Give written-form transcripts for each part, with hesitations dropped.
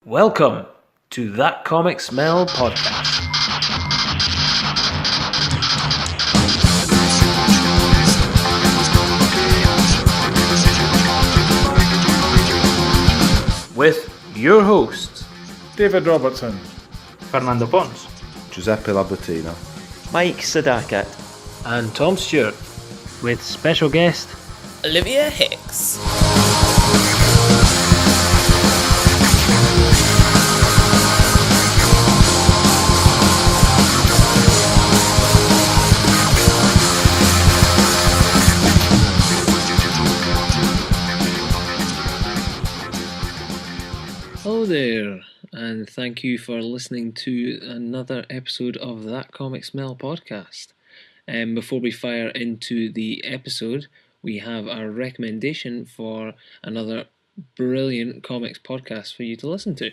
Welcome to That Comic Smell podcast. With your hosts, David Robertson, Fernando Pons, Giuseppe Labertino, Mike Sadakat, and Tom Stewart, with special guest Olivia Hicks. Hello there, and thank you for listening to another episode of That Comic Smell podcast. Before we fire into the episode, we have our recommendation for another brilliant comics podcast for you to listen to.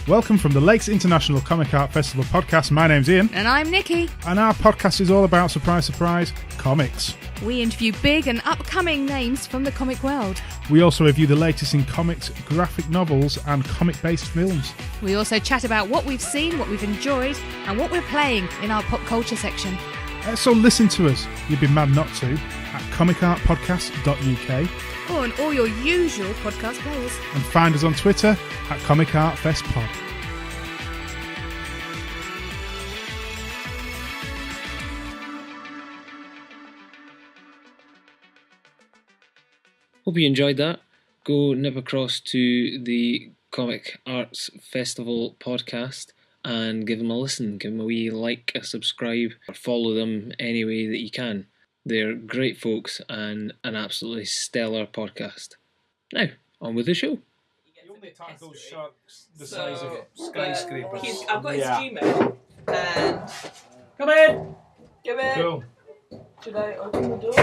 welcome from the Lakes International Comic Art Festival podcast. My name's Ian, And I'm Nikki. and our podcast is all about, surprise, surprise, comics. We interview big and upcoming names from the comic world. We also review the latest in comics, graphic novels, and comic-based films. We also chat about what we've seen, what we've enjoyed, and what we're playing in our pop culture section. So listen to us, you'd be mad not to, at comicartpodcast.uk, Or on all your usual podcast players. and find us on Twitter at comicartfestpod. Hope you enjoyed that. Go nip across to the Comic Arts Festival podcast and give them a listen. Give them a wee like, a subscribe, or follow them any way that you can. They're great folks and an absolutely stellar podcast. Now, on with the show. You only tackle sharks the size of skyscrapers. I've got his Gmail. And Come in! give it. Cool. Should I open the door?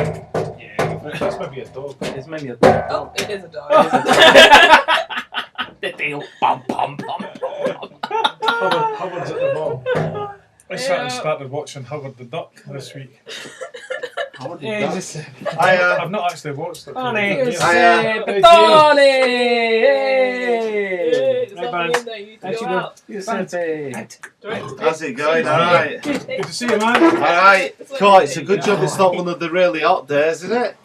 Yeah, that's maybe a dog. it's maybe a dog. Oh, it is a dog. The tail, pum pum pum. Hubbard's at the ball. I sat and started watching Hubbard the Duck this week. Yeah, I've not actually watched it. Bonnie, Yeah. How's it going? Alright. Good to see you, man. Alright. Cool, it's a good job it's not one of the really hot days, isn't it?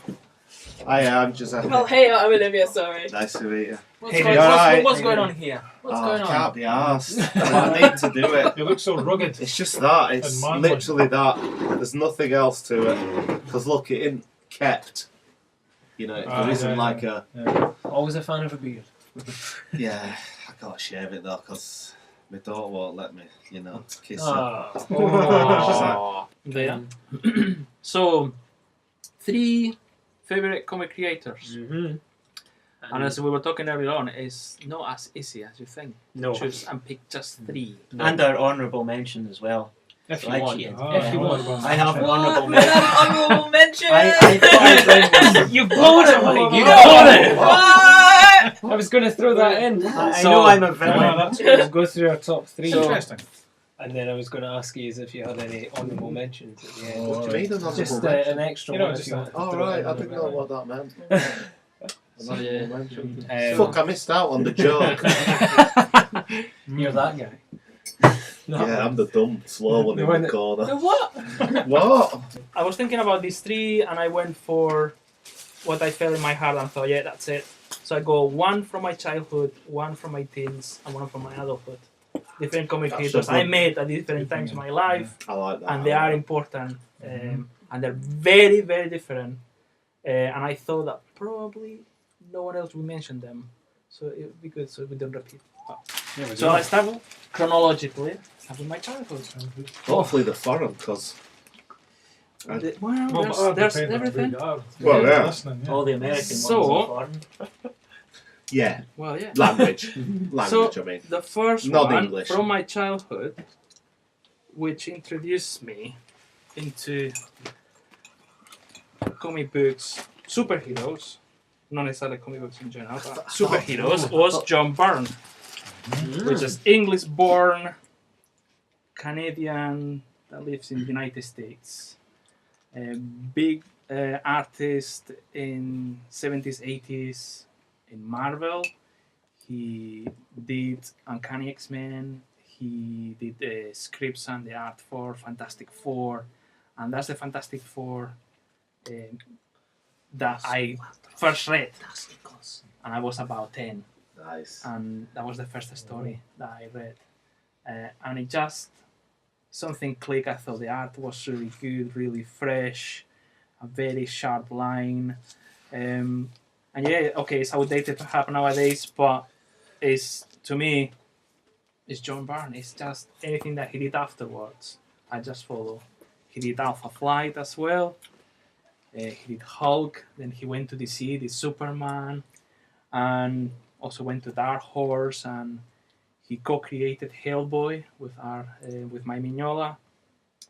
I'm Giuseppe. Oh, hey, I'm Olivia, sorry. Nice to meet you. What's going on here? I can't be arsed. I need to do it. You look so rugged. It's just that. It's And manly. literally that. There's nothing else to it. Because look, it isn't kept. You know, there isn't like a... Always a fan of a beard. Yeah, I gotta shave it though, because my daughter won't let me, kiss her. Oh. There. So, 3 favorite comic creators. Mm-hmm. And as we were talking earlier on, it's not as easy as you think. No. Choose and pick just 3. and our honourable mention as well. If So I cheated. If you want. I have an honourable What? mention. Honorable mention! I thought I'd bring this. You've blown it, Mike! You've Oh, blown it! What? I was going to throw that in. I know I'm a villain. that's We'll go through our top 3. Interesting. And then I was going to ask you if you had any honourable mentions at the end. What do you mean, an honourable Just mention? an extra You know, one just if you want. Oh, right, I didn't know what that meant. An honourable mention. Fuck, I missed out on the joke. You're that guy. Yeah, I'm the dumb, slow one in the corner. The what? What? I was thinking about these 3 and I went for what I felt in my heart and thought, yeah, that's it. So I go 1 from my childhood, 1 from my teens, and 1 from my adulthood. Different comic That's creators so I good. met at different times in my life, I like that. and they are important, and they're very, very different. And I thought that probably no one else will mention them, so it would be good so we don't repeat. So I start chronologically. Start with my childhood. Hopefully they're foreign, because... Well, there's everything. Well, yeah. All the American So- ones are foreign. Yeah, Well, yeah. language. So I mean. the first Not one English. from my childhood, which introduced me into comic books, superheroes, not necessarily comic books in general, but superheroes, was John Byrne, which is English-born Canadian that lives in the United States. Big artist in 70s, 80s in Marvel. He did Uncanny X-Men. He did the scripts and the art for Fantastic Four. And that's the Fantastic Four that I first read. And I was about 10. Nice. And that was the first story that I read. And it just, something clicked. I thought the art was really good, really fresh, a very sharp line. And yeah, okay, it's outdated perhaps nowadays, but it's, to me, it's John Byrne. It's just anything that he did afterwards, I just follow. He did Alpha Flight as well. He did Hulk. Then he went to DC, did Superman, and also went to Dark Horse. And he co-created Hellboy with my Mignola,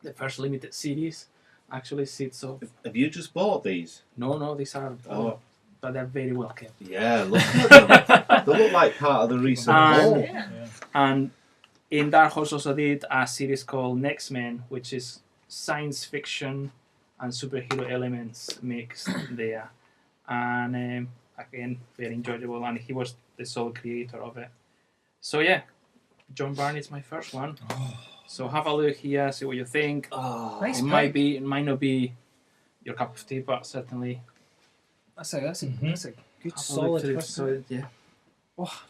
the first limited series. Actually, so. Have you just bought these? No, these are. Oh. But they're very well kept. Yeah, look at them. They look like part of the recent haul. Yeah. And in Dark Horse also did a series called Next Men, which is science fiction and superhero elements mixed there. And again, very enjoyable. And he was the sole creator of it. So yeah, John Byrne is my first one. So have a look here, see what you think. Nice It might not be your cup of tea, but certainly. That's a good, have a look solid through. first So one. yeah. Oh,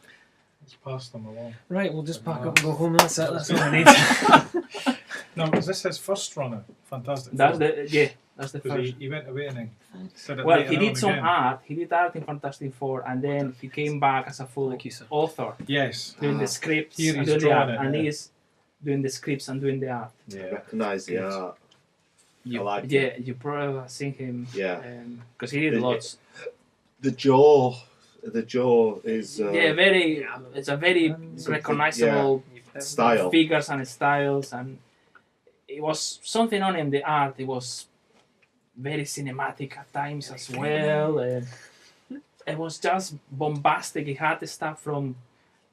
Let's pass them along. right, we'll just pack up and go home. That's it. That's all I need. No, was this his first runner? Fantastic. That's Four? that's the Because first. he went away and then said it Well, later he did on some again. art. He did art in Fantastic Four, and then he came back as a full Thank you, sir. author, Yes. doing the scripts Here and he's doing the drawing art, it, and yeah. he's doing the scripts and doing the art. Yeah. Recognise the Good. art. You, I like yeah, it. you probably have seen him. Yeah. Because he did The- lots. The jaw is It's a very recognizable style. figures and styles, and it was something on him. The art, it was very cinematic at times as well. It was just bombastic. It had the stuff from,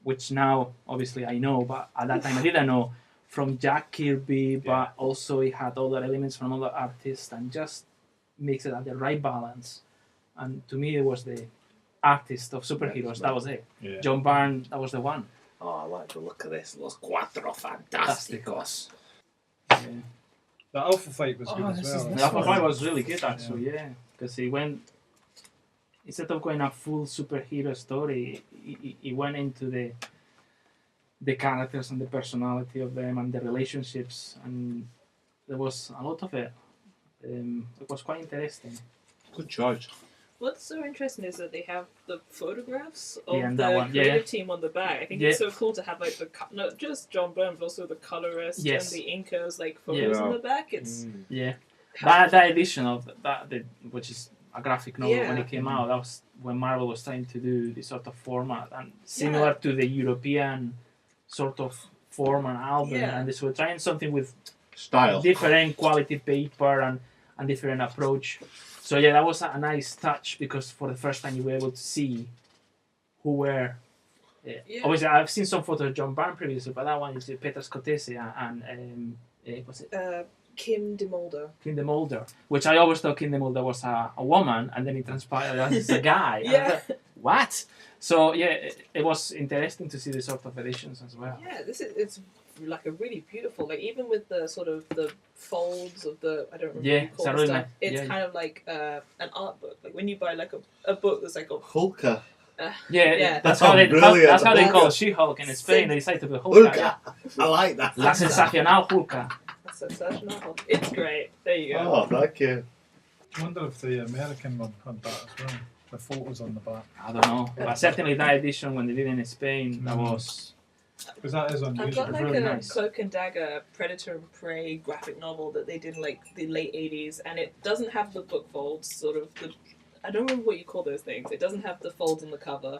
which now obviously I know, but at that time I didn't know, from Jack Kirby, but also it had other elements from other artists, and just makes it at the right balance. And to me, it was the artist of superheroes. That was it. Yeah. John Byrne, that was the one. Oh, I like the look of this. Los Cuatro Fantásticos. Yeah. The Alpha Flight was good Oh, as this well. is The nice. Alpha Flight was really good, actually, yeah. Because he went, instead of going a full superhero story, he went into the characters and the personality of them and the relationships, and there was a lot of it. It was quite interesting. Good choice. What's so interesting is that they have the photographs of Yeah, and the that one, yeah. creative team on the back. I think Yeah. it's so cool to have like not just John Byrne, but also the colorist Yes. and the inkers like photos Yeah. on the back. It's Yeah. That edition of which is a graphic novel when Yeah. it came out, that was when Marvel was trying to do this sort of format, and similar to the European sort of form and album, Yeah. and they were trying something with Style. different quality paper and different approach. So yeah, that was a nice touch, because for the first time you were able to see who were. Yeah. Obviously, I've seen some photos of John Byrne previously, but that one is Peter Scorsese and what's it? Kim DeMolder. Kim the Mulder, which I always thought Kim the Mulder was a woman, and then it transpired that it's a guy. And I Yeah. thought, what? So yeah, it was interesting to see this sort of editions as well. Yeah, it's like a really beautiful, like even with the sort of the folds of the, I don't remember Yeah, what you it's call a the really stuff. nice- It's yeah. kind of like an art book. Like when you buy like a book that's like a Hulka. Yeah, that's Oh, how they brilliant. that's how they call Hulk. She-Hulk in Spain. They decided to be Hulka. Hulka. I like that. La sensacional Hulka. sensational. It's great. There you go. Oh, thank you. I wonder if the American one had that as well. The photos on the back. I don't know, but certainly that edition when they did it in Spain, that was. Because that is I've unusual. got like really a nice. Cloak and Dagger Predator and Prey graphic novel that they did in like the late 80s, and it doesn't have the book folds, sort of the, I don't remember what you call those things. It doesn't have the folds on the cover,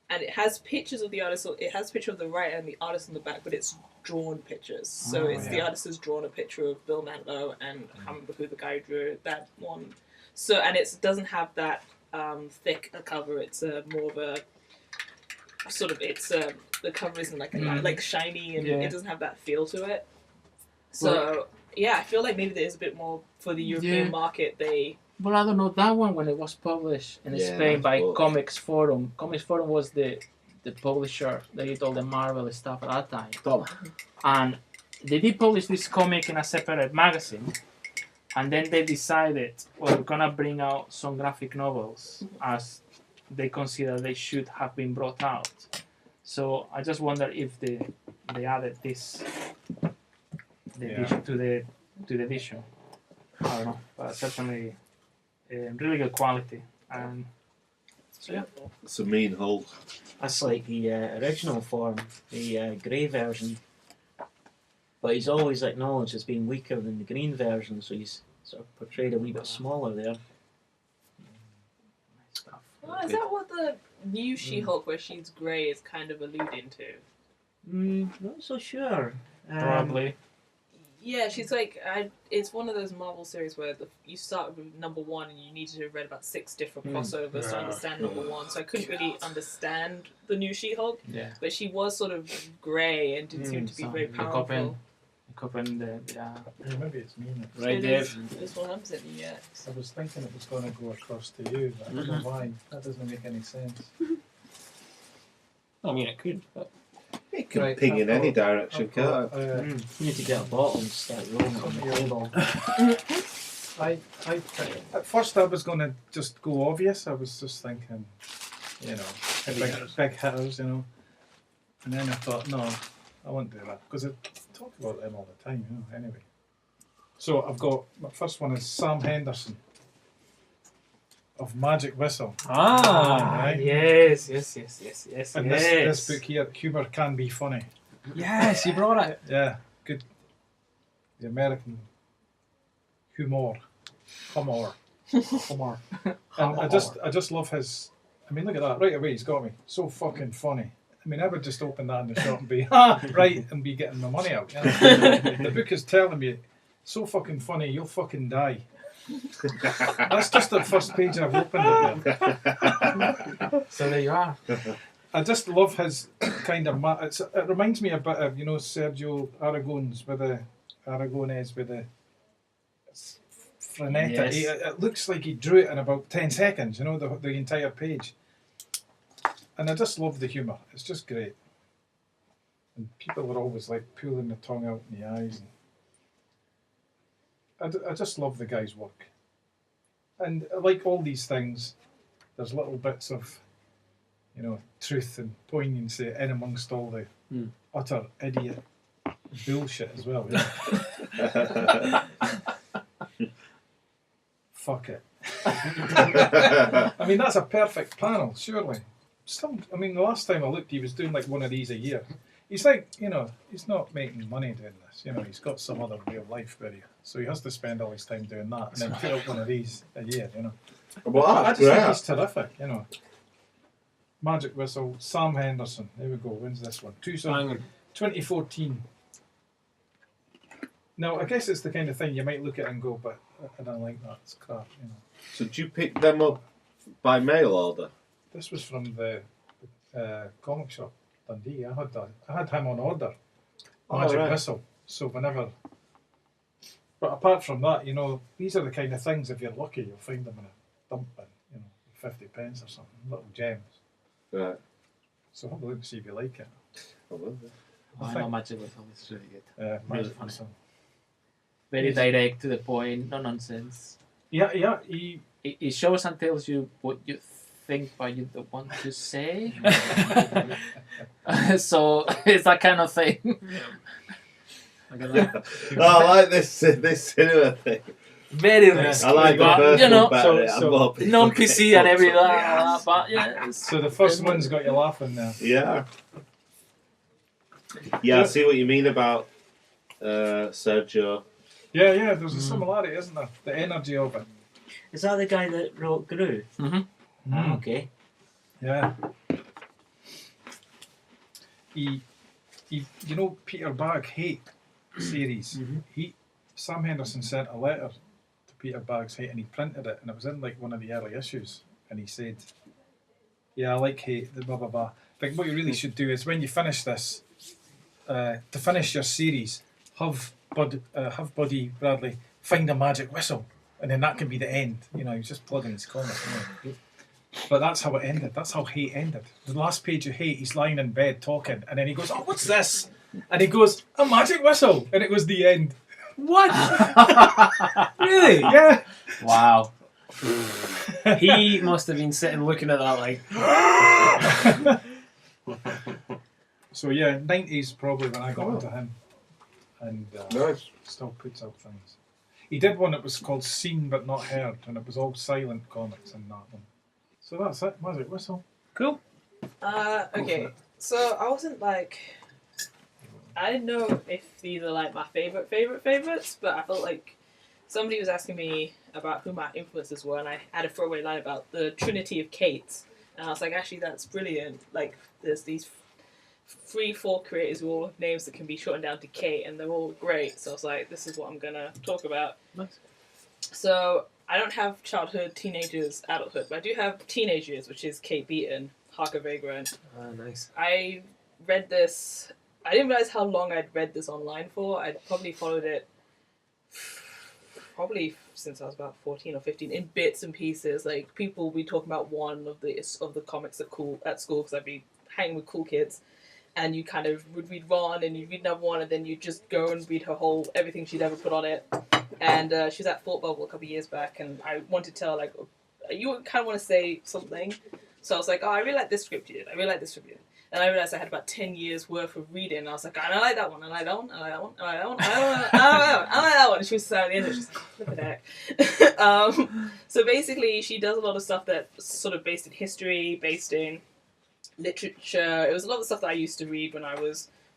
and it has pictures of the artist. It has a picture of the writer and the artist on the back, but it's drawn pictures. So Oh, it's the yeah. artist has drawn a picture of Bill Mantlo, and I can't remember who the guy drew that one. So and it doesn't have that thick a cover. It's more of a sort of the cover isn't like like shiny and Yeah. it doesn't have that feel to it. So yeah, I feel like maybe there's a bit more for the European Yeah. market. Well, I don't know that one when it was published in Yeah, Spain by but- Comics Forum. Comics Forum was the publisher that did all the Marvel stuff at that time. Top. And they did publish this comic in a separate magazine, and then they decided, well, we're gonna bring out some graphic novels as they consider they should have been brought out. So I just wonder if they added this addition to the edition. I don't know, but certainly really good quality. And so yeah, It's a mean hull. That's like the original form, the grey version. But he's always acknowledged as being weaker than the green version, so he's sort of portrayed a wee bit smaller there. stuff. Oh, is that what the new She-Hulk, where she's grey, is kind of alluding to? Not so sure. Probably. Yeah, she's like, it's one of those Marvel series where you start with number 1 and you need to have read about 6 different crossovers to understand number 1. So I couldn't really understand the new She-Hulk, Yeah. but she was sort of grey and didn't seem to be very powerful. Coping the Yeah, maybe it's me. Now. Right, It Dave. is- This one happens at the I was thinking it was going to go across to you, but I don't know why. That doesn't make any sense. I mean, it could, but It can Right, ping in I've any got- direction, I've got, can't it? You need to get a bottle and start rolling it on the table. At first I was going to just go obvious. I was just thinking, big hitters, And then I thought, no, I won't do that. Because I talk about them all the time, anyway. So I've got, my first one is Sam Henderson of Magic Whistle. Right. yes. And this book here, Humour Can Be Funny. yes, you brought it. Yeah, good. The American humor. And I just love his. I mean, look at that right away. He's got me so fucking funny. I mean, I would just open that in the shop and be right and be getting my money out. The book is telling me, so fucking funny, you'll fucking die. That's just the first page I've opened it there. So there you are. I just love his kind of. It reminds me a bit of Sergio Aragonés with the Frenetta. Yes. It looks like he drew it in about 10 seconds. The entire page. And I just love the humour. It's just great. And people were always like pulling the tongue out in the eyes. And I just love the guy's work. And like all these things, there's little bits of, truth and poignancy in amongst all the utter idiot bullshit as well. Fuck it. I mean, that's a perfect panel, surely. Still, I mean, the last time I looked, he was doing like one of these a year. He's like, he's not making money doing this. He's got some other real life video, so he has to spend all his time doing that and then put up one of these a year. Well, I that's just think great. he's terrific. Magic Whistle, Sam Henderson. There we go. When's this one? 2014. Now, I guess it's the kind of thing you might look at and go, but I don't like that. It's crap. So did you pick them up by mail order? This was from the comic shop, Dundee. I had him on order. Magic Whistle. So whenever. But apart from that, these are the kind of things, if you're lucky, you'll find them in a dump bin, 50 pence or something, little gems. Right. So have a look and see if you like it. I will. I know Magic Whistle is really good. Magic Really funny. Whistle. Very direct, to the point, no nonsense. Yeah. It shows and tells you what you think, but you don't want to say. So it's that kind of thing. I like this cinema thing. Very risky. I like the but, first one better. so non-PC and everything. But yeah. So the first one's got you laughing there. Yeah. Yeah, I see what you mean about Sergio. Yeah, there's a similarity, isn't there? The energy of it. Is that the guy that wrote Gru? Mm-hmm. Okay. Yeah. He Peter Bagg Hate series. Sam Henderson sent a letter to Peter Bagg's Hate, and he printed it, and it was in like one of the early issues. And he said, "Yeah, I like Hate. The blah blah blah. I think what you really should do is when you finish this, to finish your series, have have Buddy Bradley find a magic whistle, and then that can be the end. You know, he's just plugging his comic. You know. But that's how it ended. That's how Hate ended. The last page of Hate, he's lying in bed talking, and then he goes, "Oh, what's this?" And he goes, "A magic whistle," and it was the end. What? Really? Yeah. Wow. He must have been sitting looking at that like. So yeah, 90s probably when I got into him, and still puts out things. He did one that was called Seen But Not Heard, and it was all silent comics in that one. So that's it, Magic Whistle. Cool. Okay, so I wasn't like, I didn't know if these are like my favorites, but I felt like somebody was asking me about who my influences were, and I had a throwaway line about the Trinity of Kates, and I was like, actually, that's brilliant. Like, there's these 3-4 creators with all names that can be shortened down to Kate, and they're all great. So I was like, this is what I'm gonna talk about. Nice. So I don't have childhood, teenagers, adulthood, but I do have teenage years, which is Kate Beaton, Harker Vagrant. Ah, nice. I read this. I didn't realize how long I'd read this online for. I'd probably followed it since I was about 14 or 15 in bits and pieces. Like, people would be talking about one of the comics at school because I'd be hanging with cool kids, and you kind of would read one and you'd read another one, and then you'd just go and read everything she'd ever put on it. And she was at Thought Bubble a couple of years back, and I wanted to tell her, like, you kind of want to say something. So I was like, oh, I really like this script you did. I really like this script you did. And I realized I had about 10 years worth of reading. And I was like, I like that one, I like that one, I like that one, I like that one, I like that one, I like that one. And she was at the end, and she's like, flip it heck. So basically, she does a lot of stuff that's sort of based in history, based in literature. It was a lot of stuff that I used to read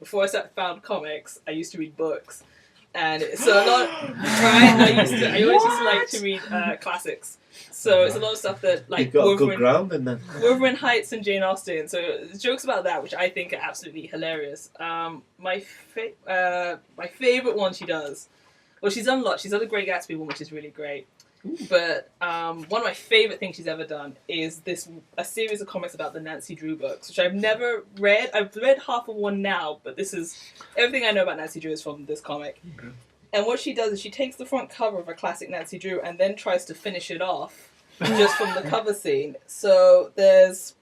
before I found comics. I used to read books. And so a lot, right? I always used to like to read classics. So it's a lot of stuff that, like, you've got a good ground in then. Wuthering Heights and Jane Austen. So jokes about that, which I think are absolutely hilarious. My favorite one she does. Well, she's done a lot. She's done a Great Gatsby one, which is really great. But one of my favorite things she's ever done is a series of comics about the Nancy Drew books, which I've never read. I've read half of one now, but this is everything I know about Nancy Drew is from this comic. Okay. And what she does is she takes the front cover of a classic Nancy Drew and then tries to finish it off just from the cover scene. So there's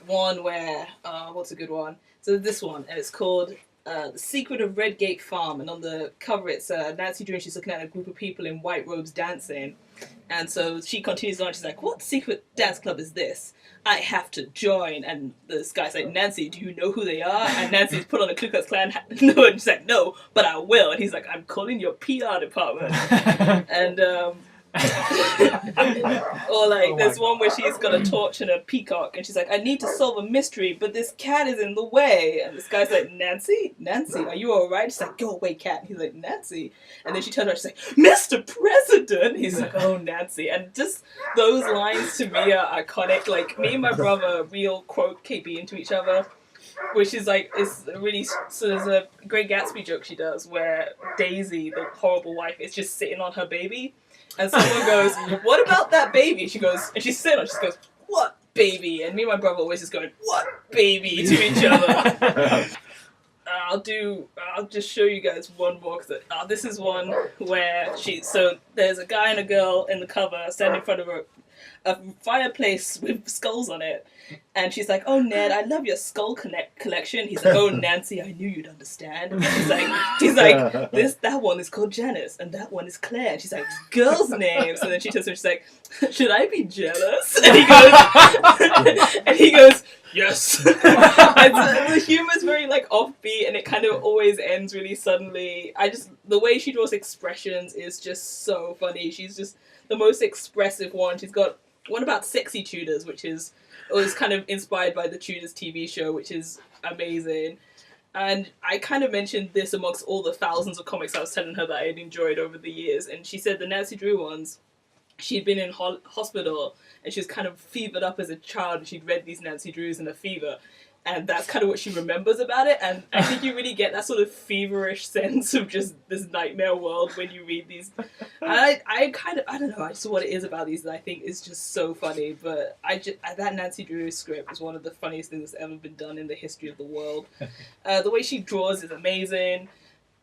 one where what's a good one? So this one, and it's called The Secret of Redgate Farm, and on the cover it's Nancy Drew, and she's looking at a group of people in white robes dancing, and so she continues on, she's like, what secret dance club is this? I have to join. And this guy's like, Nancy, do you know who they are? And Nancy's put on a Ku Klux Klan hat. No, and she's like, no, but I will. And he's like, I'm calling your PR department. And or like, there's one where she's got a torch and a peacock, and she's like, I need to solve a mystery, but this cat is in the way. And this guy's like, Nancy, are you all right? She's like, go away, cat. And he's like, Nancy. And then she turns around, she's like, Mr. President. He's like, oh, Nancy. And just those lines to me are iconic. Like, me and my brother real quote KB into each other, which is like, it's really, so there's a Great Gatsby joke she does where Daisy, the horrible wife, is just sitting on her baby. And someone goes, what about that baby? She goes, and she's sitting on it, she goes, what baby? And me and my brother always just going, what baby, to each other. I'll just show you guys one more, because this is one where so there's a guy and a girl in the cover standing in front of a fireplace with skulls on it. And she's like, oh, Ned, I love your skull collection. He's like, oh, Nancy, I knew you'd understand. And she's like, that one is called Janice, and that one is Claire. And she's like, girls' names. And then she turns to him, she's like, should I be jealous? And he goes, yes. The humor's very, like, offbeat, and it kind of always ends really suddenly. The way she draws expressions is just so funny. She's just the most expressive one. She's got one about sexy Tudors, which is kind of inspired by the Tudors TV show, which is amazing. And I kind of mentioned this amongst all the thousands of comics I was telling her that I had enjoyed over the years. And she said the Nancy Drew ones, she'd been in hospital and she was kind of fevered up as a child, and she'd read these Nancy Drews in a fever. And that's kind of what she remembers about it. And I think you really get that sort of feverish sense of just this nightmare world when you read these. I don't know, just what it is about these that I think is just so funny. But that Nancy Drew script is one of the funniest things that's ever been done in the history of the world. The way she draws is amazing.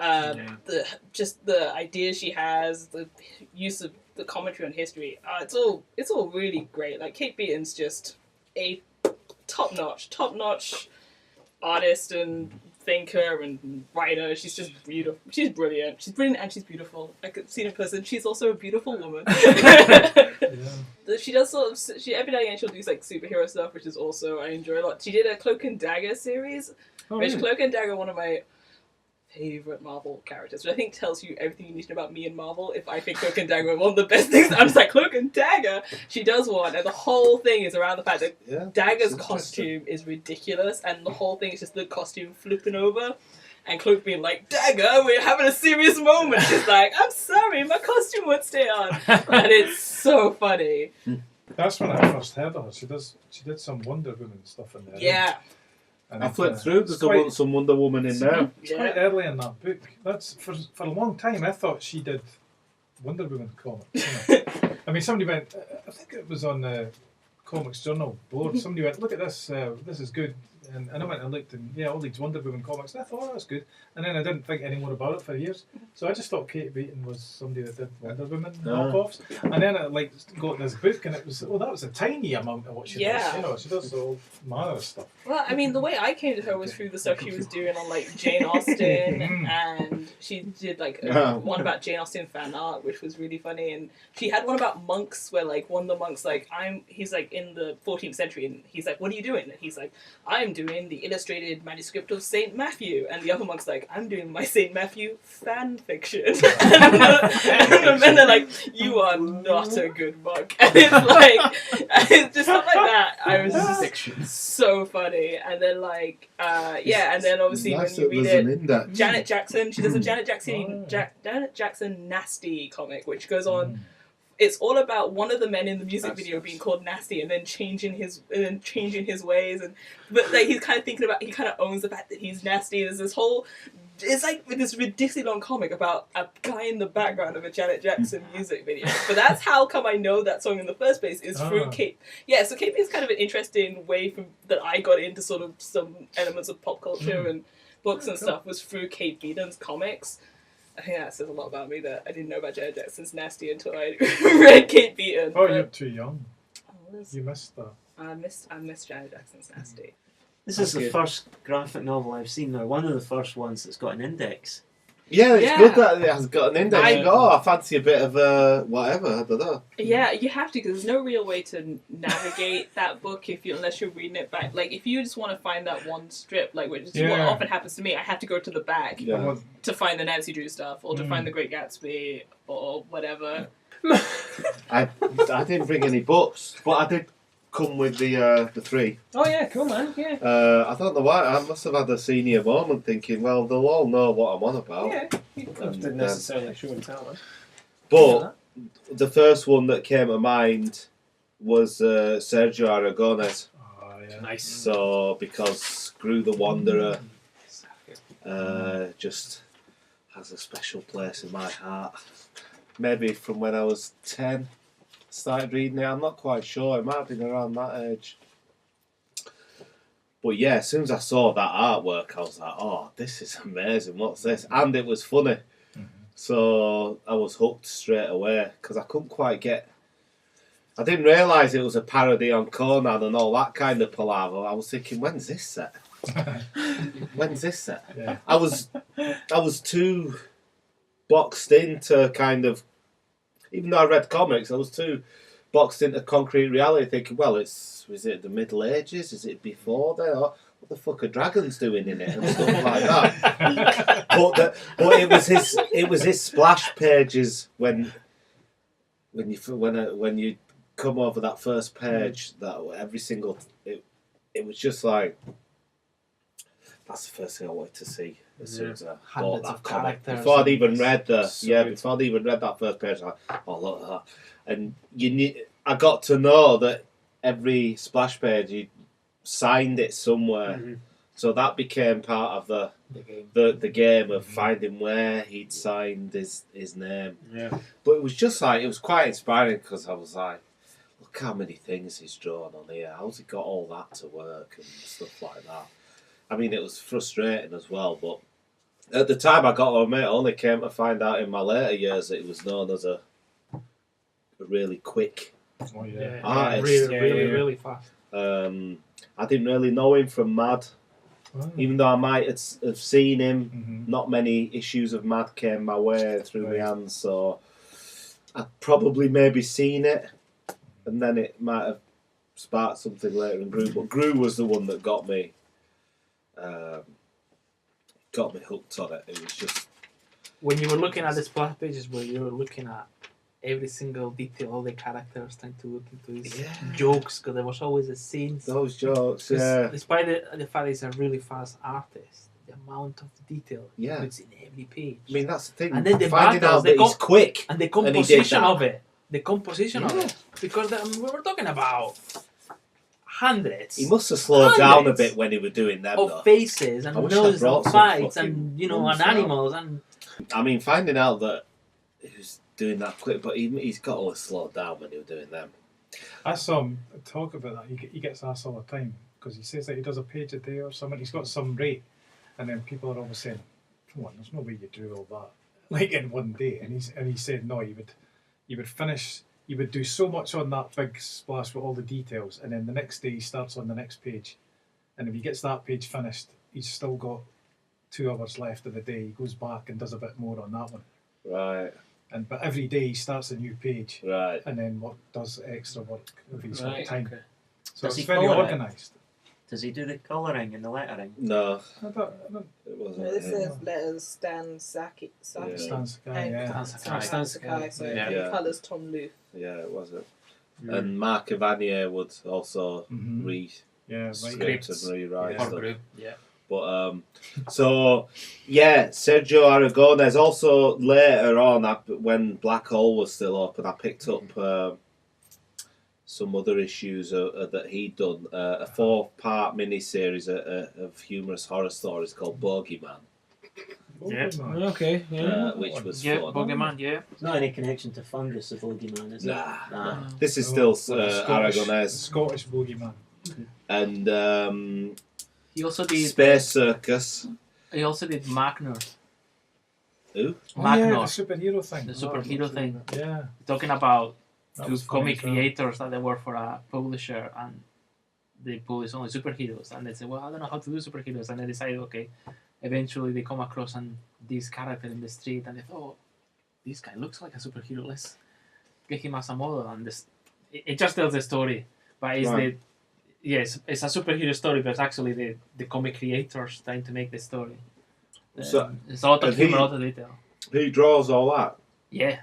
The ideas she has, the use of the commentary on history. It's all really great. Like Kate Beaton's just a top notch artist and thinker and writer. She's just beautiful. She's brilliant. She's brilliant and she's beautiful. I could see in person. She's also a beautiful woman. She does every now and again she'll do like superhero stuff, which is also I enjoy a lot. She did a Cloak and Dagger series, which Cloak and Dagger, one of my favorite Marvel characters, which I think tells you everything you need to know about me and Marvel. If I think Cloak and Dagger are one of the best things, I'm just like, Cloak and Dagger! She does one, and the whole thing is around the fact that Dagger's costume is ridiculous, and the whole thing is just the costume flipping over, and Cloak being like, Dagger, we're having a serious moment! She's like, I'm sorry, my costume won't stay on! And it's so funny. That's when I first heard of her. She did some Wonder Woman stuff in there. Yeah. And I flipped through. There's some Wonder Woman in there. It's quite early in that book. That's for a long time. I thought she did Wonder Woman comics. You know? I mean, somebody went. I think it was on the Comics Journal board. Somebody went, "Look at this. This is good." And I went and looked, and all these Wonder Woman comics. And I thought, "Oh, that's good." And then I didn't think any more about it for years. So I just thought Kate Beaton was somebody that did Wonder Woman knockoffs. And then I got this book, and it was that was a tiny amount of what she does. You know, she does all manner of stuff. Well, I mean, the way I came to her was through the stuff she was doing on like Jane Austen, and she did like one about Jane Austen fan art, which was really funny. And she had one about monks, where like one of the monks he's like in the 14th century, and he's like, "What are you doing?" And he's like, "I'm doing the illustrated manuscript of Saint Matthew," and the other monk's like, "I'm doing my Saint Matthew fan fiction." and the men are like, "You are not a good monk," and it's like, it's just stuff like that. I was just so funny, and then like, and then obviously when you read it, Janet Jackson, she does a Janet Jackson Nasty comic, which goes on. It's all about one of the men in the music video being called Nasty and then changing his ways, but like he kind of owns the fact that he's nasty. There's this whole, it's like this ridiculously long comic about a guy in the background of a Janet Jackson music video. But that's how come I know that song in the first place is through Kate. Yeah, so Kate is kind of an interesting way that I got into sort of some elements of pop culture and books and stuff was through Kate Beaton's comics. I think that says a lot about me that I didn't know about Janet Jackson's Nasty until I read Kate Beaton. Oh, you're too young. You missed that. I missed Janet Jackson's Nasty. This is the first graphic novel I've seen, or one of the first ones that's got an index. Yeah, it's good that it has got an index. I fancy a bit of whatever. I don't know. Yeah, you have to, because there's no real way to navigate that book unless you're reading it back. Like, if you just want to find that one strip, like which is what often happens to me, I have to go to the back to find the Nancy Drew stuff, or to find the Great Gatsby, or whatever. I didn't bring any books, but I did come with the 3. Oh yeah, cool man. Yeah. I don't know why. I must have had a senior moment thinking, well, they'll all know what I'm on about. Yeah, you didn't necessarily show and tell us. But the first one that came to mind was Sergio Aragonés. Oh yeah, nice. So because Screw the Wanderer just has a special place in my heart. Maybe from when I was 10. Started reading it. I'm not quite sure. It might have been around that age. But yeah, as soon as I saw that artwork, I was like, "Oh, this is amazing! What's this?" And it was funny, so I was hooked straight away because I couldn't quite get. I didn't realise it was a parody on Conan and all that kind of palaver. I was thinking, "When's this set? When's this set?" Yeah. I was too boxed into kind of. Even though I read comics, I was too boxed into concrete reality, thinking, well, is it the Middle Ages? Is it before then? Or what the fuck are dragons doing in it and stuff like that? but it was his splash pages when you come over that first page, that every single it was just like that's the first thing I wanted to see. As soon as I bought that comic, before I'd even read that first page, I was like, oh, look at that. And I got to know that every splash page he signed it somewhere, so that became part of the game of finding where he'd signed his name. Yeah, but it was just like it was quite inspiring because I was like, look how many things he's drawn on here. How's he got all that to work and stuff like that? I mean, it was frustrating as well, but At the time, I got to admit, I only came to find out in my later years that it was known as a really quick artist. Really fast. I didn't really know him from Mad. Even though I might have seen him, not many issues of Mad came my way through my hands, so I'd probably maybe seen it, and then it might have sparked something later in Gru. But Gru was the one that got me hooked on it. It was just when you were looking at the splash pages, where you were looking at every single detail, all the characters, trying to look into his jokes, because there was always a scene. Those jokes, yeah. Despite the fact he's a really fast artist, the amount of detail he puts in every page. I mean, that's the thing. And then the finding battles, out that he's quick, and the composition of it. The composition of it, because we were talking about hundreds. He must have slowed down a bit when he was doing them, of faces and noses and fights and and animals and. I mean, finding out that he was doing that quick, but he's got to have slowed down when he was doing them. I saw him talk about that. He gets asked all the time because he says that he does a page a day or something. He's got some rate, and then people are always saying, "Come on, there's no way you do all that like in one day." And he said no, he would finish. He would do so much on that big splash with all the details, and then the next day he starts on the next page, and if he gets that page finished, he's still got 2 hours left of the day. He goes back and does a bit more on that one. Right. But every day he starts a new page. Right. And then does extra work if he's got time. Okay. So Does it's he very colour it? organised. Does he do the colouring and the lettering? No. I don't, it wasn't. No, this says letters Stan Saki. Yeah. Stan Sakai, yeah. Stan Sakai. So the colours Tom Luth. Yeah, it wasn't. And Mark Evanier would also script and rewrite stuff. Yeah. But so yeah, Sergio Aragonés. Also later on, when Black Hole was still open, I picked up some other issues that he'd done. A 4-part miniseries of humorous horror stories called Bogeyman. Yeah. Okay. Yeah. Which was yeah, fun. Bogeyman. Yeah. There's not any connection to Fungus, the Bogeyman, is Nah. it? Nah. This is still Aragonés. Scottish Bogeyman. And he also did Space Circus. He also did Magner. Who? Magner. Yeah, the superhero thing. The superhero thing. Yeah. Talking about That 2 was funny comic as well. creators that they work for a publisher and they publish only superheroes, and they say, well, I don't know how to do superheroes, and they decide, okay, eventually they come across this character in the street and they thought, oh, this guy looks like a superhero, let's get him as a model, and it just tells the story, but it's it's a superhero story, but it's actually the comic creators trying to make the story. So, it's a lot of humor, a lot of detail. He draws all that. Yeah.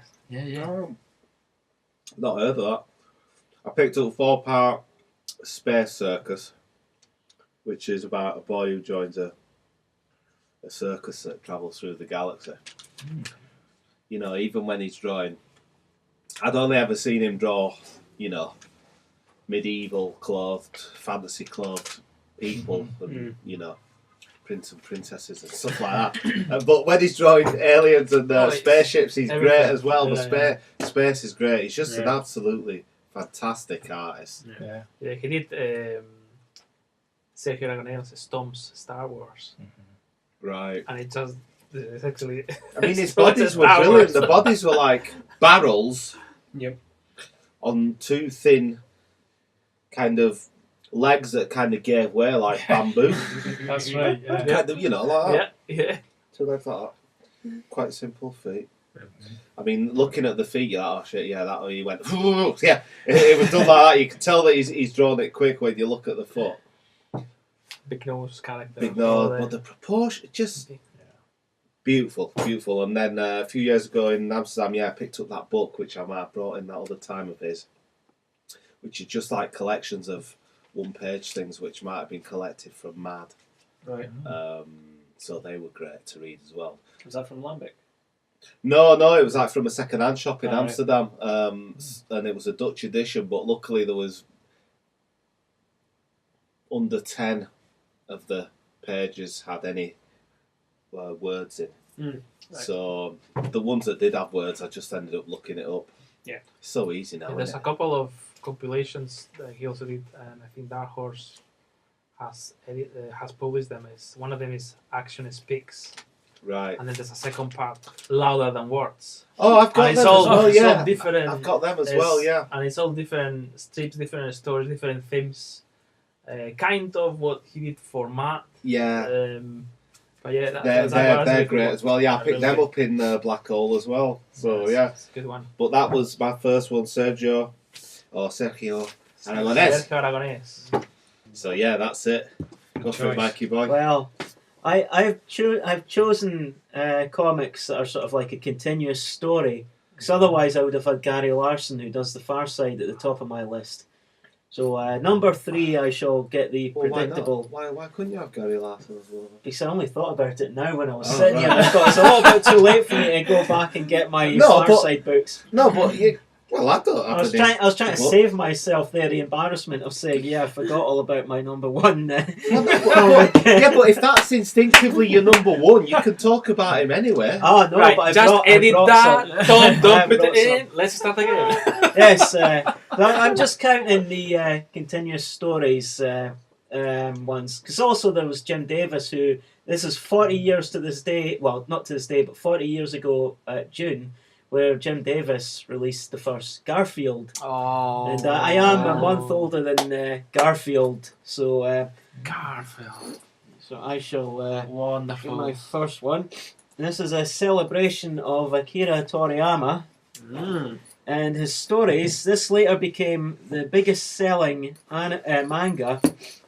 Not heard of that. I picked up 4-part Space Circus, which is about a boy who joins a circus that travels through the galaxy. You know, even when he's drawing, I'd only ever seen him draw, medieval clothed, fantasy clothed people, and prince and princesses and stuff like that. But when he's drawing aliens and spaceships, he's great as well. The space is great. He's just an absolutely fantastic artist. Yeah, he did Sergio Aragonés Stomp's Star Wars. Right. And it's actually... I mean, his bodies were brilliant. The bodies were like barrels on 2 thin kind of legs that kind of gave way like bamboo. That's right, yeah. Kind of, like that. Yeah. 2 legs like that. Quite simple feet. I mean, looking at the feet, you're like, oh shit, yeah, that he went, yeah. It was done like that. You can tell that he's drawn it quick when you look at the foot. Big nose character. Big nose, but the proportion, just beautiful. And then a few years ago in Amsterdam, I picked up that book, which I might have brought in that other time of his, which is just like collections of 1-page things, which might have been collected from Mad. Right. So they were great to read as well. Was that from Lambic? No, it was like from a second-hand shop in Amsterdam, and it was a Dutch edition, but luckily there was under 10 of the pages had any words in. Right. So the ones that did have words, I just ended up looking it up. Yeah. It's so easy now, There's isn't a couple of compilations that he also did, and I think Dark Horse has published them. One of them is Action Speaks, Right. And then there's a second part, Louder Than Words. Oh, I've got And them it's all, as well, it's yeah. all different. I've got them as well, yeah. And it's all different strips, different stories, different themes. Kind of what he did for Matt. Yeah. But yeah, they're great as well. Yeah, I picked them up in Black Hole as well. So yeah, it's a good one. But that was my first one, Sergio Aragonés. So yeah, that's it. Go for it, Mikey boy. Well, I've chosen comics that are sort of like a continuous story, because otherwise I would have had Gary Larson, who does The Far Side, at the top of my list. So number 3, I shall get the predictable. Why couldn't you have Gary Larson as well? Because I only thought about it now when I was sitting here. I thought it's a little bit too late for me to go back and get my Far Side books. No, but I don't. I was trying to save myself there the embarrassment of saying, I forgot all about my number 1. Yeah, but if that's instinctively your number 1, you can talk about him anyway. Oh no, right, but just edit that. Don't put it in. Let's start again. Yes, I'm just counting the continuous stories ones, because also there was Jim Davis, who this is 40 years to this day. Well, not to this day, but 40 years ago, June, where Jim Davis released the first Garfield. Oh. And I am a month older than Garfield, so Garfield. So I shall wonderful. my first one. And this is a celebration of Akira Toriyama and his stories. This later became the biggest selling manga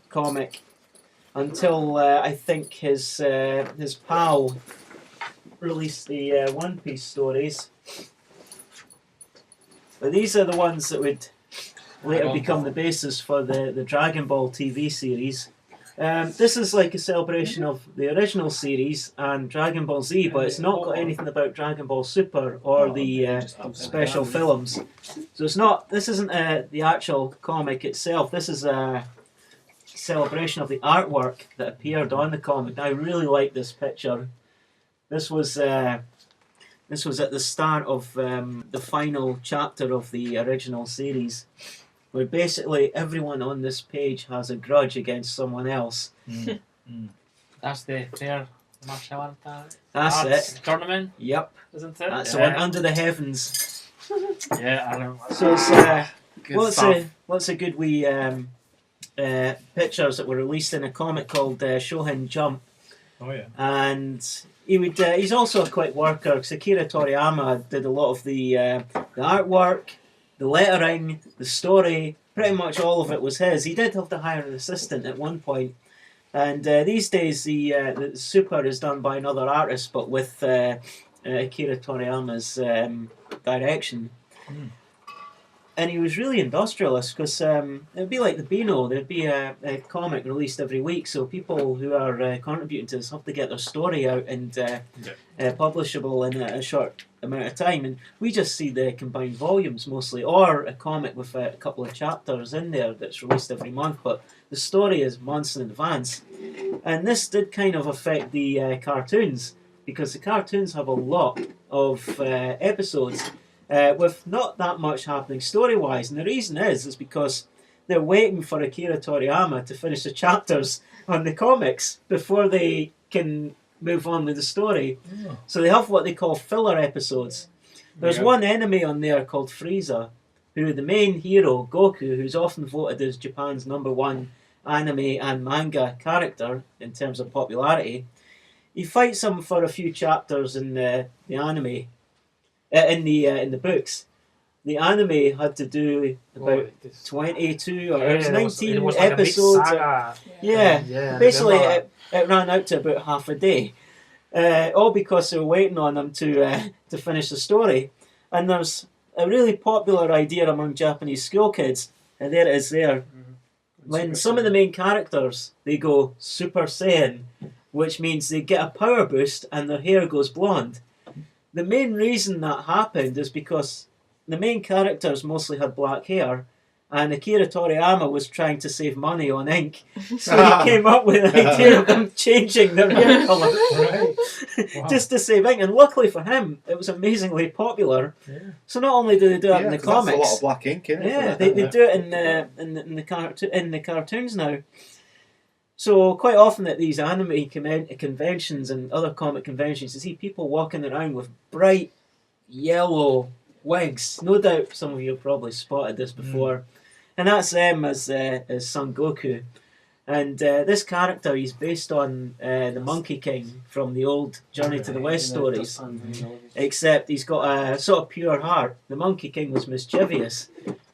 comic until I think his pal released the One Piece stories. But these are the ones that would later become the basis for the Dragon Ball TV series. This is like a celebration of the original series and Dragon Ball Z, but it's not got anything about Dragon Ball Super or the special films. So it's not. This isn't the actual comic itself. This is a celebration of the artwork that appeared on the comic. I really like this picture. This was at the start of the final chapter of the original series, where basically everyone on this page has a grudge against someone else. That's the fair martial arts That's it. Tournament. Yep. Isn't it? That's the one, Under the Heavens. Yeah, I remember. So it's lots of good wee pictures that were released in a comic called Shonen Jump. Oh yeah. And he's also a quick worker, because Akira Toriyama did a lot of the artwork, the lettering, the story. Pretty much all of it was his. He did have to hire an assistant at one point, and these days the Super is done by another artist, but with Akira Toriyama's direction. And he was really industrialist, because it would be like the Beano. There'd be a comic released every week, so people who are contributing to this have to get their story out and publishable in a short amount of time. And we just see the combined volumes mostly, or a comic with a couple of chapters in there that's released every month, but the story is months in advance. And this did kind of affect the cartoons, because the cartoons have a lot of episodes with not that much happening story-wise. And the reason is because they're waiting for Akira Toriyama to finish the chapters on the comics before they can move on with the story. Oh. So they have what they call filler episodes. There's one enemy on there called Frieza, who the main hero, Goku, who's often voted as Japan's #1 anime and manga character in terms of popularity, he fights him for a few chapters in the anime. In the books, the anime had to do about 22 or 19 it was episodes. Like a big saga. Basically it ran out to about half a day, all because they were waiting on them to finish the story. And there's a really popular idea among Japanese school kids, and there it is there. When some of the main characters, they go Super Saiyan, which means they get a power boost and their hair goes blonde. The main reason that happened is because the main characters mostly had black hair, and Akira Toriyama was trying to save money on ink, so he came up with the idea of them changing their hair colour just to save ink. And luckily for him, it was amazingly popular. Yeah. So not only do they do it in the comics, that's a lot of black ink, isn't it? Yeah, they do it in the cartoons now. So quite often at these anime conventions and other comic conventions, you see people walking around with bright yellow wigs. No doubt some of you have probably spotted this before. And that's them as Son Goku. And this character, he's based on the Monkey King from the old Journey to the West stories. Except he's got a sort of pure heart. The Monkey King was mischievous.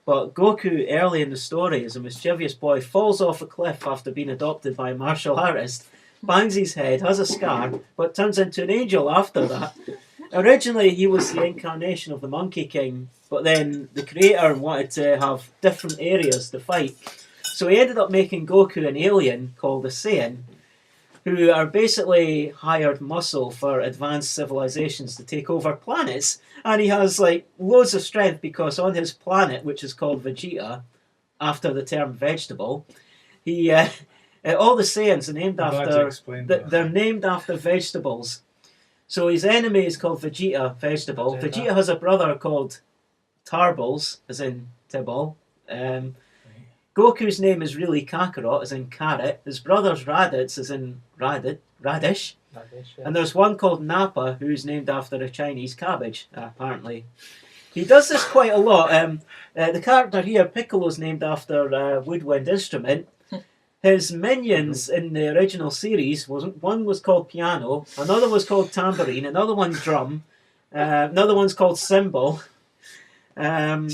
But Goku, early in the story, as a mischievous boy, falls off a cliff after being adopted by a martial artist, bangs his head, has a scar, but turns into an angel after that. Originally, he was the incarnation of the Monkey King, but then the creator wanted to have different areas to fight. So he ended up making Goku an alien called a Saiyan, who are basically hired muscle for advanced civilizations to take over planets. And he has like loads of strength because on his planet, which is called Vegeta, after the term vegetable, he all the Saiyans are named they're named after vegetables. So his enemy is called Vegeta, vegetable. Vegeta has a brother called Tarbles, as in Tibble. Goku's name is really Kakarot, as in carrot. His brother's Raditz, as in radish. And there's one called Nappa, who's named after a Chinese cabbage, apparently. He does this quite a lot. The character here, Piccolo's named after a woodwind instrument. His minions in the original series, one was called piano, another was called tambourine, another one drum, another one's called cymbal. And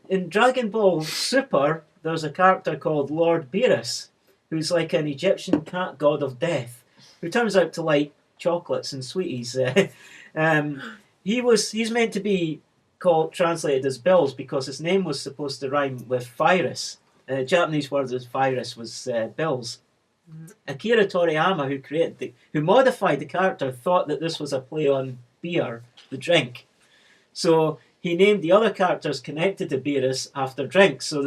in Dragon Ball Super, there's a character called Lord Beerus, who's like an Egyptian cat god of death, who turns out to like chocolates and sweeties. He's meant to be translated as Bills because his name was supposed to rhyme with virus. Japanese word as virus was Bills. Akira Toriyama, who modified the character, thought that this was a play on beer, the drink. So he named the other characters connected to Beerus after drinks. So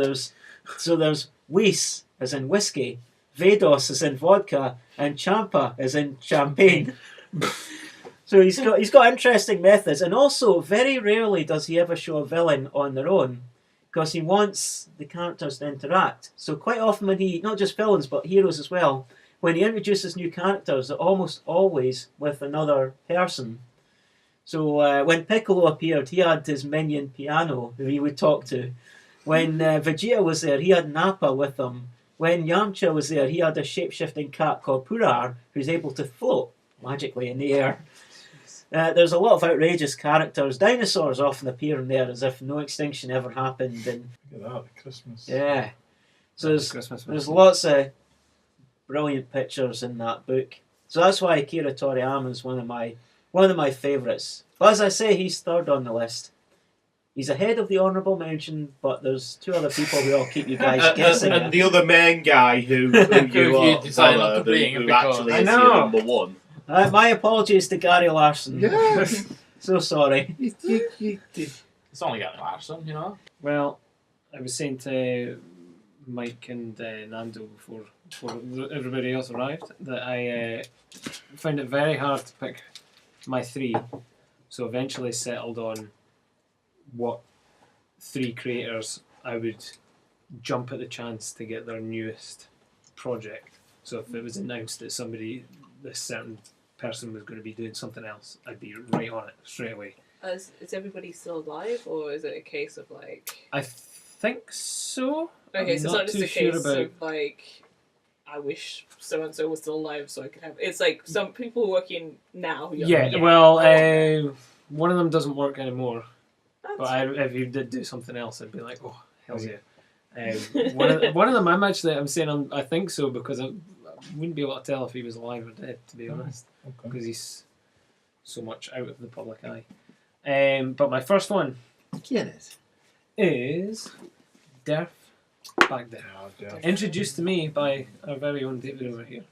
there's Whis, as in whiskey, Vados, as in vodka, and Champa, as in champagne. So he's got interesting methods, and also very rarely does he ever show a villain on their own, because he wants the characters to interact. So quite often when not just villains, but heroes as well, when he introduces new characters, they're almost always with another person. So when Piccolo appeared, he had his minion Piano, who he would talk to. When Vegeta was there, he had Nappa with him. When Yamcha was there, he had a shape-shifting cat called Purar, who's able to float magically in the air. There's a lot of outrageous characters. Dinosaurs often appear in there as if no extinction ever happened. And look at that, the Christmas. Yeah. So there's lots of brilliant pictures in that book. So that's why Akira Toriyama is one of my favourites. But as I say, he's third on the list. He's ahead of the honourable mention, but there's two other people who I'll keep you guys guessing. And the other main guy who you decided not to bring who actually is your number one. My apologies to Gary Larson. Yes. So sorry. It's only Gary Larson, you know. Well, I was saying to Mike and Nando before everybody else arrived that I found it very hard to pick my three, so eventually settled on what three creators I would jump at the chance to get their newest project. So if it was announced that this certain person was going to be doing something else, I'd be right on it straight away. Is everybody still alive, or is it a case of like... I think so. Okay, I'm so it's not just a sure case of like, I wish so-and-so was still alive so I could have... It's like some people working now. One of them doesn't work anymore. If you did do something else, I'd be like, oh, hell's yeah. One of them I'm saying I think so, because I wouldn't be able to tell if he was alive or dead, to be honest, because he's so much out of the public eye. But my first one is Derf Baghdad. Introduced to me by our very own David over here,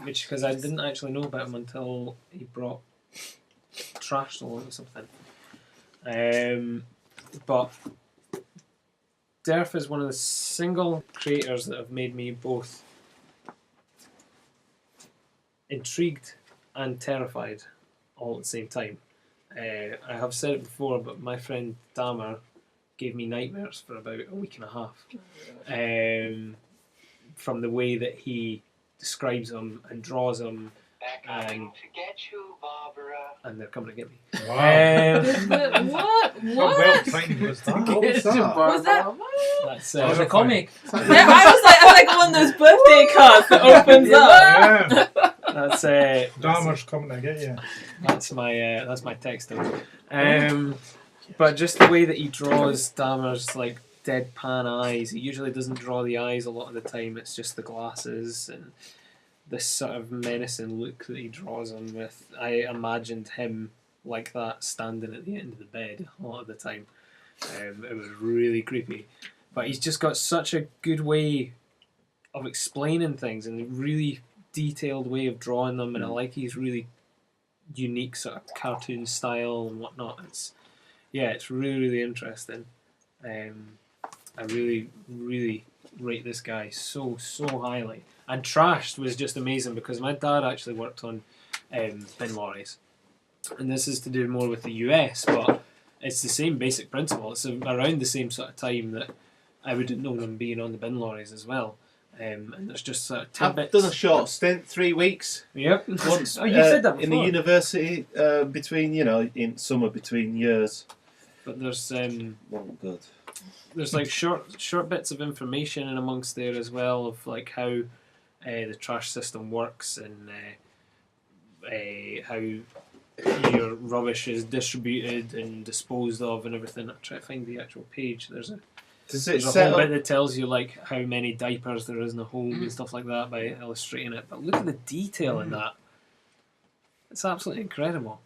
because I didn't actually know about him until he brought Trash along or something. But Derf is one of the single creators that have made me both intrigued and terrified all at the same time. I have said it before, but my friend Damer gave me nightmares for about a week and a half. from the way that he describes them and draws them. And they're coming to get me. Wow. What? How well timed was that? What was that? Was that? That's It was a comic. Yeah, I was like one of those birthday cards that opens up. Yeah. that's Dahmer's coming to get you. that's my text. But just the way that he draws Dahmer's like deadpan eyes. He usually doesn't draw the eyes a lot of the time. It's just the glasses and this sort of menacing look that he draws him with. I imagined him like that, standing at the end of the bed a lot of the time. It was really creepy. But he's just got such a good way of explaining things and a really detailed way of drawing them, and I like his really unique sort of cartoon style and whatnot. It's really, really interesting. I really, really rate this guy so highly. And Trashed was just amazing because my dad actually worked on bin lorries, and this is to do more with the US, but it's the same basic principle. It's around the same sort of time that I would have known him being on the bin lorries as well. And there's just sort of tidbits. I've done a short stint, 3 weeks. Yep. Once Oh, you said that in the before. university, between in summer between years. But there's Wasn't good. there's like short bits of information in amongst there as well of like how the trash system works and how your rubbish is distributed and disposed of and everything. I'll try to find the actual page. There's a whole bit that tells you like how many diapers there is in a home and stuff like that by illustrating it. But look at the detail in that. It's absolutely incredible.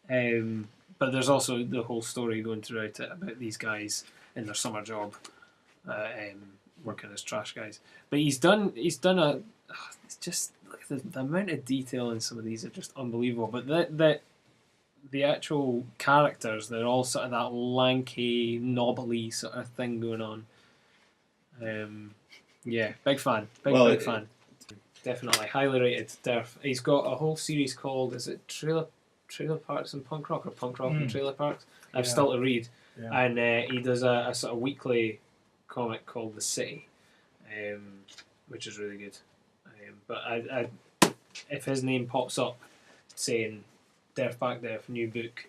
But there's also the whole story going throughout it about these guys in their summer job, working as trash guys. But he's done it's just like the amount of detail in some of these are just unbelievable. But the actual characters, they're all sort of that lanky, knobbly sort of thing going on. Big fan. Big fan. Definitely highly rated. He's got a whole series called, is it Trailer Parks and Punk Rock, or Punk Rock and Trailer Parks? I've still to read. Yeah. And he does a sort of weekly comic called The City, which is really good. But I if his name pops up saying Def Back Def new book,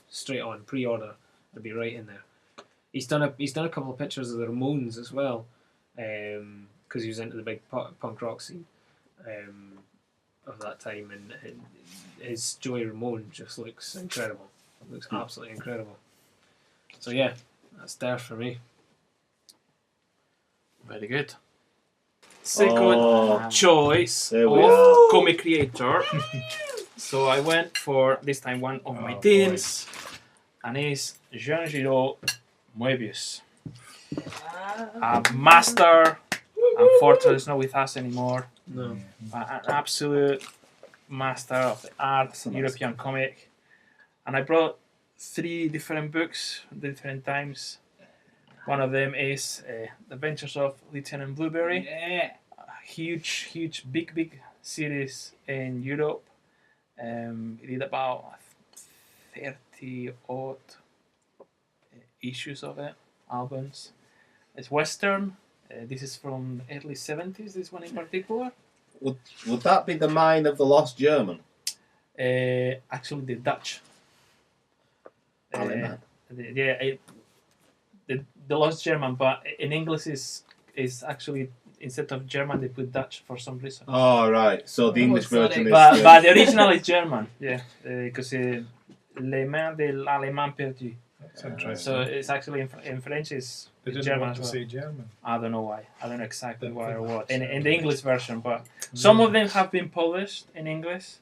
straight on pre-order, I'd be right in there. He's done a couple of pictures of the Ramones as well, because he was into the big punk rock scene of that time, and his Joey Ramone just looks incredible. It looks absolutely incredible. So yeah, that's Def for me. Very good. Second choice There we of comic creator. So I went for this time one of my teams, and it's Jean-Giraud Moebius. A master. Unfortunately, he's not with us anymore. No. An absolute master of the art, European comic. And I brought 3 different books at different times. One of them is The Adventures of Lieutenant Blueberry. A huge, big series in Europe. He did about 30 odd issues of it, albums. It's Western. This is from the early 70s, this one in particular. Would that be the Mine of the Lost German? Actually, the Dutch. The Lost German, but in English is actually, instead of German, they put Dutch for some reason. Oh, right. So the English version is... But the original is German, because Les Mains de l'Allemand Perdu. That's interesting. So it's actually in French is They didn't German want as to well. say German. I don't know why. I don't know exactly why or what. In That's the English version, but some of them have been published in English.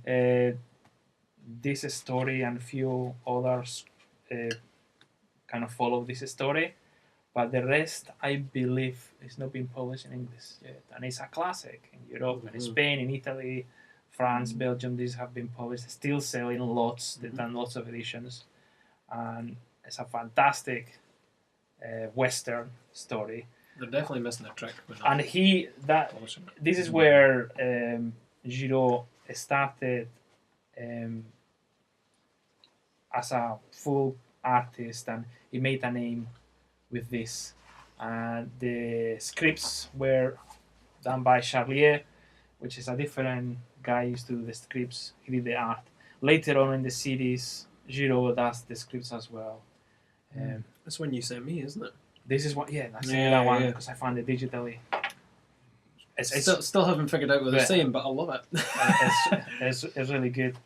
This story and a few others kind of follow this story, but the rest, I believe, is not being published in English yet. And it's a classic in Europe, in Spain, in Italy, France, Belgium. These have been published, still selling lots. They've done lots of editions, and it's a fantastic Western story. They're definitely missing a trick. And this is where Giraud started as a full artist, and he made a name with this. and the scripts were done by Charlier, which is a different guy who used to do the scripts. He did the art. Later on in the series, Giro does the scripts as well. That's one you sent me, isn't it? This is what, I sent that one because I found it digitally. Still haven't figured out what they're saying, but I love it. It's really good.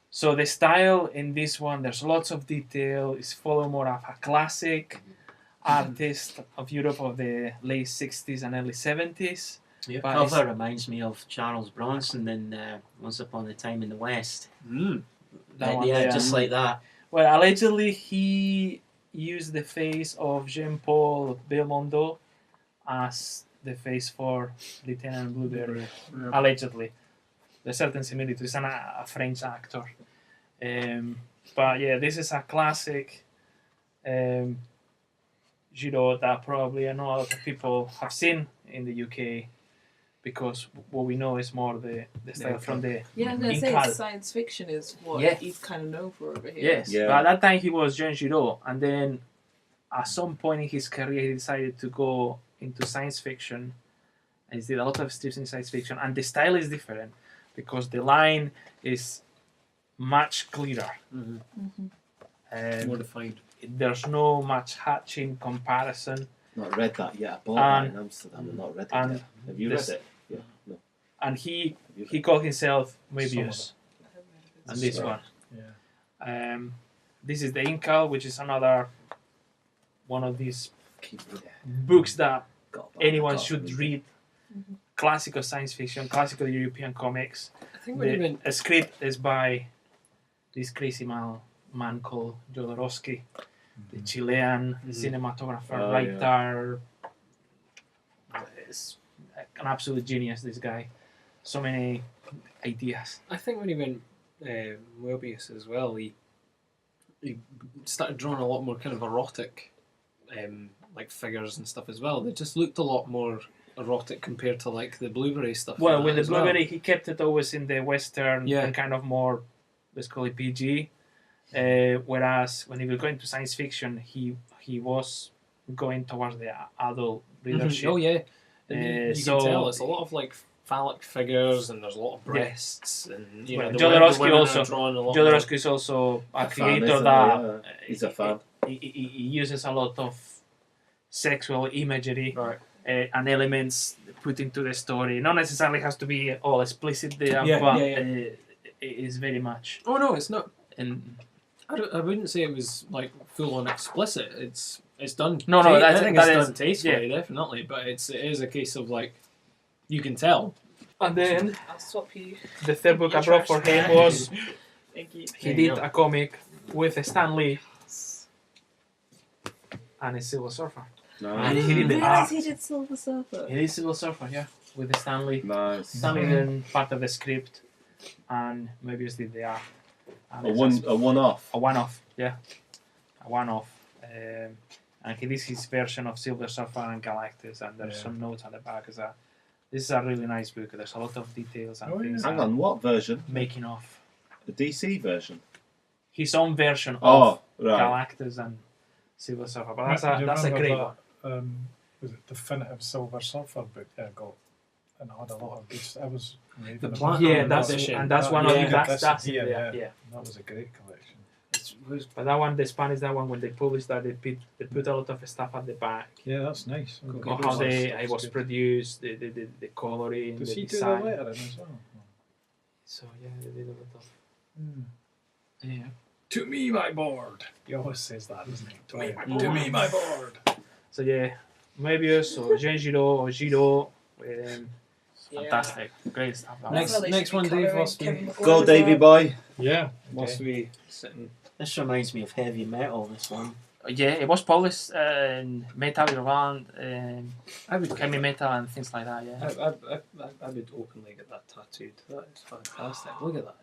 So the style in this one, there's lots of detail. It's follow more of a classic artist of Europe of the late 60s and early 70s. The cover reminds me of Charles Bronson in Once Upon a Time in the West. Just like that. Well, allegedly he used the face of Jean-Paul Belmondo as the face for Lieutenant Blueberry. Allegedly. There's certain similitudes. He's a French actor. But yeah, this is a classic Giro that probably I know a lot of people have seen in the UK, because what we know is more the style from the I'm going to say science fiction is what he's kind of known for over here. Yes, but at that time he was Jean Giraud, and then at some point in his career he decided to go into science fiction, and he did a lot of strips in science fiction, and the style is different because the line is much clearer. More defined. There's no much hatching comparison. Not read that yet. I bought that in Amsterdam and not read it yet. Have you read it? Yeah. No. And he called himself Moebius. And this one. Yeah. This is the Incal, which is another one of these books that anyone should read. Classical science fiction, classical European comics. I think a script is by this crazy man called Jodorowsky, the Chilean cinematographer, writer. Is an absolute genius, this guy. So many ideas. I think when he went Moebius as well, he started drawing a lot more kind of erotic like figures and stuff as well. They just looked a lot more erotic compared to like the Blueberry stuff. Well, with the Blueberry, he kept it always in the Western and kind of more, let's call it PG. Whereas when he was going to science fiction, he was going towards the adult readership. Oh yeah, you can tell it's a lot of like phallic figures, and there's a lot of breasts, and you know, Jodorowsky is also a creator that he's a fan. He uses a lot of sexual imagery and elements put into the story. Not necessarily has to be all explicit there, but it is very much. Oh no, it's not. And I wouldn't say it was like full on explicit. It's done. I think it's done tastefully, definitely. But it is a case of like you can tell. And then I'll swap you. The third book I brought for him was he did a comic with Stan Lee and a Silver Surfer. Nice. And he did the art. He did Silver Surfer. He did Silver Surfer, with the Stan Lee. Nice. Stan Lee did part of the script, and Moebius did the art. A one-off. A one-off, a one-off. And he did his version of Silver Surfer and Galactus, and there's some notes on the back. This is a really nice book. There's a lot of details and things. Hang on, what version? Making of. The DC version? His own version of right. Galactus and Silver Surfer. But that's a great one. Was it Definitive Silver Surfer book I got? And it had a lot of good stuff. The platinum edition. And that's one of the that's yeah. That was a great collection. But that one, the Spanish, that one, when they published that, they put a lot of stuff at the back. Yeah, that's nice. How it was produced, the coloring, Does the he design. do the lettering as well? So they did a lot of. Yeah. To me, my board. He always says that, doesn't he? To me, my board. So Moebius or Jean Giraud or Giraud. Fantastic, great stuff. Next one, Dave. Go, Davey boy. Yeah. Whilst we sitting. This reminds me of heavy metal. This one. Yeah, it was published in Metal Irland, heavy metal and things like that. Yeah. I would openly get that tattooed. That is fantastic. Look at that.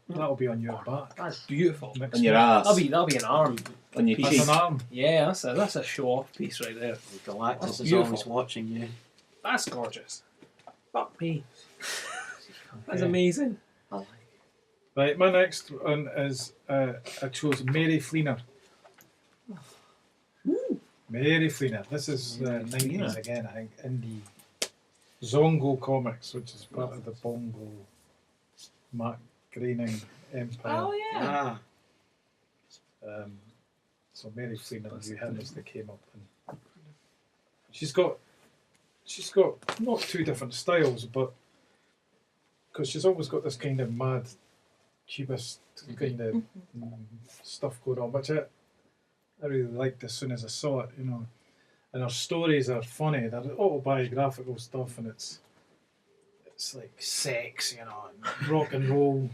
That'll be on your back. That's beautiful. On your ass. That'll be an arm. On your That's cheek. an arm. Yeah, that's a show off piece right there. Galactus is always watching you. That's gorgeous. Fuck me. That's amazing. Right, my next one is I chose Mary Fleener. Mary Fleener. This is the 90s again, I think, indie Zongo Comics, which is part of the Bongo Matt Groening empire. Oh yeah. So Mary Fleener and Hugh Hymans, they came up, and she's got not two different styles, but because she's always got this kind of mad cubist kind of stuff going on, which I really liked as soon as I saw it, you know. And her stories are funny. They're autobiographical stuff, and it's like sex, you know, and rock and roll.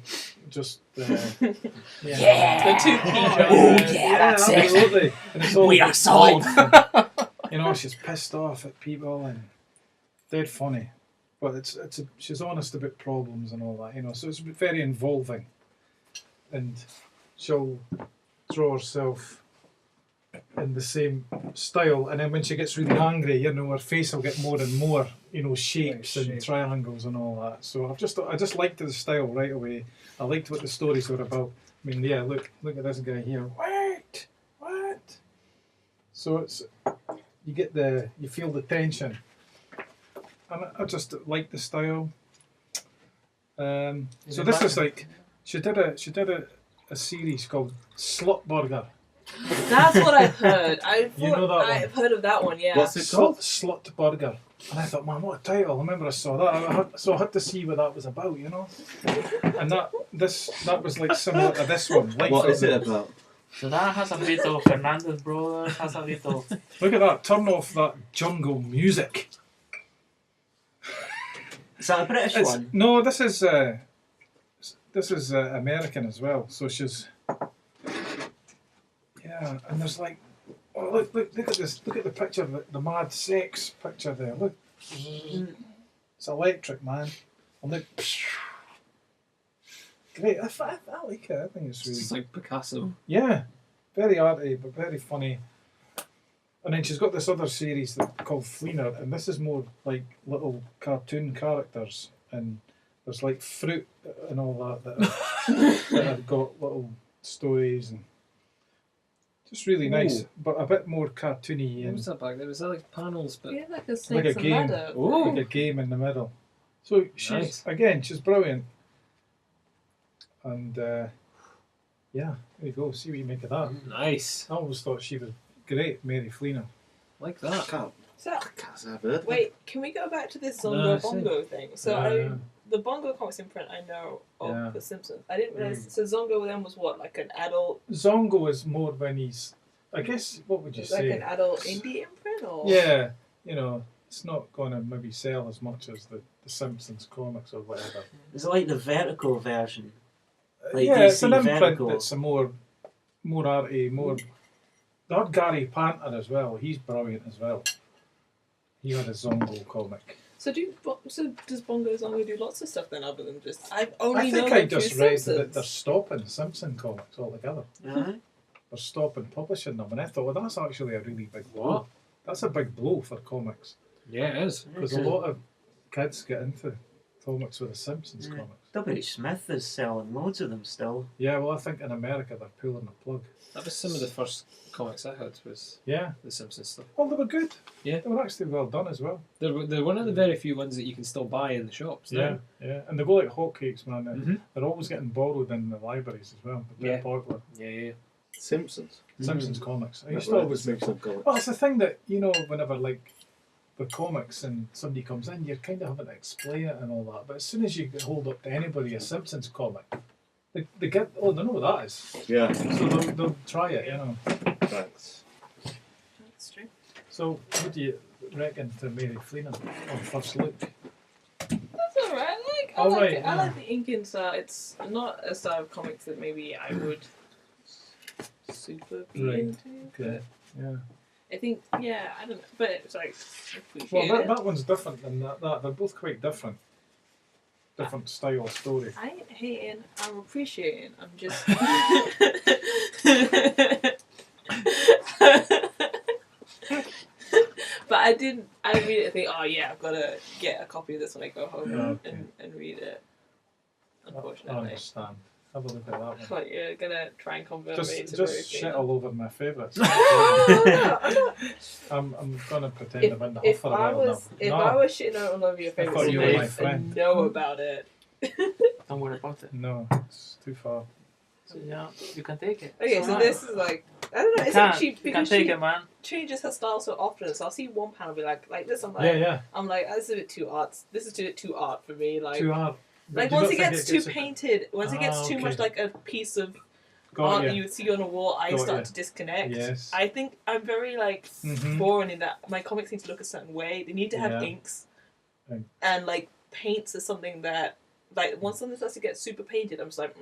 Just The two key genres. That's absolutely. it. And it's all We are sold. You know, she's pissed off at people and dead funny, but she's honest about problems and all that, you know. So it's very involving, and she'll draw herself in the same style, and then when she gets really angry, you know, her face will get more and more, you know, shapes and triangles and all that. So I just liked the style right away. I liked what the stories were about. I mean, yeah, look at this guy here. What? So you feel the tension, and I just like the style. So this is like she did a series called Slut Burger. That's what I've heard. You know that one? I've heard of that one, yeah. What's it called? Slut Burger. And I thought, man, what a title. I remember I saw that. So I had to see what that was about, you know. And that was like similar to this one. What is it about? So that has a bit of Fernandez Brothers, has a bit of... Look at that. Turn off that jungle music. Is that a British one? No, this is American as well. So she's... Yeah, and there's like... Oh, look at this. Look at the picture, the mad sex picture there. Look. It's electric, man. And look... Great. I like it. I think it's really... It's like Picasso. Yeah. Very arty, but very funny. And then she's got this other series called Fleener, and this is more like little cartoon characters, and there's like fruit and all that have got little stories, and just really nice, but a bit more cartoony. What was that back there? Was that like panels? But Yeah, like a Like snakes a and game. ladder. Like a game in the middle. So she's she's brilliant. And yeah, there you go. See what you make of that. Nice. I always thought she was great, Mary Fleener. Like that. So, I've heard. wait, can we go back to this Zongo Bongo thing? So the Bongo comics imprint I know of The Simpsons. I didn't realize. So Zongo then was what, like an adult? Zongo is more when he's, I guess, what would you say? Like an adult indie imprint, or? Yeah, you know, it's not going to maybe sell as much as the Simpsons comics or whatever. Is it like the Vertical version? Like yeah, it's an DC imprint Vertical. that's a more arty, more... They had Gary Panther as well. He's brilliant as well. He had a Zongo comic. So does Bongo Zongo do lots of stuff then, other than just? I think I just read that they're stopping Simpson comics altogether. Uh-huh. They're stopping publishing them, and I thought, well, that's actually a really big blow. That's a big blow for comics. Yeah, it is. Because a lot of kids get into comics with the Simpsons comics. W.H. Smith is selling loads of them still. Yeah, well, I think in America they're pulling the plug. That was some of the first comics I had, was Yeah. the Simpsons stuff. Well, they were good. Yeah. They were actually well done as well. They're one of the very few ones that you can still buy in the shops now. Yeah. And they go like hotcakes, man. They're always getting borrowed in the libraries as well. They're popular. Yeah. Simpsons. Simpsons comics. I used to Never read always the Simpsons comics. Well, it's the thing that, you know, whenever like the comics and somebody comes in, you're kind of having to explain it and all that. But as soon as you hold up to anybody a Simpsons comic, they get, oh, they know what that is. Yeah. So they'll try it, you know. Thanks. That's true. So what do you reckon to Mary Fleener on first look? That's alright. I like the inking style. It's not a style of comics that maybe I would super be into. Okay. Yeah. I think, I don't know, but it's like, Well, that one's different than that. They're both quite different. Different style of story. I ain't hating, I'm appreciating, I'm just... But I read it and think, oh yeah, I've got to get a copy of this when I go home and read it. I Unfortunately. understand. Have a look at that one. But you're gonna try and convert me to Just shit all over my favourites. I'm gonna pretend I'm in the huff for a while If I was shitting out all over your I thought favourites, you were my friend. know about it. Don't worry about it. No, it's too far. So yeah, you can take it. Okay, It's so alright. this is like I don't know. You It's like can. she You can because take she it, man. changes her style so often. So I'll see one panel be like this. I'm like Yeah. I'm like this is a bit too art. This is too art for me. Like Too hard. like Do you once not it think gets too a- painted, once it gets too okay. much like a piece of Got art ya. that you would see on a wall, I Got start ya. to disconnect. Yes. I think I'm very like Mhm. boring in that my comics need to look a certain way. They need to have Yeah. inks, Right. and like paints is something that like once something starts to get super painted, I'm just like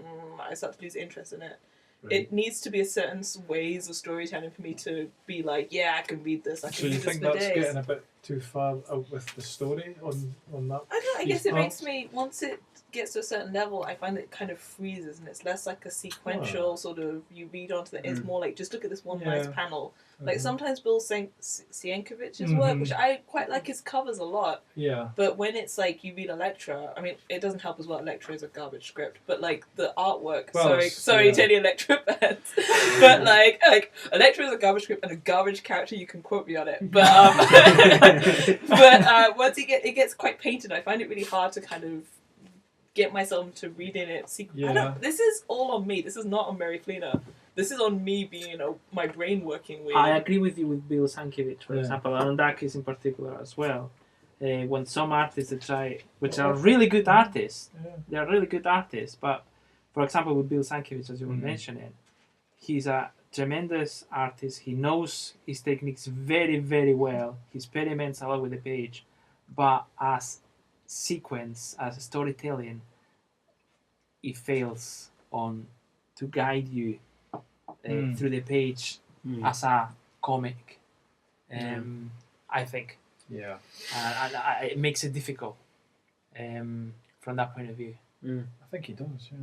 I start to lose interest in it. Right. It needs to be a certain ways of storytelling for me to be like, yeah, I can read this. I So can you read this think for that's days. getting a bit too far out with the story on that? I don't know, I guess it piece? makes me once it gets to a certain level, I find it kind of freezes and it's less like a sequential sort of you read onto the. It's more like just look at this one nice Yeah. panel. Like Mhm. sometimes Bill Sienkiewicz's work, which I quite like his covers a lot. Yeah. But when it's like you read Elektra, I mean, it doesn't help as well. Elektra is a garbage script, but like the artwork. Well, sorry, yeah. to any Elektra fans, but like Elektra is a garbage script and a garbage character. You can quote me on it, but once it gets quite painted, I find it really hard to kind of get myself to reading it. Yeah. This is all on me. This is not on Mary Fleener. This is on me being my brain working weird. I agree with you with Bill Sienkiewicz, for Yeah. example, and on that case in particular as well. When some artists that try, which are really good artists, Yeah. they are really good artists, but for example with Bill Sienkiewicz, as you were mentioning, he's a tremendous artist. He knows his techniques very, very well. He experiments a lot with the page, but as sequence, as storytelling, it fails on to guide you through the page as a comic. I think. Yeah. It makes it difficult from that point of view. I think he does. Yeah.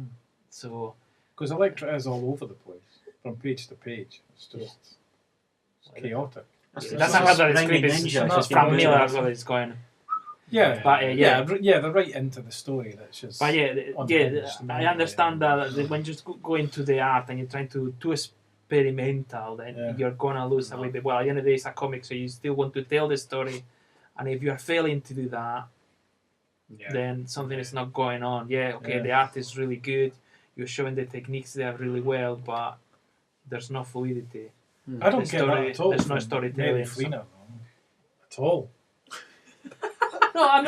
So Because Elektra is all over the place from page to page. It's just it's chaotic. that's not how the script is. It's from Miller as well. It's going. Yeah, But, they're right into the story. That's just. But unhinged, I understand that when you just go into the art and you're trying to too experimental, then you're gonna lose a little bit. Well, at the end of the day, it's a comic, so you still want to tell the story, and if you are failing to do that, then something is not going on. The art is really good. You're showing the techniques there really well, but there's no fluidity. I don't get that at all. There's no from storytelling. Mary Fleener, at all. No, I'm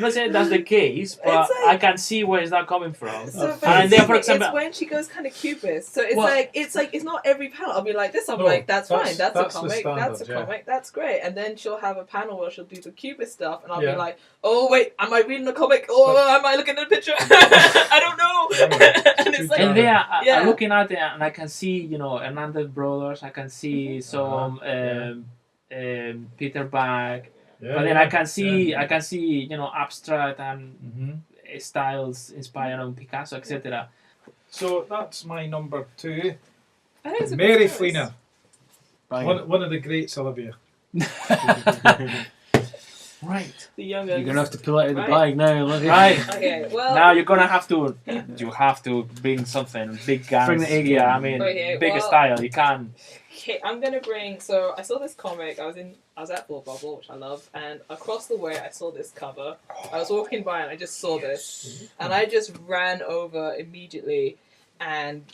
not saying that's the case, but It's like- I can see where is that coming from. So And then, for example, it's when she goes kind of cubist. So it's Well- like it's not every panel. I'll be like this. I'm No, like that's that's- fine. That's that's a the comic. That's a standard, yeah. comic. That's great. And then she'll have a panel where she'll do the cubist stuff, and I'll Yeah. be like, oh wait, am I reading a comic or am I looking at a picture? I don't know. and it's like and there, Yeah. I'm looking at it, and I can see, Hernandez Brothers. I can see some Peter Bag, but then I can see, abstract and styles inspired on Picasso, etc. So that's my number 2. I think it's a Mary good choice. Fleener. One of the greats, Olivia. Right. The younger. You're gonna have to pull it out of the Right. bag now, Olivia. Right. Okay. Well. Now you're gonna have to. You have to bring something big guns. Bring the A game. Yeah, I mean, Okay, bigger well- style. You can. Okay, I'm gonna bring. So I saw this comic. I was at Thought Bubble, which I love, and across the way I saw this cover. I was walking by and I just saw this, and I just ran over immediately. And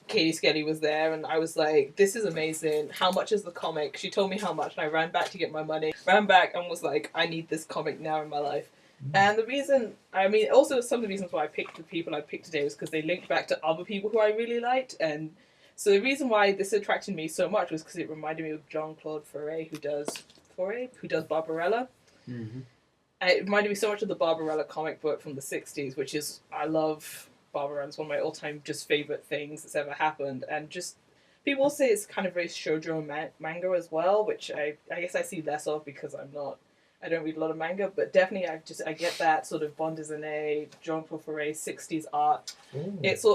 Katie Skelly was there, and I was like, "This is amazing! How much is the comic?" She told me how much, and I ran back to get my money. Ran back and was like, "I need this comic now in my life." And the reason, also some of the reasons why I picked the people I picked today was because they linked back to other people who I really liked, and so the reason why this attracted me so much was because it reminded me of Jean-Claude Foray, who does Barbarella. Mm-hmm. And it reminded me so much of the Barbarella comic book from the 60s, which is, I love Barbarella. It's one of my all-time just favourite things that's ever happened. And just, people say it's kind of very shoujo manga as well, which I guess I see less of because I don't read a lot of manga, but definitely I get that sort of bande dessinée, Jean-Claude Foray 60s art.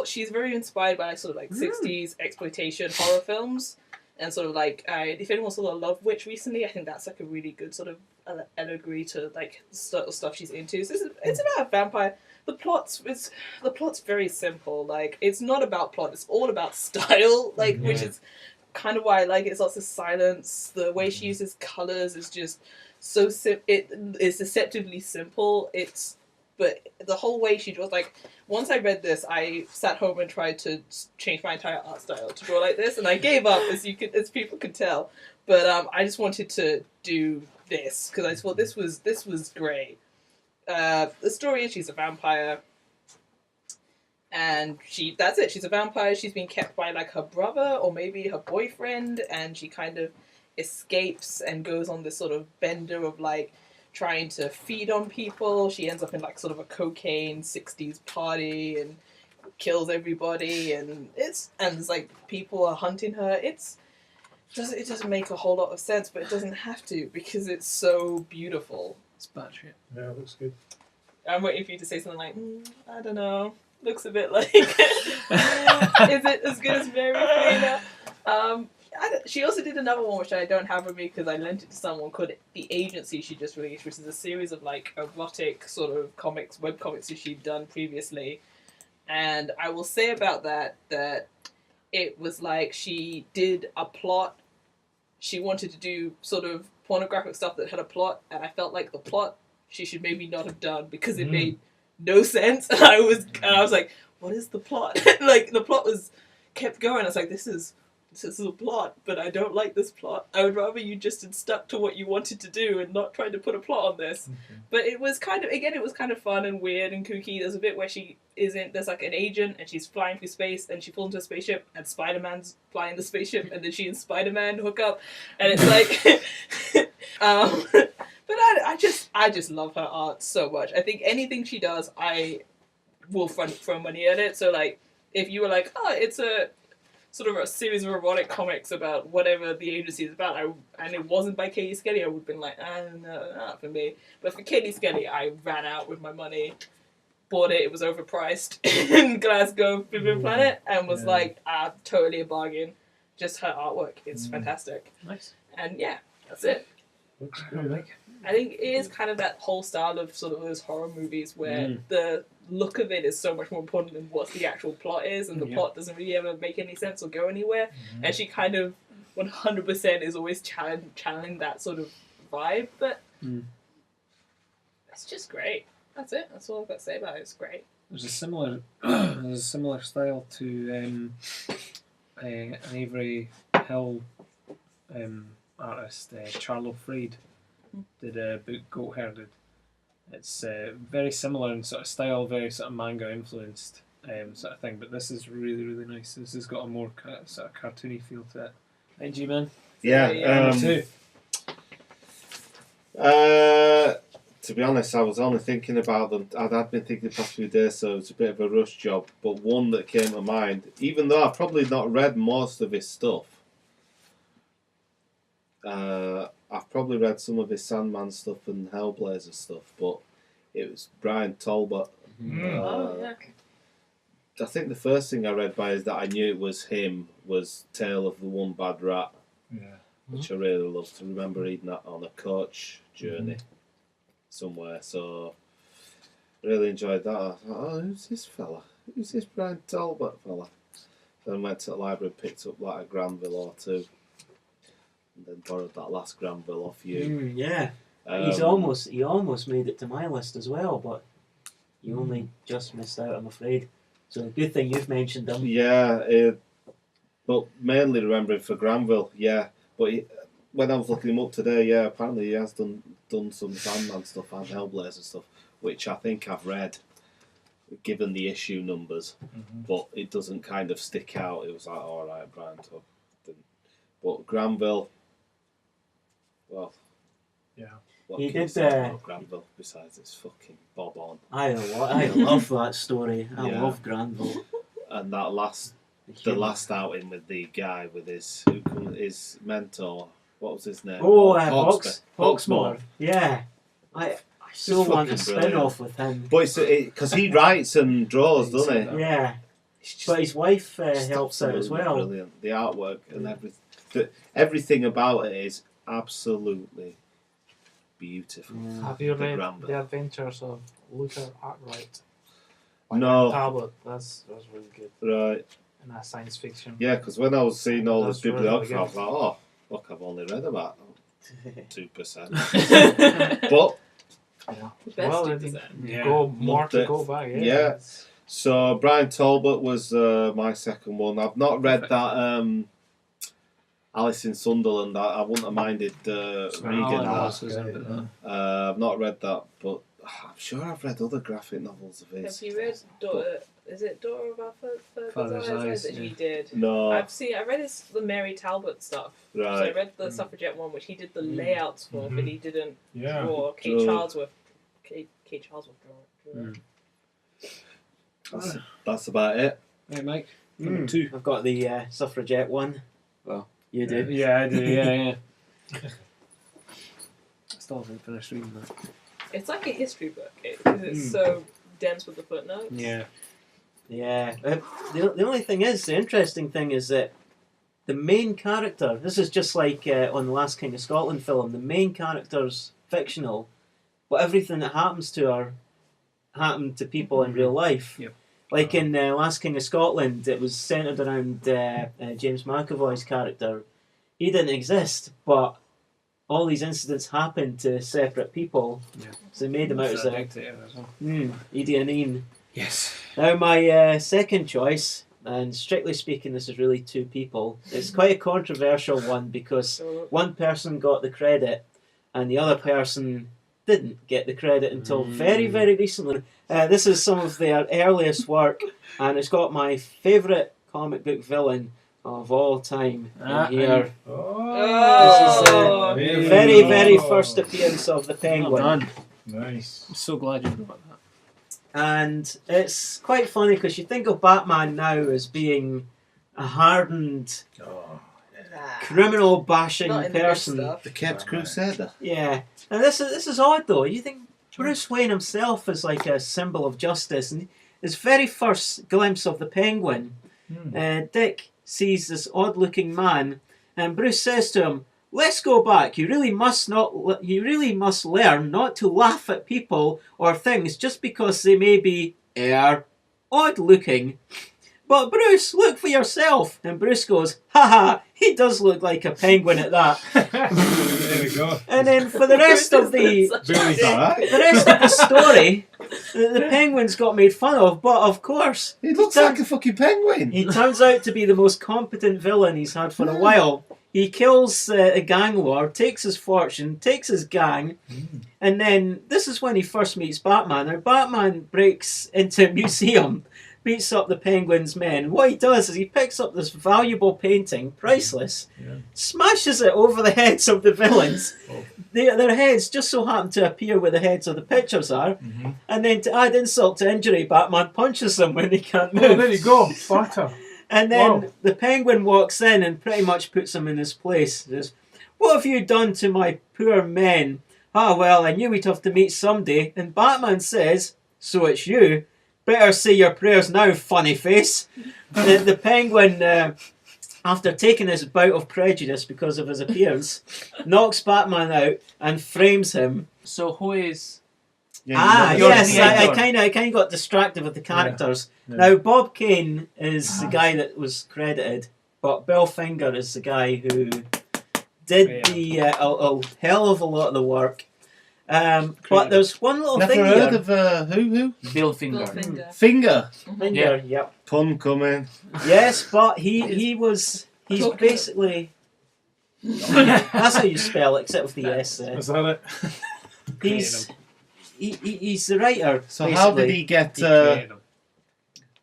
She's very inspired by sort of like 60s exploitation horror films. And sort of like, if anyone saw The Love Witch recently, I think that's like a really good sort of allegory to like the sort of stuff she's into. So it's about a vampire. The plot's very simple. Like, it's not about plot. It's all about style. Like, which is kind of why I like it. It's lots of silence. The way she uses colors is just so it is deceptively simple. But the whole way she draws, like, once I read this, I sat home and tried to change my entire art style to draw like this, and I gave up, as people could tell. But I just wanted to do this because I thought this was great. The story is she's a vampire, and that's it. She's a vampire. She's been kept by like her brother or maybe her boyfriend, and she kind of escapes and goes on this sort of bender of like trying to feed on people. She ends up in like sort of a cocaine 60s party and kills everybody, and there's like people are hunting her. It doesn't make a whole lot of sense, but it doesn't have to because it's so beautiful. It's batshit. Yeah, it looks good. I'm waiting for you to say something like, I don't know, looks a bit like, is it as good as Mary Flynn? She also did another one which I don't have with me because I lent it to someone called The Agency she just released, which is a series of like erotic sort of comics, web comics that she'd done previously. And I will say about that it was like she did a plot. She wanted to do sort of pornographic stuff that had a plot, and I felt like the plot she should maybe not have done because it made no sense. And I was like, what is the plot? Like, the plot kept going. I was like, this is a plot, but I don't like this plot. I would rather you just had stuck to what you wanted to do and not tried to put a plot on this. Okay. But it was kind of fun and weird and kooky. There's a bit where there's like an agent and she's flying through space and she falls into a spaceship and Spider-Man's flying the spaceship and then she and Spider-Man hook up and it's like, but I just love her art so much. I think anything she does, I will throw money at it. So like, if you were like, oh, it's a sort of a series of erotic comics about whatever The Agency is about, and it wasn't by Katie Skelly, I would have been like, no, not for me. But for Katie Skelly, I ran out with my money, bought it was overpriced in Glasgow Forbidden Planet, and was like, totally a bargain. Just her artwork, it's fantastic. Nice. And yeah, that's it. Looks good. I think it is kind of that whole style of sort of those horror movies where the look of it is so much more important than what the actual plot is, and the plot doesn't really ever make any sense or go anywhere. And she kind of 100% is always channeling that sort of vibe, but it's just great. That's it. That's all I've got to say about it. It's great. There's a similar style to an Avery Hill artist, Charlo Freed, did a book Goat Herded. It's very similar in sort of style, very sort of manga influenced sort of thing, but this is really, really nice. This has got a more sort of cartoony feel to it. Hey, G-Man? Yeah. Too. To be honest, I was only thinking about them. I'd been thinking the past few days, so it's a bit of a rush job. But one that came to mind, even though I've probably not read most of his stuff, I've probably read some of his Sandman stuff and Hellblazer stuff, but it was Brian Talbot. I think the first thing I read by is that I knew it was him was Tale of the One Bad Rat, which I really loved. To remember reading that on a coach journey somewhere, so really enjoyed that. I thought, oh, who's this fella? Who's this Brian Talbot fella? Then I went to the library and picked up like a Granville or two. And then borrowed that last Granville off you. He almost made it to my list as well, but you only just missed out, I'm afraid. So good thing you've mentioned him. Yeah, but mainly remembering for Granville. Yeah, but when I was looking him up today, apparently he has done some Sandman stuff and Hellblazer stuff, which I think I've read, given the issue numbers, but it doesn't kind of stick out. It was like, all right, Brian Talbot. But Granville. Well, what he can you did. say about Granville besides it's fucking bob on. I love that story. I love Granville. And that the last outing with the guy with his mentor. What was his name? Hawksmoor. Yeah, I still want a spin-off with him. But because he writes and draws, doesn't he? Yeah. But his wife helps out as well. Brilliant. The artwork and everything. everything about it is absolutely beautiful. Have you read Granblue. The Adventures of Luther Arkwright? No. Talbot. That's really good. Right. And that's science fiction. Yeah, because when I was seeing all this That's really bibliography, good. I was like, oh, look, I've only read about 2%. But Yeah. Best Well, 2%. Yeah. Go more Loved to it. go back. Yeah. Yeah. So Brian Talbot was my second one. I've not read that Alice in Sunderland. I wouldn't have minded reading that. I've not read that, but I'm sure I've read other graphic novels of his. Have you read Daughter? Is it Daughter of Our Father's Eyes, that he yeah. did? No. I read the Mary Talbot stuff. So I Right. read the suffragette one, which he did the layouts for, but he didn't Yeah. draw. Kate Draw. Charlesworth drew it. That's about it. Right, Mike. Number 2. I've got the suffragette one. Well, you do. Yeah, I do. Yeah. I still haven't finished reading that. It's like a history book because it's so dense with the footnotes. Yeah. Yeah. The only thing is, the interesting thing is that the main character, this is just like on the Last King of Scotland film, the main character's fictional, but everything that happens to her happened to people in real life. Yep. Like in Last King of Scotland, it was centred around James McAvoy's character. He didn't exist, but all these incidents happened to separate people. Yeah. So they made them out as a dictator as well. Idi Amin. Yes. Now my second choice, and strictly speaking this is really two people, it's quite a controversial one because one person got the credit and the other person didn't get the credit until very, very recently. This is some of their earliest work and it's got my favourite comic book villain of all time in here. Oh, This is the very, very first appearance of the Penguin. Well done. Nice. I'm so glad you brought that. And it's quite funny because you think of Batman now as being a hardened, criminal bashing Not in the good person. stuff. The Caped Crusader. Yeah, and this is odd though. You think Bruce Wayne himself is like a symbol of justice, and his very first glimpse of the Penguin, Dick sees this odd-looking man, and Bruce says to him, "Let's go back. You really must learn not to laugh at people or things just because they may be odd-looking. But Bruce, look for yourself." And Bruce goes, "Haha, he does look like a penguin at that." There we go. And then for the rest of the story, the penguins got made fun of. But of course, He looks like a fucking penguin. he turns out to be the most competent villain he's had for a while. He kills a gang war, takes his fortune, takes his gang, and then this is when he first meets Batman. Now Batman breaks into a museum, beats up the Penguin's men. What he does is he picks up this valuable painting, priceless, smashes it over the heads of the villains. Their heads just so happen to appear where the heads of the pictures are, and then to add insult to injury, Batman punches them when they can't move. Oh, there you go. Butter. And then Wow. the Penguin walks in and pretty much puts him in his place. He says, "What have you done to my poor men?" "Ah, well, I knew we'd have to meet someday." And Batman says, "So it's you. Better say your prayers now, funny face." The Penguin, after taking his bout of prejudice because of his appearance, knocks Batman out and frames him. So who is? Yes, I editor. kind of got distracted with the characters. Yeah. Now, Bob Kane is the guy that was credited, but Bill Finger is the guy who did the a hell of a lot of the work. But there's one little Never thing heard here. of who? Bill Finger. Finger. Finger. Finger, yep. Pun coming. Yes, but he's Coconut. basically. That's how you spell it, except with the S. Is that it? He's the writer. So basically. how did he get? Created them.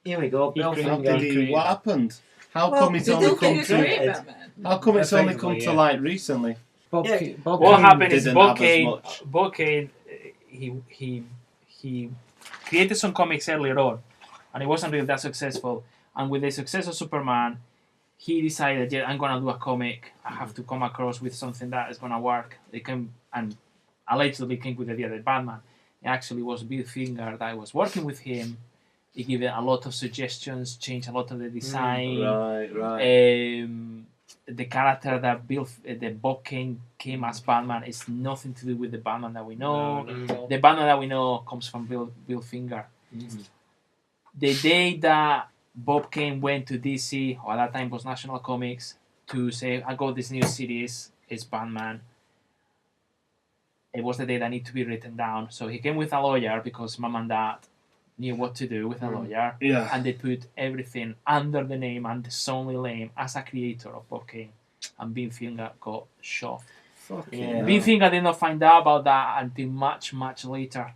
Here we go, Bill He How Finger. did he? What happened? How Well, come it's they only don't come get to? credit. Batman. How come it's only come Effectively, to yeah. light recently? Bob Yeah. Kane- Bob What Kane happened is didn't Bob have as Kane. much. Bob Kane, he created some comics earlier on, and it wasn't really that successful. And with the success of Superman, he decided, "Yeah, I'm gonna do a comic. I have to come across with something that is gonna work." They came and allegedly came with the idea that Batman. It actually was Bill Finger that was working with him. He gave it a lot of suggestions, changed a lot of the design. Right. the character that Bob Kane came as Batman is nothing to do with the Batman that we know. No. The Batman that we know comes from Bill Finger. Mm-hmm. The day that Bob Kane went to DC, or at that time was National Comics, to say, I got this new series, it's Batman. It was the day that needed to be written down. So he came with a lawyer because Mom and Dad knew what to do with a lawyer. Yeah. And they put everything under the name and the solely name as a creator of Bob Kane. And Bill Finger got shot. Bill Finger did not find out about that until much, much later.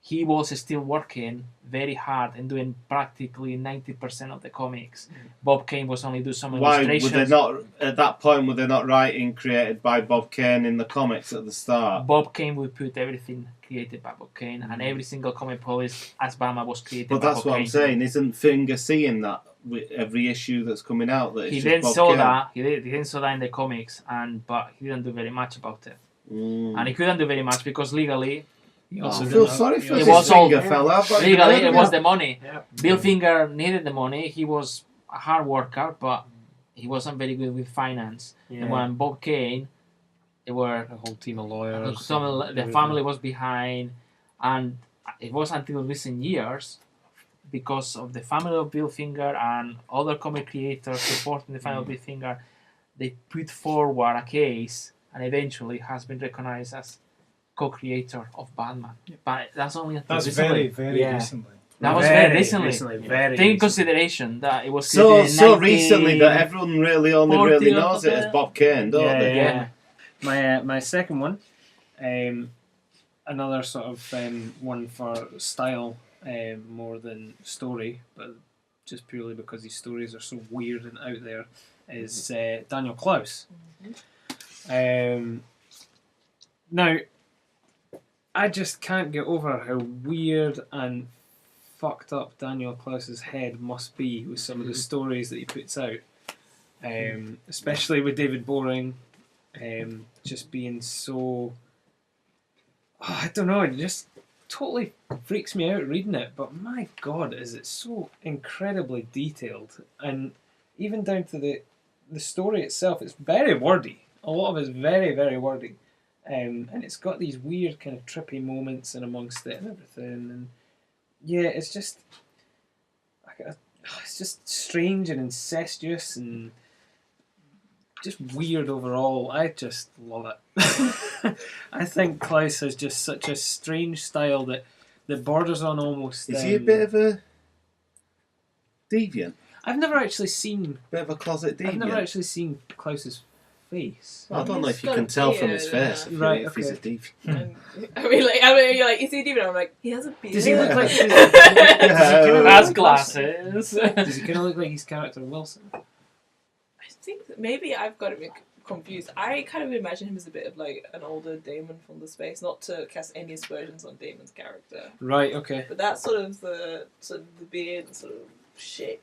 He was still working very hard and doing practically 90% of the comics. Bob Kane was only doing some illustrations. Why were they not, at that point, were they not writing created by Bob Kane in the comics at the start? Bob Kane would put everything created by Bob Kane, and every single comic published as Batman was created by Bob Kane. But that's what I'm saying, isn't Finger seeing that with every issue that's coming out? That it's He just then Bob saw Kane? that, he then saw that in the comics, but he didn't do very much about it. And he couldn't do very much because legally, I feel sorry for it this was all Finger fella. But legally it was the money. Yeah. Bill Finger needed the money. He was a hard worker, but he wasn't very good with finance. Yeah. And when Bob Kane, they were A whole team of lawyers. the family was behind, and it was until recent years, because of the family of Bill Finger and other comic creators supporting the family of Bill Finger, they put forward a case and eventually has been recognized as co-creator of Batman. But that's only until That's recently. very recently. That was very recently. Take in consideration that it was created So in recently that everyone really only 40 really or knows it as Bob Kane, don't they? Yeah. My second one, another sort of one for style more than story, but just purely because these stories are so weird and out there, is Daniel Klaus. Now, I just can't get over how weird and fucked up Daniel Klaus's head must be with some of the stories that he puts out, especially with David Boring, just being so... I don't know, it just totally freaks me out reading it, but my god, is it so incredibly detailed, and even down to the story itself, it's very wordy. A lot of it's very, very wordy. And it's got these weird kind of trippy moments in amongst it and everything, and yeah, it's just strange and incestuous and just weird overall. I just love it. I think Klaus has just such a strange style that borders on almost... Is he a bit of a deviant? I've never actually seen... Bit of a closet deviant? I've never actually seen Klaus's face. I don't know if you can tell from his face if he's a deviant. You're like, is he a deviant? I'm like, he has a beard. Does he look like... Has glasses. Does he kind of look like his character Wilson? I think that maybe I've got it confused. I kind of imagine him as a bit of like an older Damon from the space, not to cast any aspersions on Damon's character. Right, okay. But that's sort of the beard and sort of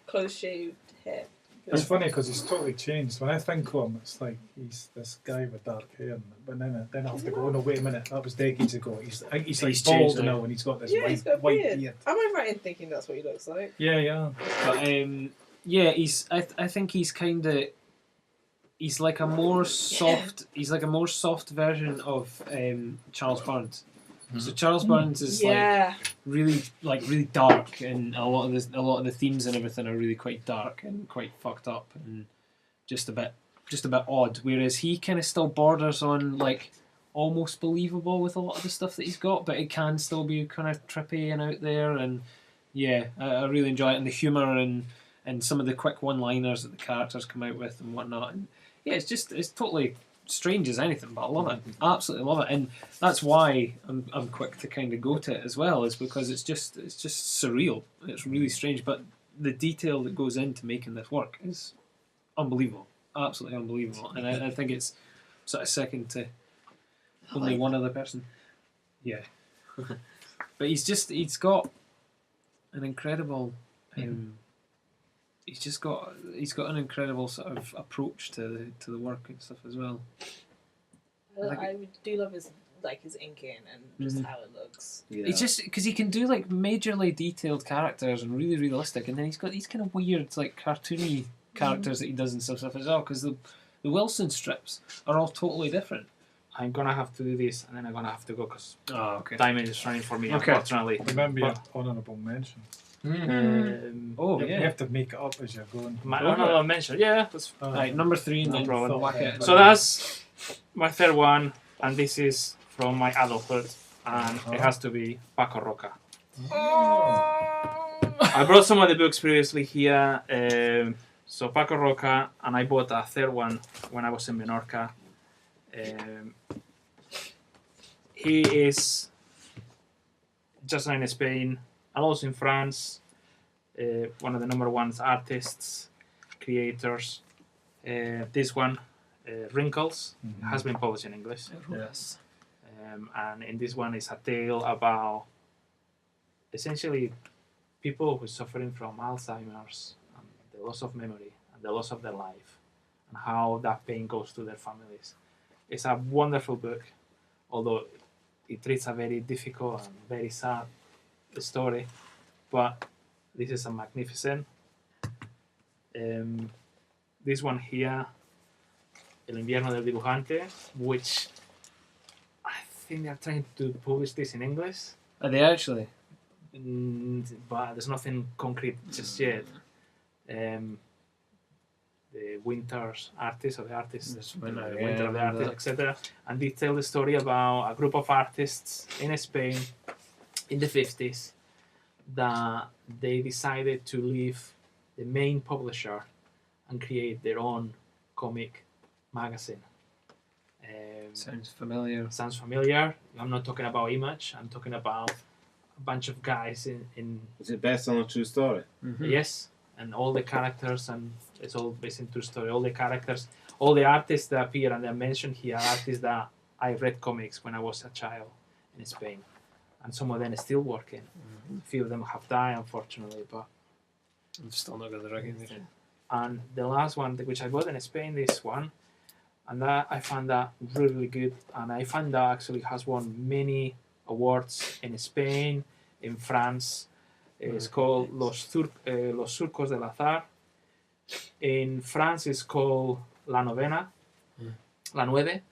close shaved hair. It's funny because he's totally changed. When I think of him, it's like he's this guy with dark hair. But then I have to go, no, wait a minute, that was decades ago. He's like bald now and he's got this he's got white beard. beard. Am I right in thinking that's what he looks like? Yeah. But yeah, I think he's kind of... He's like a more soft. He's like a more soft version of Charles Burns. So Charles Burns is like really dark, and a lot of the themes and everything are really quite dark and quite fucked up and just a bit odd. Whereas he kind of still borders on like almost believable with a lot of the stuff that he's got, but it can still be kind of trippy and out there. And yeah, I really enjoy it, and the humour and some of the quick one-liners that the characters come out with and whatnot. And yeah, it's totally strange as anything, but I love it. Absolutely love it, and that's why I'm quick to kind of go to it as well, is because it's just surreal. It's really strange, but the detail that goes into making this work is unbelievable, absolutely unbelievable. And I think it's sort of second to only one other person. Yeah, but he's got an incredible. He's got an incredible sort of approach to the work and stuff as well. I do love his inking and just how it looks. Yeah. It's just because he can do like majorly detailed characters and really realistic, and then he's got these kind of weird like cartoony characters that he does and stuff as well, because the Wilson strips are all totally different. I'm gonna have to do this, and then I'm gonna have to go because okay. time is running for me, Okay. unfortunately. Remember your honourable mention. Oh, You yeah. have to make it up as you're going. My honourable mention, yeah. That's Right, number 3 and No then problem. whack it. So that's my third one, and this is from my adulthood, and it has to be Paco Roca. I brought some of the books previously here. So Paco Roca, and I bought a third one when I was in Menorca. He is just in Spain and also in France, one of the number one artists, creators. This one, Wrinkles, has been published in English. Yes. And in this one is a tale about essentially people who are suffering from Alzheimer's and the loss of memory and the loss of their life and how that pain goes to their families. It's a wonderful book, although it treats a very difficult and very sad story, but this is a magnificent. This one here, El invierno del dibujante, which I think they're trying to publish this in English. Are they actually? But there's nothing concrete just yet. The Winter's artist, or the artist, Winter, the yeah, Winter of the I remember artist, etc. And they tell the story about a group of artists in Spain in the 50s that they decided to leave the main publisher and create their own comic magazine. Sounds familiar. Sounds familiar. I'm not talking about Image. I'm talking about a bunch of guys in Is it based on a true story? yes, and all the characters, and it's all based in true story. All the characters, all the artists that appear and they're mentioned here are artists that I read comics when I was a child in Spain, and some of them are still working. A few of them have died, unfortunately, but I've still not got the recognition. and the last one, which I bought in Spain, this one, and that I found that really good, and I found that actually has won many awards in Spain, in France. It's called Los Surcos del Azar. In France, it's called La Novena, La Nueve,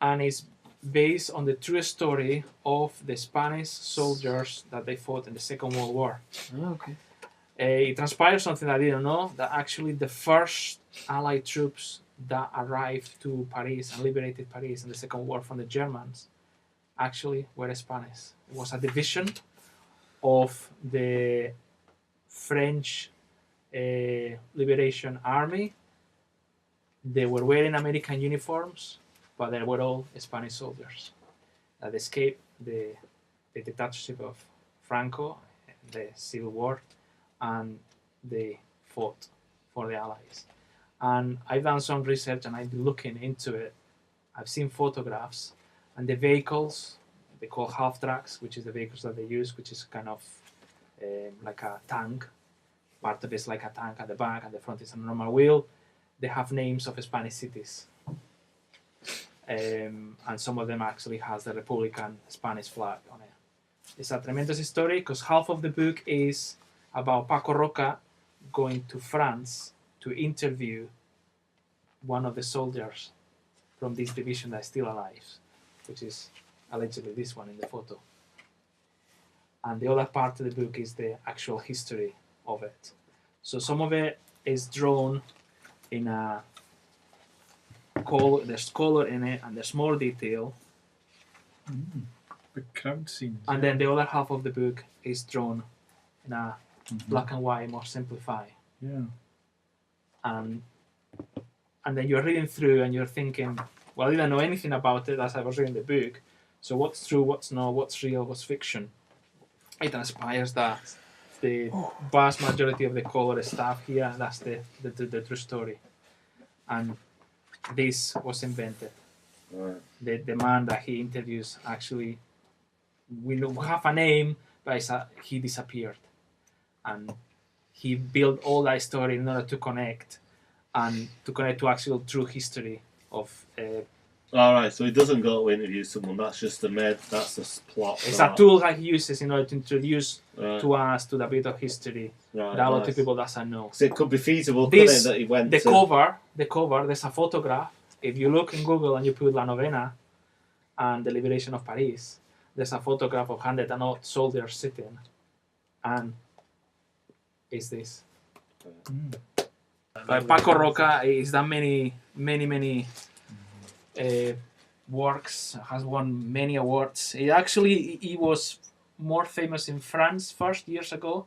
and it's based on the true story of the Spanish soldiers that they fought in the Second World War. Oh, okay. It transpired something I didn't know, that actually the first Allied troops that arrived to Paris and liberated Paris in the Second War from the Germans actually were Spanish. It was a division of the French Liberation Army. They were wearing American uniforms, but they were all Spanish soldiers that escaped the dictatorship of Franco, the Civil War, and they fought for the Allies. And I've done some research and I've been looking into it. I've seen photographs, and the vehicles, they call half-tracks, which is the vehicles that they use, which is kind of like a tank. Part of it is like a tank at the back, and the front is a normal wheel. They have names of Spanish cities. And some of them actually has the Republican Spanish flag on it. It's a tremendous story because half of the book is about Paco Roca going to France to interview one of the soldiers from this division that's still alive, which is allegedly this one in the photo. And the other part of the book is the actual history of it. So some of it is drawn in a color, there's color in it and there's more detail. The crowd scenes. And then the other half of the book is drawn in a black and white, more simplified. Yeah. And then you're reading through and you're thinking, well, I didn't know anything about it as I was reading the book. So what's true, what's not, what's real, what's fiction? It transpires that the vast majority of the color stuff here, that's the true story. And this was invented. Right. The man that he interviews actually, we have a name, but he disappeared. And he built all that story in order to connect to actual true history of All right, so he doesn't go to interview someone. That's just that's the plot. It's a tool that he uses in order to introduce Right. to us to the bit of history Right, that a lot nice. of people doesn't know. So it could be feasible, This- couldn't it, that he went The to... cover, there's a photograph. If you look in Google and you put La Novena and the Liberation of Paris, there's a photograph of 100 soldiers sitting, and it's this. But Paco Roca is done many works, has won many awards. He was more famous in France first years ago,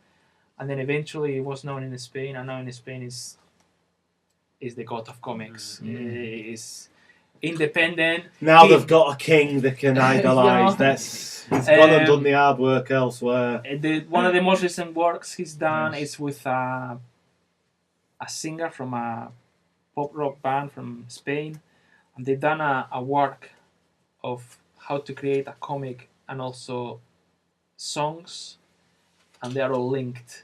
and then eventually he was known in Spain, and now in Spain is the god of comics. Is independent. Now He- they've got a king they can idolise. Yeah. He's gone and done the hard work elsewhere. One of the most recent works he's done is with a singer from a pop rock band from Spain, and they've done a work of how to create a comic and also songs, and they are all linked.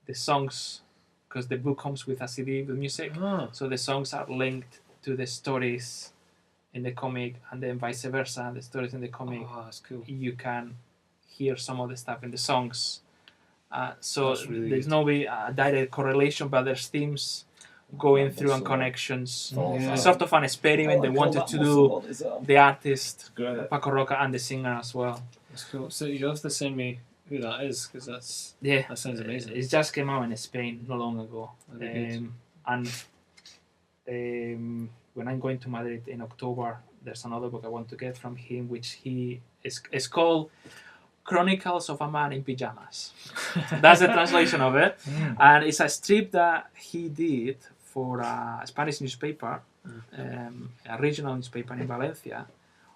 The songs, because the book comes with a CD with music, so the songs are linked to the stories in the comic, and then vice versa. The stories in the comic, Oh, that's cool. you can hear some of the stuff in the songs. So That's really there's no a direct correlation, but there's themes going through and connections. Yeah. Sort of an experiment they wanted to do. The artist, Paco Roca, and the singer as well. That's cool. So you'll have to send me who that is, because Yeah, that sounds amazing. it just came out in Spain not long ago. That'd be good. And when I'm going to Madrid in October, there's another book I want to get from him, which is called Chronicles of a Man in Pyjamas. That's the translation of it. And it's a strip that he did for a Spanish newspaper, a regional newspaper in Valencia,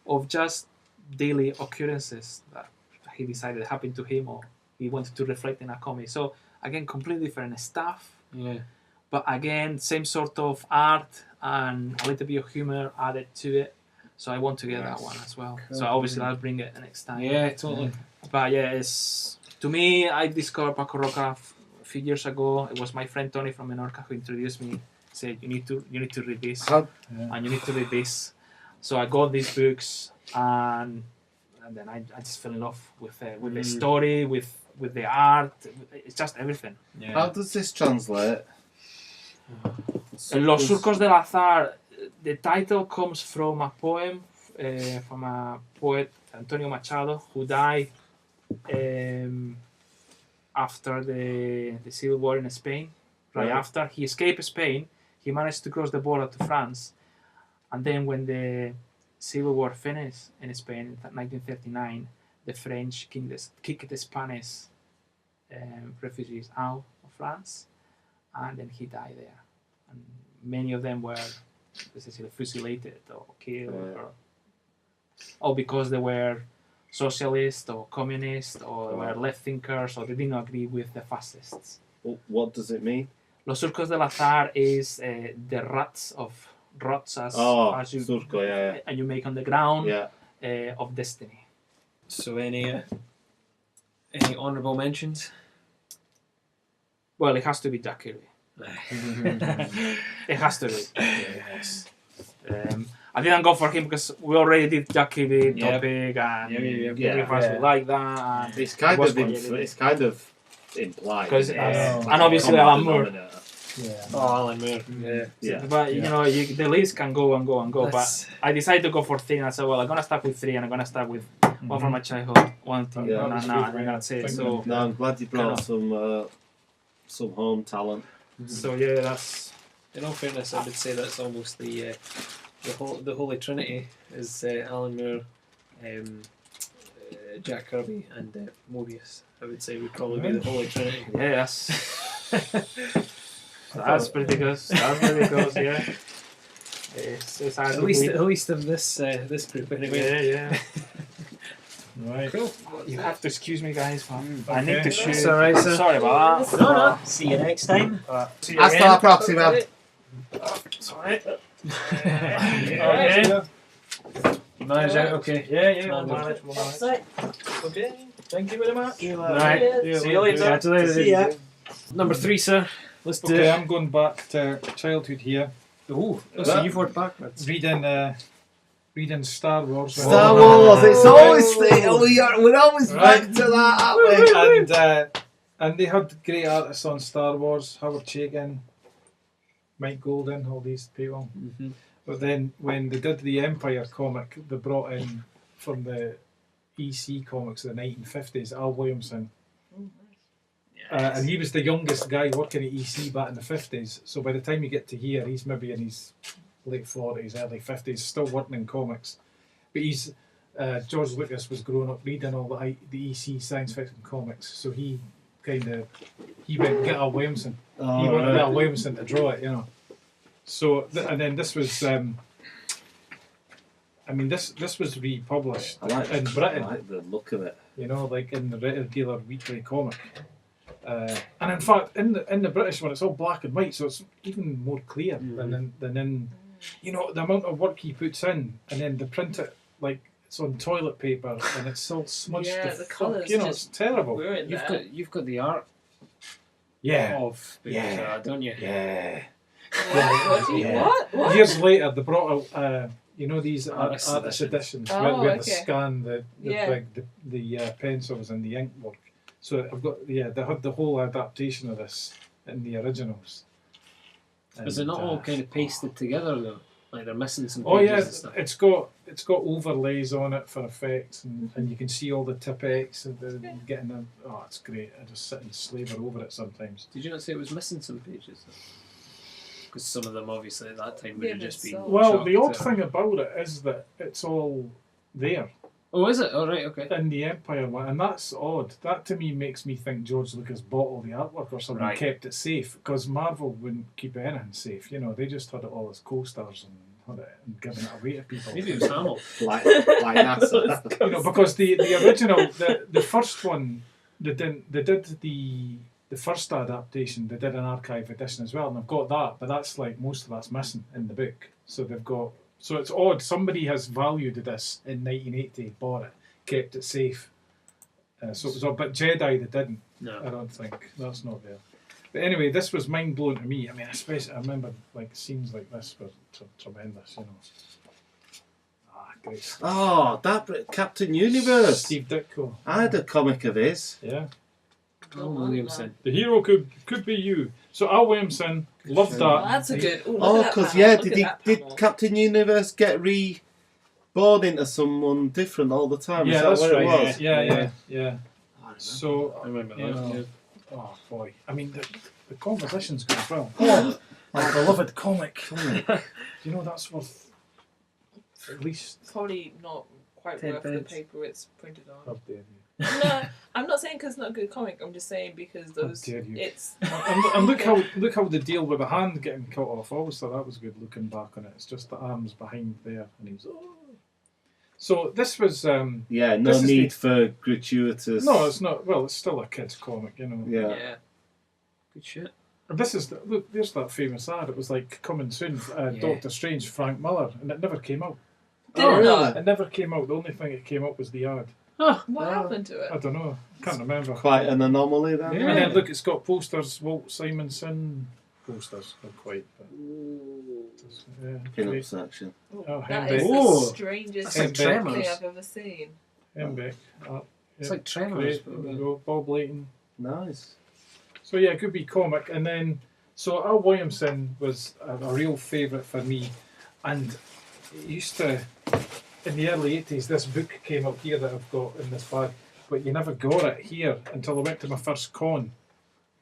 of just daily occurrences that he decided happened to him or he wanted to reflect in a comic. So again, completely different stuff, Yeah. but again, same sort of art and a little bit of humor added to it. So I want to get that one as well. Cool. So obviously I'll bring it the next time. Yeah, totally. But yeah, it's to me. I discovered Paco Roca a few years ago. It was my friend Tony from Menorca who introduced me. Said you need to read this, and you need to read this. So I got these books, and then I just fell in love with the story, with the art. It's just everything. Yeah. How does this translate? Los Surcos del Azar. The title comes from a poem from a poet, Antonio Machado, who died after the Civil War in Spain. Right after he escaped Spain, he managed to cross the border to France, and then when the Civil War finished in Spain in 1939, the French kicked the Spanish refugees out of France, and then he died there. And many of them were essentially fusilated or killed, or because they were socialist or communist or were left thinkers or they didn't agree with the fascists. What does it mean? Los Surcos del Azar is the ruts as you surco, yeah. and you make on the ground Yeah. of destiny. So any honourable mentions? Well, it has to be Jack Kirby. It has to be. Yes. I didn't go for him because we already did Jack Kirby topic, and many of us would like that. And It's kind of implied. Because It's and obviously Alan Moore. Oh, Alan Moore. Yeah. But you know, the list can go and go and go. But I decided to go for 3, and I said, well, I'm gonna start with 3, and I'm gonna start with one from my childhood, one thing, Yeah. and that's it. So, No, I'm glad you brought some home talent. so yeah, that's. In all fairness, I would say that's almost the Holy Trinity is Alan Moore, Jack Kirby, and Mobius. I would say would probably be the Holy Trinity. Yeah, that's pretty good. That's really good. Yeah. It's hard At to believe. least of this group anyway. Yeah. Right. Cool. You have to excuse me, guys. But I Okay. need to shoot. It's alright, sir. Sorry about that. No. See you next time. See you Hasta again. la próxima. Sorry. Okay. You managed out okay. Yeah. No, We'll manage. Okay. Thank you very much. Right. See you later. Catch you later. See ya. Number 3, sir. Let's do Okay, it. I'm going back to childhood here. Oh, so you've worked backwards. Reading reading Star Wars. Star Wars. It's always we're always back to that, aren't we? And they had great artists on Star Wars. Howard Chaykin, Mike Golden, all these people. Mm-hmm. But then when they did the Empire comic, they brought in from the EC comics of the 1950s, Al Williamson. And he was the youngest guy working at EC back in the 50s. So by the time you get to here, he's maybe in his late 40s, early 50s, still working in comics. But he's George Lucas was growing up reading all the EC science fiction comics. So he went and get Al Williamson. He wanted Al Williamson to draw it, you know. So and then this was, this was republished in Britain. I like the look of it. You know, like in the regular weekly comic. And in fact, in the British one, it's all black and white, so it's even more clear than in, you know, the amount of work he puts in, and then they print it like it's on toilet paper, and it's all smudged. The colours, you know, it's terrible. You've got the art. Yeah. Of don't you? Yeah. What? Years later, they brought out, you know, these artist editions where they scan the pencils and the ink work. So I've got they had the whole adaptation of this in the originals. Is it not all kind of pasted together though? Like they're missing some pages. Oh yeah, and stuff. it's got overlays on it for effects, and you can see all the Tipex and getting them. Oh, it's great. I just sit and slaver over it sometimes. Did you not say it was missing some pages? Because some of them obviously at that time would have just been. Well, the odd thing about it is that it's all there. Oh, is it? Oh, right, okay. In the Empire one, and that's odd. That to me makes me think George Lucas bought all the artwork or something, kept it safe, because Marvel wouldn't keep anything safe. You know, they just had it all as co-stars and had it and given it away to people. Maybe it was Hamill. like NASA. You know, because the original, the first one, they did the first adaptation. They did an archive edition as well, and I've got that, but that's like most of that's missing in the book. So they've got. So it's odd. Somebody has valued this in 1980, bought it, kept it safe. So it was odd. But Jedi, they didn't. No. I don't think. That's not there. But anyway, this was mind blowing to me. I mean, especially I remember like scenes like this were tremendous. You know. Great stuff. Oh, that Captain Universe. Steve Ditko. I had a comic of his. Yeah. Al Williamson. The hero could be you. So Al Williamson loved that. Oh, that's a good. Because did Captain Universe get reborn into someone different all the time? Yeah, Is that that's what right. it was? Yeah. So I remember you that. know, oh boy, I mean the composition's good as well. Oh, my beloved comic. You know that's worth at least. Probably not quite 10 worth the pence. paper it's printed on. How dare you? No, I'm not saying because it's not a good comic. I'm just saying because those. How dare you. It's. And look how they deal with the hand getting cut off. I always thought that was good looking back on it. It's just the arms behind there, and he was. Oh. So this was. No need for gratuitous. No, it's not. Well, it's still a kids' comic, you know. Yeah. Good shit. And this is look. There's that famous ad. It was like coming soon. Doctor Strange, Frank Miller, and it never came out. Did it not? It never came out. The only thing that came out was the ad. What happened to it? I don't know. Can't remember. Quite an anomaly then. And then look, it's got posters. Walt Simonson posters. Not quite, but Pin-up section. Oh, That is Hembeck. the strangest That's like thing Tremors. I've ever seen. Hembeck. It's like Tremors. Bob Layton. Nice. So yeah, it could be comic. And then, so Al Williamson was a real favourite for me. And it used to, in the early 80s, this book came out here that I've got in this bag. But you never got it here until I went to my first con,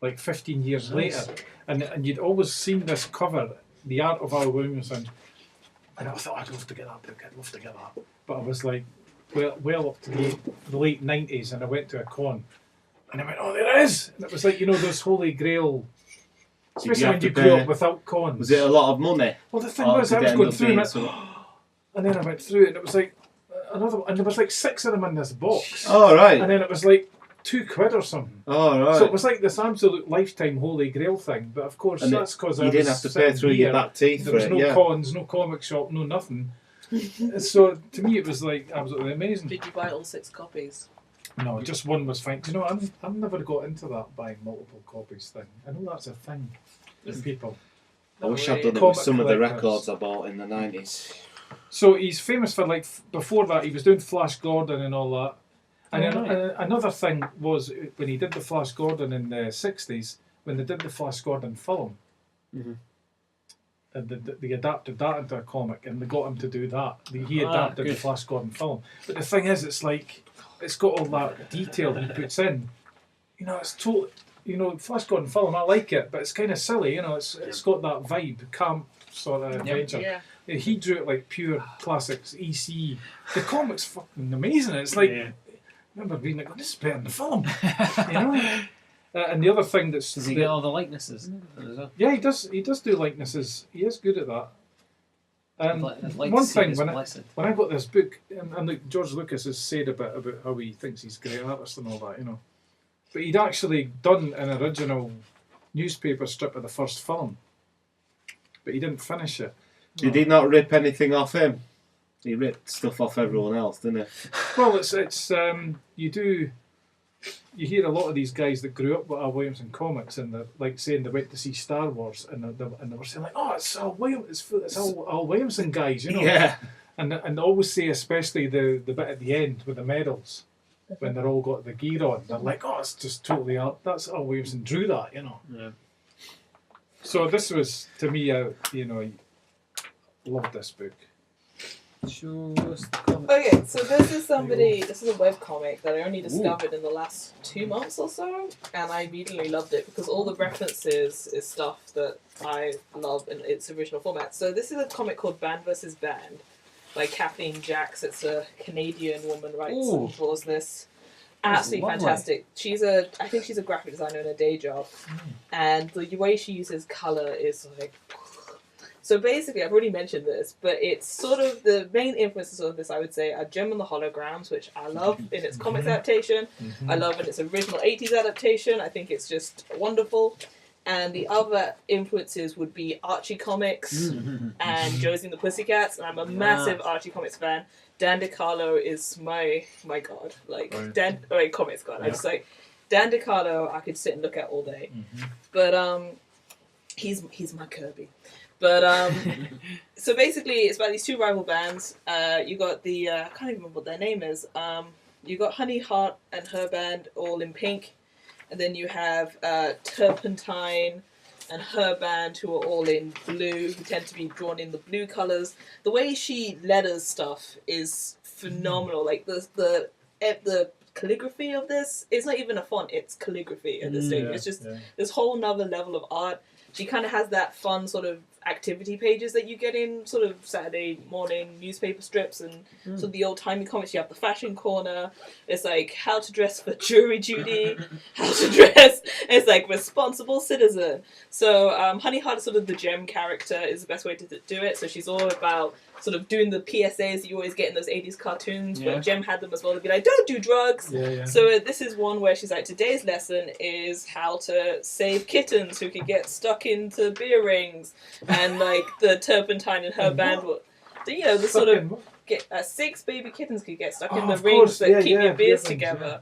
like 15 years later. And you'd always seen this cover, The Art of Al Williamson. And I thought, I'd love to get that book, I'd love to get that. But I was like, well up to the late 90s, and I went to a con. And I went, oh, there it is! And it was like, you know, those Holy Grail, especially when you grew up without cons. Was it a lot of money? Well, the thing was, I was going through it, and then I went through it, and it was like, another one, and there was like 6 of them in this box. Oh, right. And then it was like £2 or something. Oh, right. So it was like this absolute lifetime Holy Grail thing, but of course that's because I was you didn't have to pay through your back teeth. There was no cons, no comic shop, no nothing. So to me it was like absolutely amazing. Did you buy all 6 copies? No, just one was fine. Do you know, I've never got into that buying multiple copies thing. I know that's a thing with people. I wish I'd done it with some of the records I bought in the 90s. So he's famous for before that he was doing Flash Gordon and all that. And another thing was when he did the Flash Gordon in the 60s, when they did the Flash Gordon film, and they adapted that into a comic, and they got him to do that. He adapted the Flash Gordon film. But the thing is, it's got all that detail he puts in. It's totally, Flash Gordon film, I like it, but it's kind of silly, it's got that vibe, camp sort of adventure. Yeah. He drew it like pure classics, EC. The comic's fucking amazing. It's like, I remember being like, this is better than the film, and the other thing does he get all the likenesses? Yeah, he does do likenesses. He is good at that. One thing, when I got this book, and like George Lucas has said a bit about how he thinks he's a great artist and all that, but he'd actually done an original newspaper strip of the first film, but he didn't finish it. Did he not rip anything off him? He ripped stuff off everyone else, didn't he? Well, it's you hear a lot of these guys that grew up with Al Williamson comics, and they're like saying they went to see Star Wars, and they were saying like, oh, it's Al Williamson guys, Yeah. And they always say, especially the bit at the end with the medals, when they're all got the gear on, they're like, oh, it's just totally that's Al Williamson drew that, Yeah. So this was, to me, I loved this book. Show us the comic. Okay, so this is a webcomic that I only discovered in the last 2 months or so, and I immediately loved it because all the references is stuff that I love in its original format. So this is a comic called Band vs. Band by Kathleen Jacks. It's a Canadian woman writes and draws this. Absolutely fantastic. I think she's a graphic designer in a day job, and the way she uses colour is like... So basically, I've already mentioned this, but it's sort of the main influences of this, I would say, are Gem and the Holograms, which I love in its comics adaptation. I love in its original 80s adaptation. I think it's just wonderful. And the other influences would be Archie Comics and Josie and the Pussycats, and I'm a massive Archie Comics fan. Dan DeCarlo is my god, comics god. I just like Dan DeCarlo. I could sit and look at all day, but he's my Kirby. But so basically, it's about these two rival bands. You got the I can't even remember what their name is. You got Honey Hart and her band all in pink, and then you have Turpentine and her band who are all in blue, who tend to be drawn in the blue colors. The way she letters stuff is phenomenal. Like the calligraphy of this, it's not even a font, it's calligraphy at this stage. It's just this whole nother level of art. She kind of has that fun sort of activity pages that you get in sort of Saturday morning newspaper strips and sort of the old-timey comics. You have the fashion corner. It's like how to dress for jury duty, how to dress. It's like responsible citizen. So Honey Hart is sort of the Gem character is the best way to do it. So she's all about sort of doing the PSAs that you always get in those 80s cartoons, but Gem had them as well. They'd be like, don't do drugs. So this is one where she's like, today's lesson is how to save kittens who could get stuck into beer rings. And like the Turpentine and her band will, the sort of get 6 baby kittens could get stuck in the rings that keep your beers together.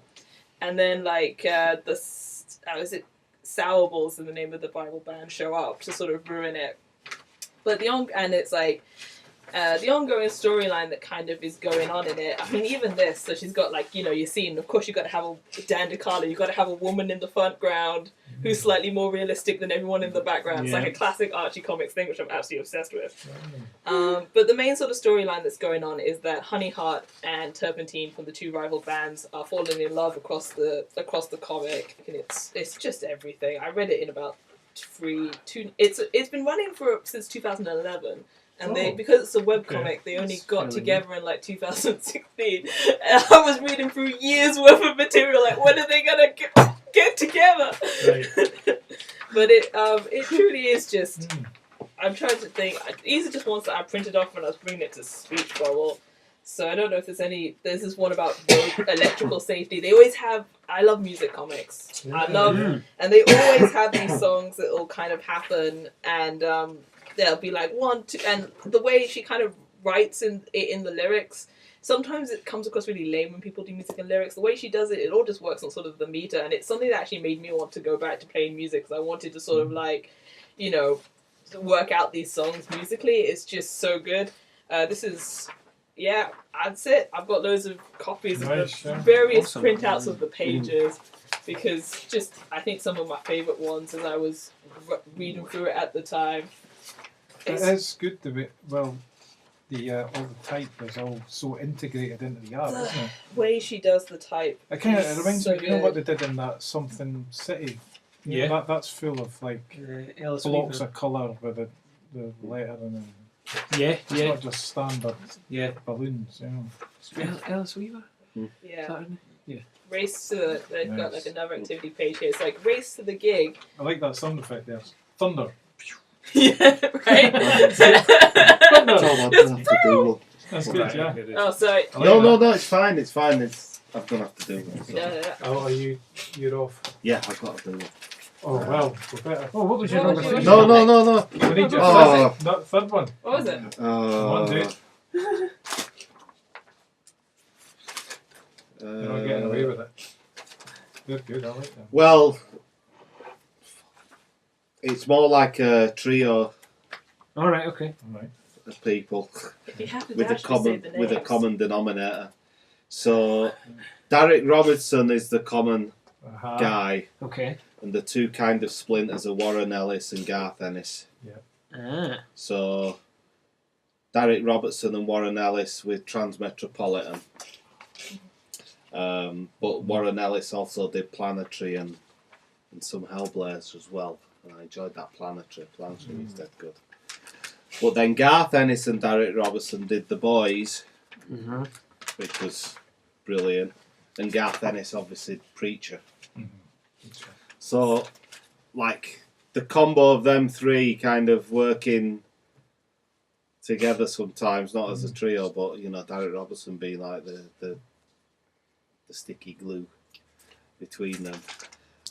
And then like is it Sour Balls in the name of the Bible band show up to sort of ruin it. But it's like the ongoing storyline that kind of is going on in it. I mean, even this, so she's got like, you're seeing, of course, you've got to have a Dan DeCarlo, you've got to have a woman in the front ground who's slightly more realistic than everyone in the background. It's like a classic Archie Comics thing, which I'm absolutely obsessed with. But the main sort of storyline that's going on is that Honey Hart and Turpentine from the two rival bands are falling in love across the comic, and it's just everything. I read it in about it's been running since 2011. And because it's a webcomic, they only got together in like 2016. And I was reading through years worth of material, like when are they gonna get together? Right. But it truly is just. I'm trying to think. These are just ones that I printed off when I was bringing it to Speech Bubble. So I don't know if there's any. There's this one about electrical safety. They always have. I love music comics. I love, and they always have these songs that will kind of happen and. There'll be like 1, 2, and the way she kind of writes in the lyrics, sometimes it comes across really lame when people do music and lyrics. The way she does it, it all just works on sort of the meter, and it's something that actually made me want to go back to playing music because I wanted to sort of like, work out these songs musically. It's just so good. This is, that's it. I've got loads of copies of Nice, the yeah. various Awesome. printouts of the pages because I think some of my favourite ones as I was reading through it at the time. It is good the way, well, the all the type is all so integrated into the art, isn't it? Way she does the type. It kind of is reminds so me, you know what good. they did in that Something City? You Yeah. know, that's full of like Alice blocks Weaver. of colour with the lettering and Yeah, it's yeah, not just standard yeah. balloons, you know. Alice Weaver? Yeah. Saturday? Race to they've got Nice. like another activity page here. It's like race to the gig. I like that sound effect there. Thunder. Yeah, right. That's all I have to do. One. That's good, yeah. Oh, sorry. I like No, that. it's fine. It's fine. I'm gonna have to do one. So. No. Oh, you're off. Yeah, I've got to do one. Oh well, we better. Oh, what was your What number was three? yours? No. We need your Oh. third one. What was it? Come on, do it. Uh, You're not getting away with it. They're good, I like them. Well, it's more like a trio All right, okay. Alright. of people If you have to with a actually say common the with a names. common denominator. So, Derek Robertson is the common Aha. guy, Okay. and the two kind of splinters are Warren Ellis and Garth Ennis. Ah. So, Derek Robertson and Warren Ellis with Transmetropolitan. But Warren Ellis also did Planetary and some Hellblazer as well. And I enjoyed that Planetary. Planetary is dead good. But then Garth Ennis and Derek Robertson did The Boys, Mm-hmm. which was brilliant. And Garth Ennis obviously Preacher. So, like, the combo of them three kind of working together sometimes, not as a trio, but, you know, Derek Robertson being like the sticky glue between them.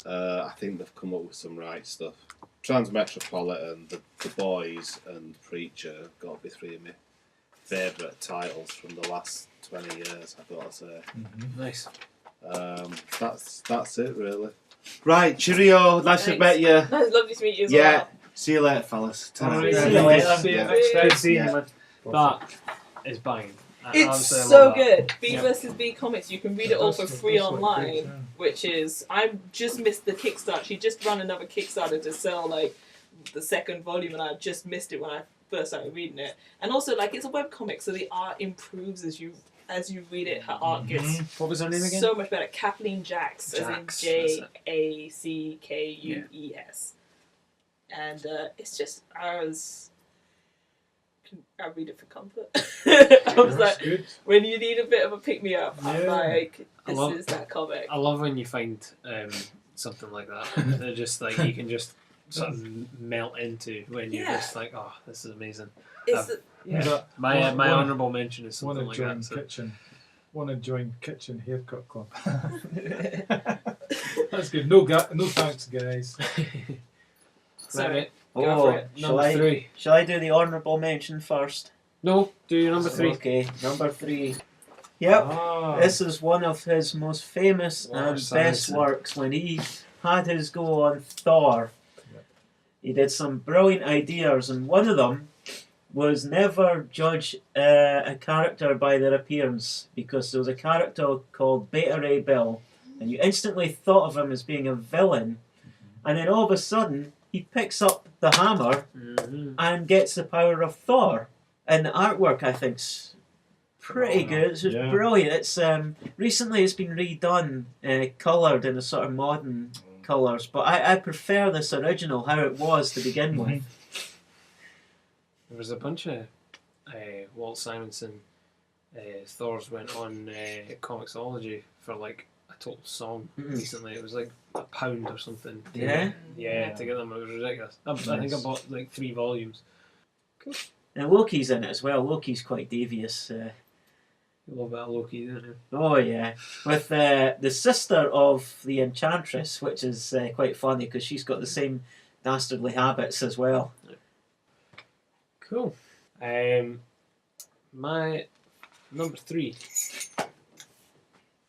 I think they've come up with some right stuff. Transmetropolitan, the Boys, and Preacher have got to be three of my favourite titles from the last 20 years, I've got to say. Nice. That's it, really. Right, cheerio. Nice to Thanks. meet you. No, it's lovely to meet you as Yeah. well. See you later, fellas. Alright, See you later. See you Yeah. next Good time. seeing Yeah. you, man. That is banging. I It's absolutely so love that. good. B Yeah. versus B comics. You can read it all for free That's like online, good, yeah. which is I just missed the Kickstarter. She just run another Kickstarter to sell like the second volume, and I just missed it when I first started reading it. And also, like, it's a webcomic, so the art improves as you read it. Her art gets What was her name again? so much better. Kathleen Jacks, Jacks, as in Jackues, and it's just I read it for comfort. I was That's like, good. when you need a bit of a pick me up, I'm Yeah. like, I this love- is that comic. I love when you find something like that. They're just like you can just sort of melt into when you're Yeah. just like, oh, this is amazing. It's Yeah. That- My One- my one- honourable mention is Want something to like join that. So. kitchen? Want to join kitchen haircut club? That's good. No thanks, guys. Sorry. Right, Go for Oh, it. number three. shall I do the honourable mention first? No, do your number three. Okay, number 3. Yep. Ah, This is one of his most famous Wow, and best Simonson. works when he had his go on Thor. Yep. He did some brilliant ideas, and one of them was never judge a character by their appearance, because there was a character called Beta Ray Bill, and you instantly thought of him as being a villain, and then all of a sudden he picks up the hammer Mm-hmm. and gets the power of Thor. And the artwork, I think's pretty good. It's just Yeah. brilliant. It's recently it's been redone, coloured in a sort of modern colours. But I prefer this original, how it was to begin with. There was a bunch of Walt Simonson Thors went on Comixology for like a total song Mhm. recently. It was like £1 or something. Yeah. Yeah, to get them. It was ridiculous. I think I bought like 3 volumes. And Loki's in it as well. Loki's quite devious. You love that Loki, don't you? Oh yeah, with the sister of the Enchantress, which is quite funny because she's got the same dastardly habits as well. Cool. My number 3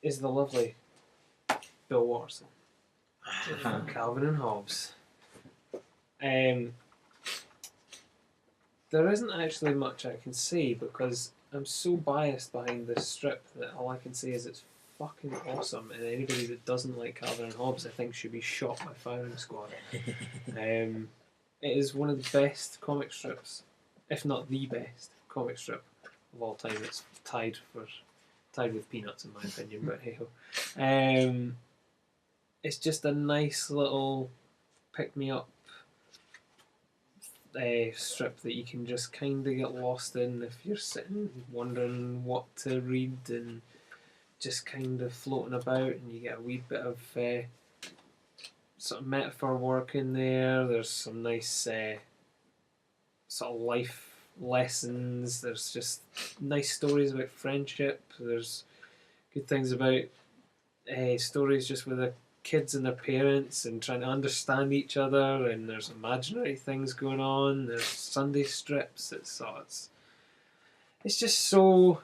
is the lovely Bill Watterson from Calvin and Hobbes. there isn't actually much I can say because I'm so biased behind this strip that all I can say is it's fucking awesome, and anybody that doesn't like Calvin and Hobbes, I think, should be shot by firing squad. It is one of the best comic strips, if not the best comic strip of all time. It's tied with Peanuts in my opinion, but hey ho. It's just a nice little pick me up strip that you can just kind of get lost in if you're sitting wondering what to read and just kind of floating about, and you get a wee bit of sort of metaphor work in there. There's some nice sort of life lessons. There's just nice stories about friendship. There's good things about stories just with the kids and their parents and trying to understand each other, and there's imaginary things going on. There's Sunday strips. It's just so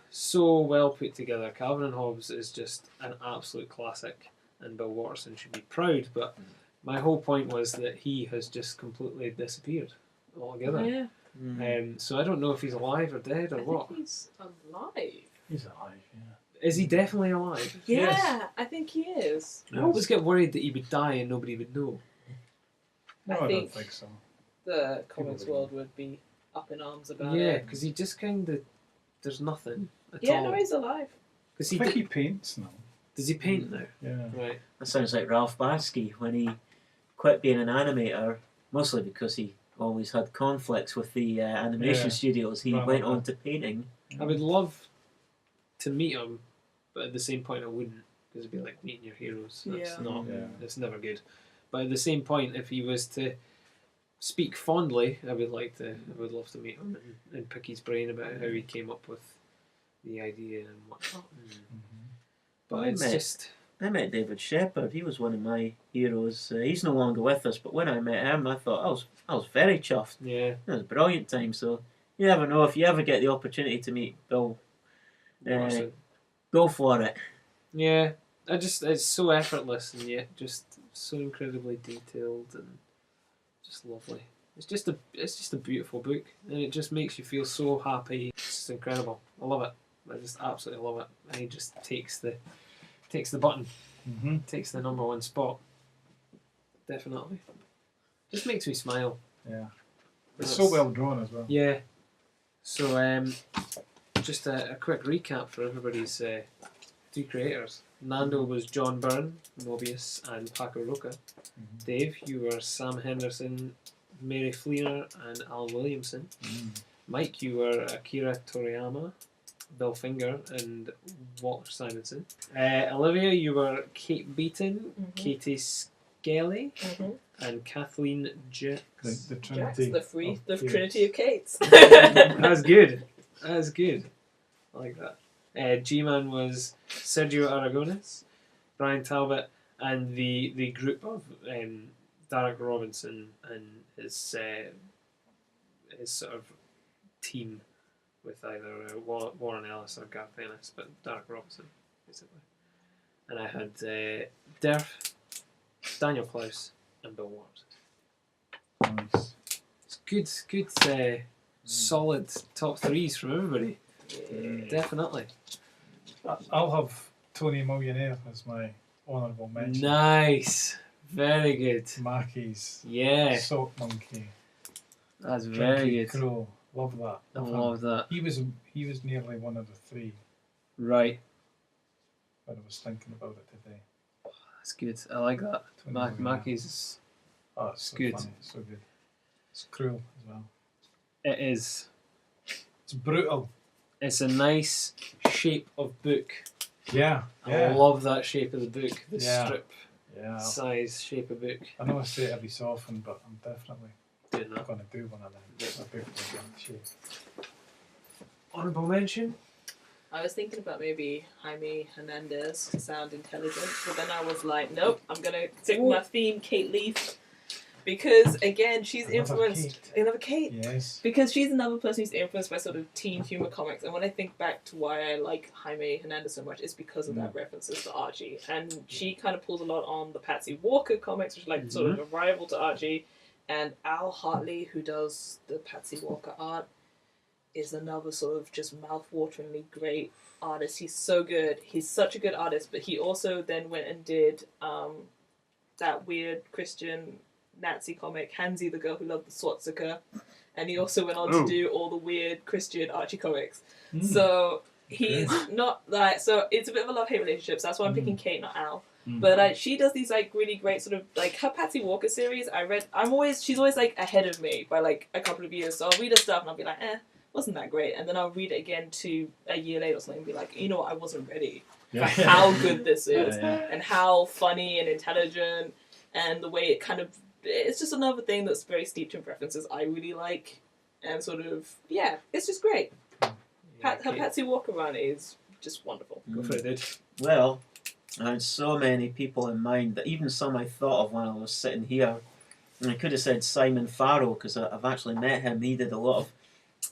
well put together. Calvin and Hobbes is just an absolute classic, and Bill Watterson should be proud. But my whole point was that he has just completely disappeared altogether. Yeah. So I don't know if he's alive or dead or what. I think he's alive. He's alive, yeah. Is he definitely alive? Yeah, Yes. I think he is. I always get worried that he would die and nobody would know. No, I I don't think think so. The comics world would be up in arms about Yeah, it. because he just kind of there's nothing at Yeah, all. no, he's alive. Because I think he paints now. does he paint now? Yeah. Right. That sounds like Ralph Bakshi when he quit being an animator, mostly because he always had conflicts with the animation Yeah. studios. He Right, went right. on to painting. I would love to meet him, but at the same point I wouldn't, because it'd be like meeting your heroes. That's Yeah. not. Yeah. That's never good. But at the same point, if he was to speak fondly, I would love to meet him and pick his brain about how he came up with the idea and whatnot. But Well, it's mate. just. I met David Shepard. He was one of my heroes. He's no longer with us, but when I met him, I thought I was very chuffed. Yeah. It was a brilliant time. So you never know, if you ever get the opportunity to meet Bill, Watson. go for it. Yeah, it's so effortless and yet just so incredibly detailed and just lovely. It's just a beautiful book, and it just makes you feel so happy. It's just incredible. I love it. I just absolutely love it. And he just takes the button, takes the number one spot. Definitely, just makes me smile. Yeah. It's so well drawn as well. Yeah. So just a quick recap for everybody's three creators. Nando was John Byrne, Mobius, and Paco Roca. Dave, you were Sam Henderson, Mary Fleener, and Al Williamson. Mike, you were Akira Toriyama, Bill Finger, and Walter Simonson. Olivia, you were Kate Beaton, Katie Skelly, and Kathleen Jacks. The Jack's Trinity. the Trinity of Kates. That's good. That's good. I like that. G-Man was Sergio Aragones, Brian Talbot, and the group of Derek Robinson and his sort of team with either Warren Ellis or Garth Ennis, but Derek Robinson basically. And I had Derf, Daniel Klaus, and Bill Waters. Nice. It's good, solid top threes from everybody. Definitely. I'll have Tony Millionaire as my honourable mention. Nice. Very good. Mackey's Yeah. Sock Monkey. That's very Drinky good. Crow. Love that. I love that. He was nearly one of the three Right. when I was thinking about it today. That's good. I like that. Tony Millionaire. Mackey's. Oh, it's so good. funny. So good. It's cruel as well. It is. It's brutal. It's a nice shape of book. Yeah. I love that shape of the book. The Yeah. strip Yeah. size shape of book. I know I say it every so often, but I'm definitely Doing that. going to do one of them. A book with that shape. Honourable mention. I was thinking about maybe Jaime Hernandez to sound intelligent, but then I was like, nope, I'm gonna stick with my theme, Kate Leaf, because again, she's Another influenced. Kate. Another Kate. Yes. Because she's another person who's influenced by sort of teen humor comics, and when I think back to why I like Jaime Hernandez so much, it's because of that references to Archie, and she kind of pulls a lot on the Patsy Walker comics, which is like sort of a rival to Archie, and Al Hartley, who does the Patsy Walker art. is another sort of just mouth-wateringly great artist. He's so good. He's such a good artist, but he also then went and did that weird Christian Nazi comic, Hansi the Girl Who Loved the Swastika, and he also went on to do all the weird Christian Archie comics. So he's not like, so it's a bit of a love-hate relationship, so that's why I'm picking Kate, not Al. But she does these like really great sort of like her Patsy Walker series. She's always like ahead of me by like a couple of years. So I'll read her stuff and I'll be like, wasn't that great? And then I'll read it again a year later or something and be like, you know what, I wasn't ready for how good this is and how funny and intelligent and the way it kind of, it's just another thing that's very steeped in references I really like and sort of, it's just great. Her Patsy Walker run is just wonderful. Go for it, dude. Well, I had so many people in mind that even some I thought of when I was sitting here. And I could have said Simon Farrell because I've actually met him. He did a lot of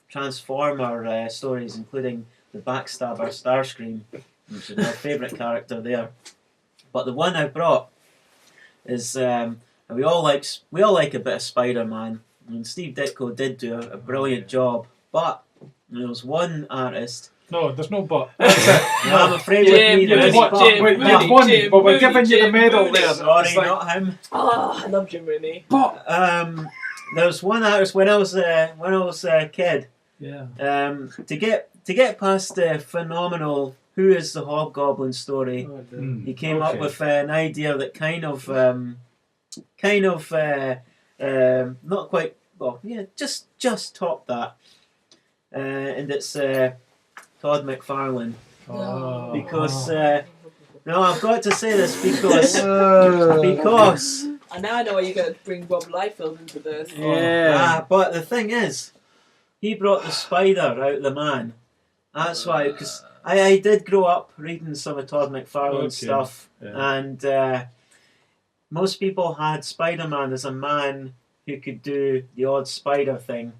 Transformer stories, including the Backstabber Starscream, which is my favourite character there. But the one I brought is we all like a bit of Spider-Man, and Steve Ditko did do a brilliant job. But there was one artist. No, there's no but. No, I'm afraid with me there is but we're giving you the medal there. Sorry, not him. Oh, I love Jim Rooney. But there was one artist when I was a kid. Yeah. To get past the phenomenal "Who is the Hobgoblin" story, he came up with an idea that kind of not quite just topped that, and it's Todd McFarlane. Because no, I've got to say this because And now I know why you're going to bring Rob Liefeld into this. But the thing is, he brought the spider out of the man. That's why, because I did grow up reading some of Todd McFarlane's stuff, and most people had Spider-Man as a man who could do the odd spider thing.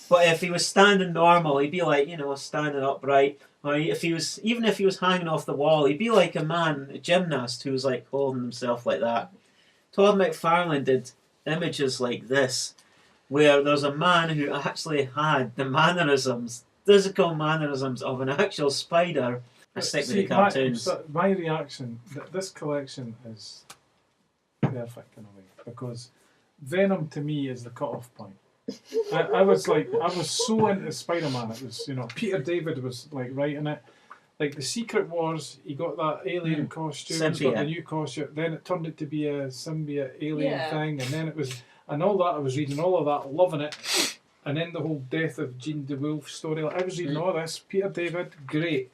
But if he was standing normal, he'd be like, standing upright. Or if he was hanging off the wall, he'd be like a gymnast who was like holding himself like that. Todd McFarlane did images like this, where there's a man who actually had the physical mannerisms of an actual spider. I stick with the cartoons. My reaction, this collection is perfect in a way, because Venom to me is the cut-off point. I was so into Spider-Man. It was, Peter David was like writing it. Like the Secret Wars, he got that alien costume, he got the new costume. Then it turned it to be a symbiote alien thing, and then it was, and all that I was reading, all of that, loving it. And then the whole death of Jean DeWolf story. I was reading all this. Peter David, great.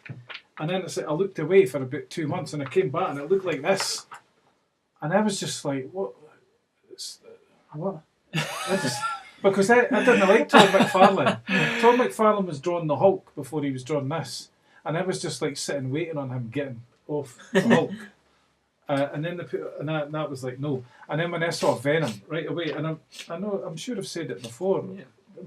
And then I looked away for about 2 months, and I came back, and it looked like this. And I was just like, what? Because I didn't like Todd McFarlane. Todd McFarlane was drawing the Hulk before he was drawing this. And I was just like sitting waiting on him getting off the Hulk. And then that was like, no. And then when I saw Venom right away, and I'm sure I've said it before,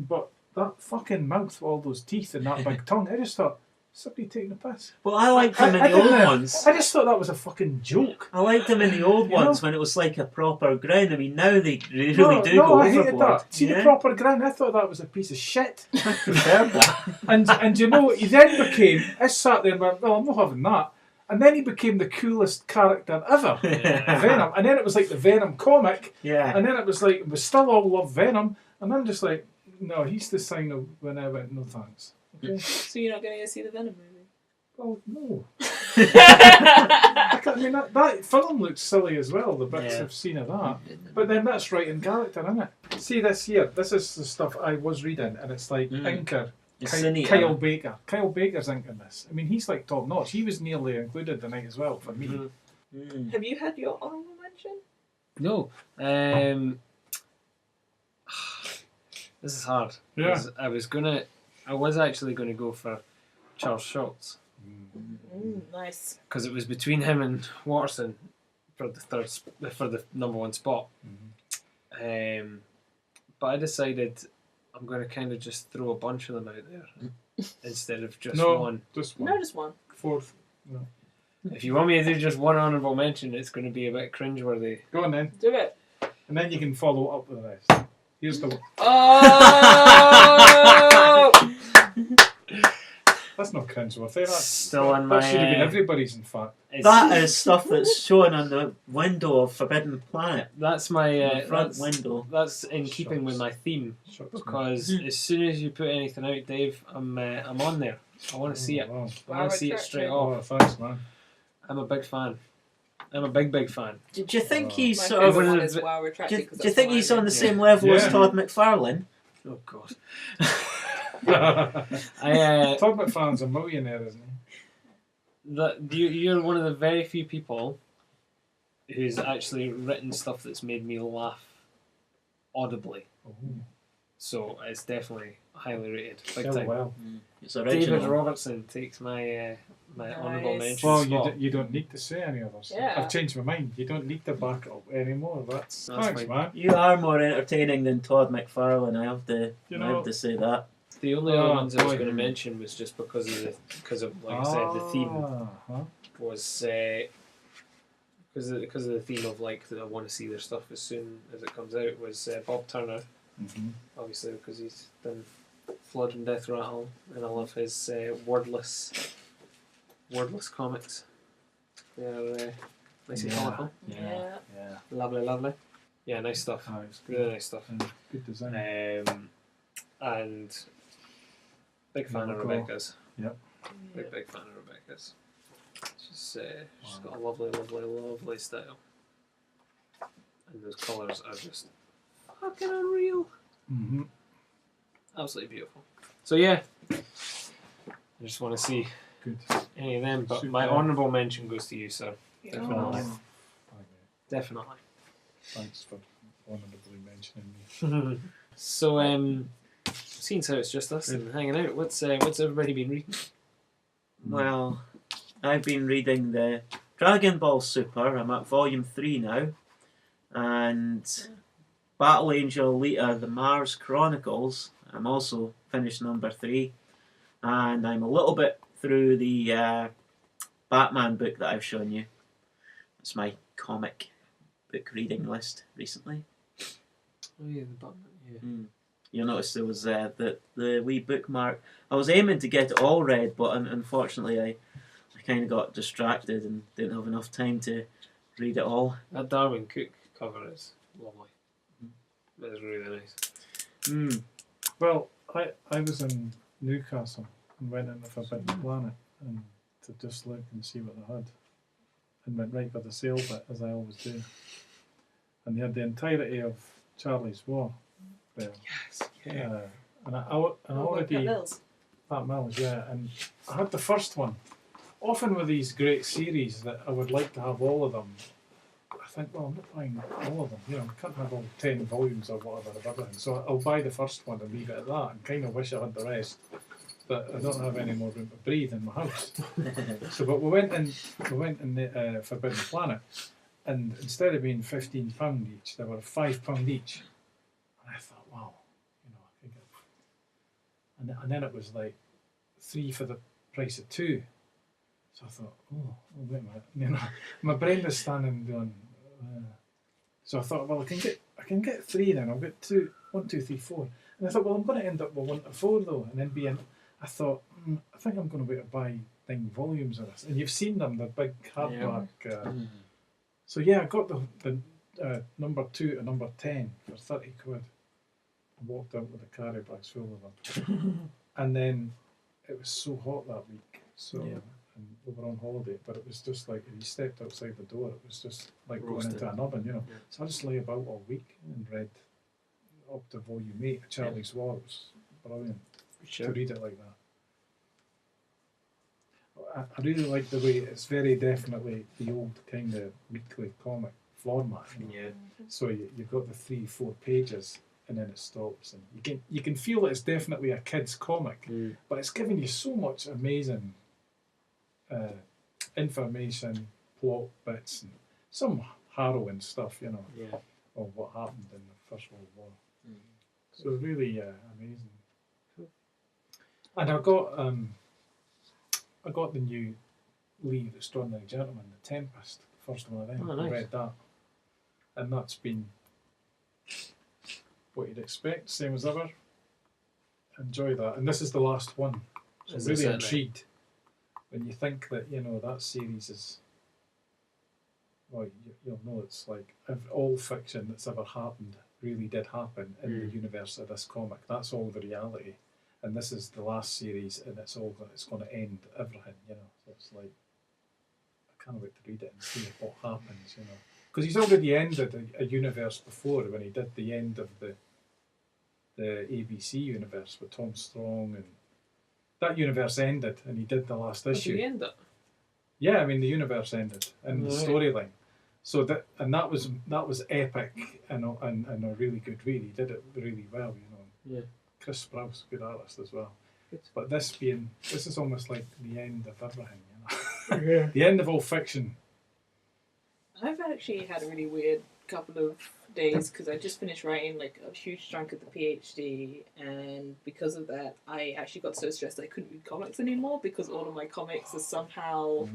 but that fucking mouth with all those teeth and that big tongue, I just thought, somebody taking a piss. Well, I liked him in the old ones. I just thought that was a fucking joke. I liked him in the old ones when it was like a proper grin. I mean, now they really do go I overboard. hated that. See the proper grin? I thought that was a piece of shit. I preferred that. and he then became, I sat there and went, well, I'm not having that. And then he became the coolest character ever, Venom. And then it was like the Venom comic. Yeah. And then it was like, we still all love Venom. And I'm just like, no, he's the sign of when I went, no thanks. Okay. So you're not going to go see the Venom movie? Well, no. I mean, that film looks silly as well, the bits I've seen of that. But then that's right in character, isn't it? See, this is the stuff I was reading, and it's like inker. Kyle Baker. Kyle Baker's inking this. I mean, he's like top notch. He was nearly included tonight as well for me. Have you had your honourable mention? No. This is hard. Yeah. I was actually going to go for Charles Schultz. Nice. Because it was between him and Watterson for the number one spot. But I decided I'm going to kind of just throw a bunch of them out there instead of just one. Just one. No, just one. Fourth. No. If you want me to do just one honourable mention, it's going to be a bit cringeworthy. Go on then. Do it. And then you can follow up with the rest. Here's the one. Oh! That's not cringeworthy. That's Still in that should have been my. everybody's, in fact. That is stuff that's shown on the window of Forbidden Planet. That's my The front that's, window. that's in keeping with my theme, Shucks, man. because as soon as you put anything out, Dave, I'm on there. I want to see it. Wow. I want to see it straight Oh, off. thanks, man. I'm a big fan. I'm a big fan. Do you think he's My sort of? favourite of- one is Wow Retracted. Do you 'cause that's think what he's I'm on in. the same level as Yeah. Todd McFarlane? Oh God. Todd McFarlane's a millionaire, isn't he? You're one of the very few people who's actually written stuff that's made me laugh audibly. Oh, So it's definitely highly rated. Big hell time. well. It's David original. Robertson takes my Nice. honourable mention Well, spot. you don't need to say any others. Yeah. I've changed my mind. You don't need to back it up anymore. That's Thanks, fine. man. You are more entertaining than Todd McFarlane. I have to You say that. The only other Oh, ones I was boy. going to mention was just because of like I said, the theme Huh? was because of the theme of like that I want to see their stuff as soon as it comes out was Bob Turner, Mm-hmm. obviously because he's done Flood and Death Rattle, and I love his wordless comics. They're nice and Yeah. colourful, Yeah. Yeah. lovely. Yeah, nice stuff. Oh, it's Really good. nice stuff. Good design. And big fan of Cool. Rebecca's. Yep. Big fan of Rebecca's. She's got a lovely style, and those colours are just fucking unreal. Mm-hmm. Absolutely beautiful. So yeah, I just want to see Good. any of them. But Super. my honourable mention goes to you, sir. Yeah. Definitely, Okay. definitely. Thanks for honourably mentioning me. So seeing how it's just us and hanging out, what's everybody been reading? Well, I've been reading the Dragon Ball Super. I'm at volume 3 now, and Battle Angel Alita: The Mars Chronicles. I'm also finished number 3, and I'm a little bit through the Batman book that I've shown you. It's my comic book reading list recently. Oh yeah, the Batman. Yeah. You'll notice there was the wee bookmark. I was aiming to get it all read, but unfortunately I kind of got distracted and didn't have enough time to read it all. That Darwin Cook cover is lovely. That is really nice. Well, I was in Newcastle and went in the Forbidden Planet and to just look and see what they had, and went right for the sale bit as I always do. And they had the entirety of Charlie's War there. Yes. Yeah. And I Oh, already Pat Mills. Pat Mills, yeah, and I had the first one. Often with these great series that I would like to have all of them, I think, well, I'm not buying all of them. You know, I can't have all 10 volumes or whatever of everything. So I'll buy the first one and leave it at that, and kind of wish I had the rest. But I don't have any more room to breathe in my house. So, but we went in the Forbidden Planet, and instead of being £15 each, they were £5 each. And I thought, wow, you know, I could get. And then it was like 3 for the price of 2. So I thought, oh wait a minute. You know, my brain was standing going. So I thought, well, I can get 3 then. I'll get 2, 1, 2, 3, 4. And I thought, well, I'm going to end up with 1 to 4 though, and then I thought, I think I'm going to wait to buy 9 volumes of this. And you've seen them, the big hardback. So yeah, I got the number 2 to number 10 for 30 quid. I walked out with the carry bags full of them. And then it was so hot that week. So and we were on holiday, but it was just like if you stepped outside the door, it was just like Roasted. going into an oven, you know. Yeah. So I just lay about all week and read up to volume 8 of Charlie's War. It was brilliant to read it like that. I really like the way it's very definitely the old kind of weekly comic format. You know? Yeah. So you've got the 3-4 pages, and then it stops, and you can feel that it's definitely a kid's comic, but it's giving you so much amazing information, plot bits, and some harrowing stuff, you know, of what happened in the First World War. So really amazing. And I got the new Lee, the Extraordinary Gentleman, The Tempest, the first one of them. Oh, nice. I read that, and that's been what you'd expect, same as ever. enjoy that. And this is the last one. So I'm Is really this it, intrigued when you think that, you know, that series is, well, you'll know it's like if all fiction that's ever happened really did happen in the universe of this comic. That's all the reality. And this is the last series, and it's going to end everything, you know. So it's like, I can't wait to read it and see what happens, you know. Because he's already ended a universe before when he did the end of the ABC universe with Tom Strong, and that universe ended, and he did the last issue. Did he end it? Yeah, I mean the universe ended in the storyline. So that was epic and a really good read. He did it really well, you know. Yeah. Chris Sprouse, good artist as well. Good. But this is almost like the end of everything, you know. Yeah. The end of all fiction. I've actually had a really weird couple of days because I just finished writing like a huge chunk of the PhD, and because of that I actually got so stressed I couldn't read comics anymore because all of my comics are somehow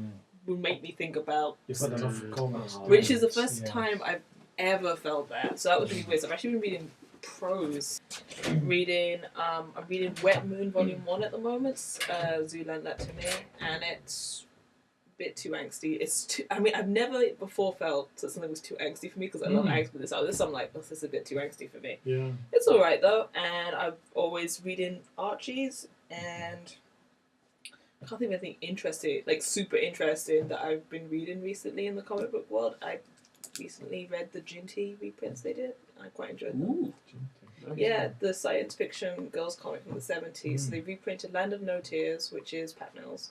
will make me think about You've had enough comics. which is the first time I've ever felt that. So that was really weird. So I've actually been reading prose. I'm reading Wet Moon Volume 1 at the moment. Zoo lent that to me, and it's bit too angsty. I've never before felt that something was too angsty for me because I love angst, but this I'm like, this is a bit too angsty for me. Yeah. It's alright though, and I'm always reading Archies, and I can't think of anything interesting, like super interesting that I've been reading recently in the comic book world. I recently read the Jinty reprints they did. I quite enjoyed them. Ooh. Yeah, the science fiction girls comic from the 70s. So they reprinted Land of No Tears, which is Pat Mills.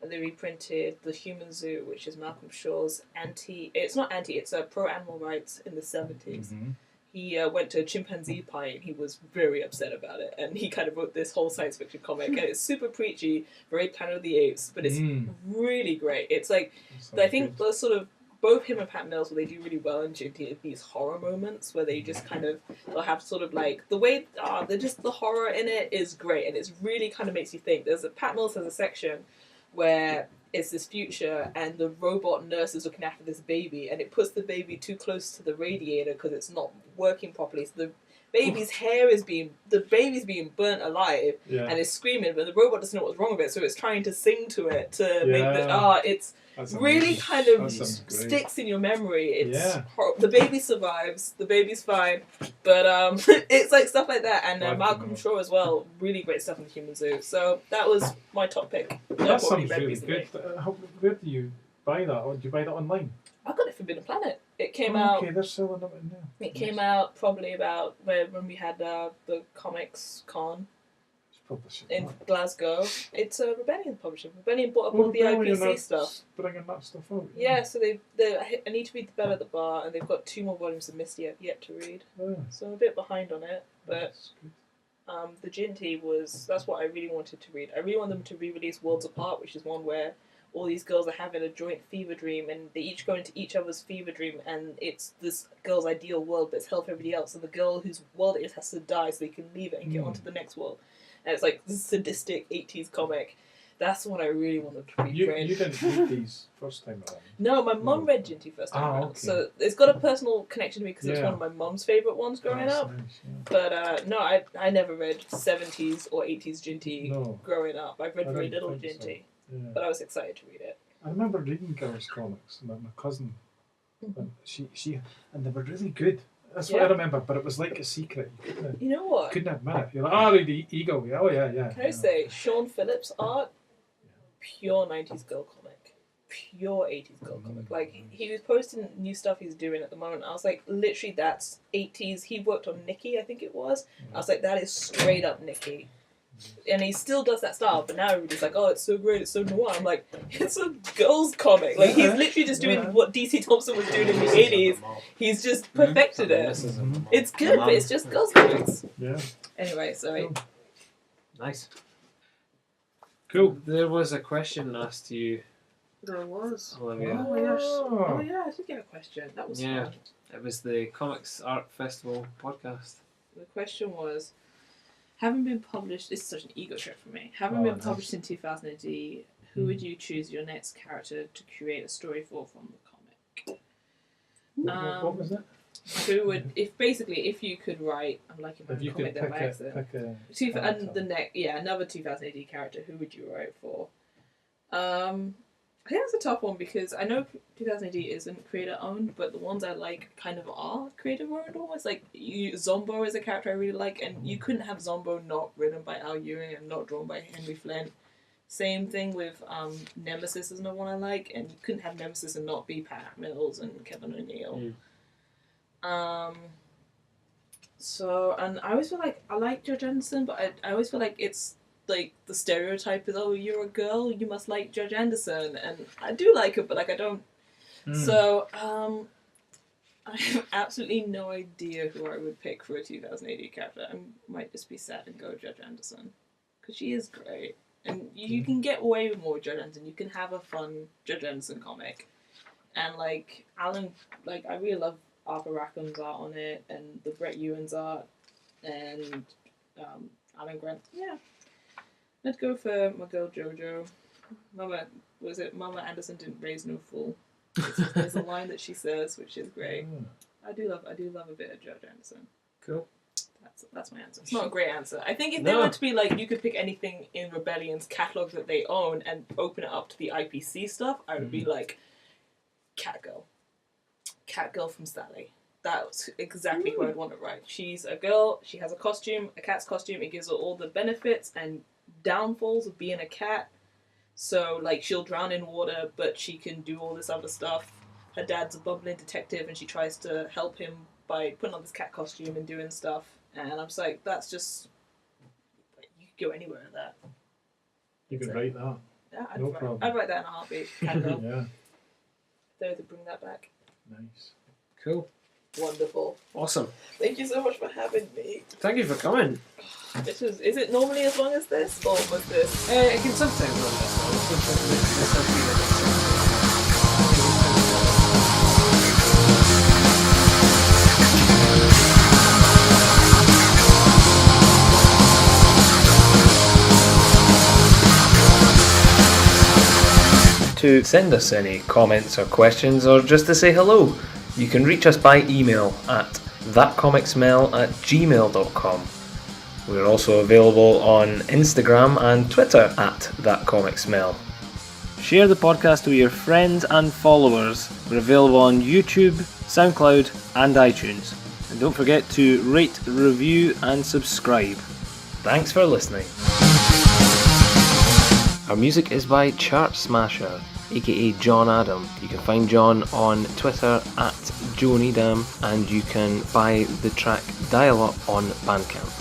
And they reprinted The Human Zoo, which is Malcolm Shaw's it's pro-animal rights in the 70s. He went to a chimpanzee party and he was very upset about it. And he kind of wrote this whole science fiction comic. And it's super preachy, very Planet of the Apes, but it's really great. It's like, I think the sort of, both him and Pat Mills, what they do really well in Jinty is these horror moments where they just kind of, they'll have sort of like, the way, the horror in it is great. And it's really kind of makes you think. Pat Mills has a section where it's this future and the robot nurse is looking after this baby and it puts the baby too close to the radiator because it's not working properly. So the baby's baby's being burnt alive and it's screaming, but the robot doesn't know what's wrong with it, so it's trying to sing to it to make that's really amazing. Kind of sticks in your memory. It's the baby survives, the baby's fine, but it's like stuff like that. And Malcolm Shaw as well, really great stuff in the Human Zoo. So that was my top pick. That sounds really good. Where do you buy that? Or do you buy that online? I got it from Forbidden Planet. It came out. Okay, they're selling them in there. It came out probably about when we had the Comics Con in Glasgow. It's a Rebellion publishing. Rebellion bought up all the IPC stuff. Bringing that stuff out. Yeah, so I need to read The Bell at the Bar, and they've got 2 more volumes of Misty I've yet to read. So I'm a bit behind on it, but the Jinty that's what I really wanted to read. I really want them to re-release Worlds Apart, which is one where all these girls are having a joint fever dream, and they each go into each other's fever dream, and it's this girl's ideal world, but it's hell for everybody else, and the girl whose world it is has to die so they can leave it and get onto the next world. And it's like this sadistic 80s comic. That's the one I really wanted to read. You didn't read these first time around? No, my mum read Jinty first time around. Okay. So it's got a personal connection to me because it's one of my mum's favourite ones growing up. Nice, But no, I never read 70s or 80s Jinty growing up. I've read very little Jinty. So. But I was excited to read it. I remember reading girls' comics. My cousin, she and they were really good. That's what I remember, but it was like a secret. You know what? Couldn't admit it. You're like, I read the Eagle. Oh, yeah. Can I say, Sean Phillips' art, pure 90s girl comic. Pure 80s girl comic. Like, he was posting new stuff he's doing at the moment. I was like, literally, that's 80s. He worked on Nikki, I think it was. I was like, that is straight up Nikki. And he still does that style, but now everybody's like, oh, it's so great, it's so noir. I'm like, it's a girls' comic. Like, he's literally just doing what DC Thompson was doing in the 80s. He's just perfected it. It's good, but it's just girls' comics. Yeah. Anyway, sorry. Nice. Cool. There was a question asked to you. There was. Olivia. Oh my gosh. Oh yeah, I did get a question. That was fun. It was the Comics Art Festival podcast. The question was, having been published, this is such an ego trip for me. Having been published in 2000 AD, who would you choose your next character to create a story for from the comic? What was it? who would, if you could write, I'm like If you could comic pick that a another 2000 AD character, who would you write for? I think that's a tough one because I know 2000 AD isn't creator owned, but the ones I like kind of are creator owned almost. Like Zombo is a character I really like, and you couldn't have Zombo not written by Al Ewing and not drawn by Henry Flint. Same thing with Nemesis is another one I like, and you couldn't have Nemesis and not be Pat Mills and Kevin O'Neill. So, and I always feel like I like Judge Anderson, but I always feel like it's like the stereotype is, oh, you're a girl, you must like Judge Anderson, and I do like her, but like I don't. So, I have absolutely no idea who I would pick for a 2000 AD character. I might just be sad and go Judge Anderson because she is great, and you can get away with more with Judge Anderson. You can have a fun Judge Anderson comic, and like Alan, like I really love Arthur Rackham's art on it, and the Brett Ewan's art, and Alan Grant. Yeah, I'd go for my girl JoJo. Mama Anderson didn't raise no fool. There's a line that she says, which is great. I do love a bit of Judge Anderson. Cool. That's my answer. It's not a great answer. I think if they were to be like, you could pick anything in Rebellion's catalog that they own and open it up to the IPC stuff, I would be like, Catgirl. Catgirl from Sally. That's exactly who I'd want to write. She's a girl, she has a costume, a cat's costume, it gives her all the benefits and downfalls of being a cat. So, like, she'll drown in water, but she can do all this other stuff. Her dad's a bumbling detective, and she tries to help him by putting on this cat costume and doing stuff. And I'm just like, that's just... You could go anywhere with that. You could write that. Yeah, No problem. I'd write that in a heartbeat. Catgirl. Yeah. They would bring that back. Nice. Cool. Wonderful. Awesome. Thank you so much for having me. Thank you for coming. Is it normally as long as this, or was this? It can sometimes run this To send us any comments or questions, or just to say hello, you can reach us by email at thatcomicsmell@gmail.com. We're also available on Instagram and Twitter at thatcomicsmell. Share the podcast with your friends and followers. We're available on YouTube, Soundcloud and iTunes. And don't forget to rate, review and subscribe. Thanks for listening. Our music is by Chart Smasher, aka John Adam. You can find John on Twitter at JohnEdam, and you can buy the track Dial Up on Bandcamp.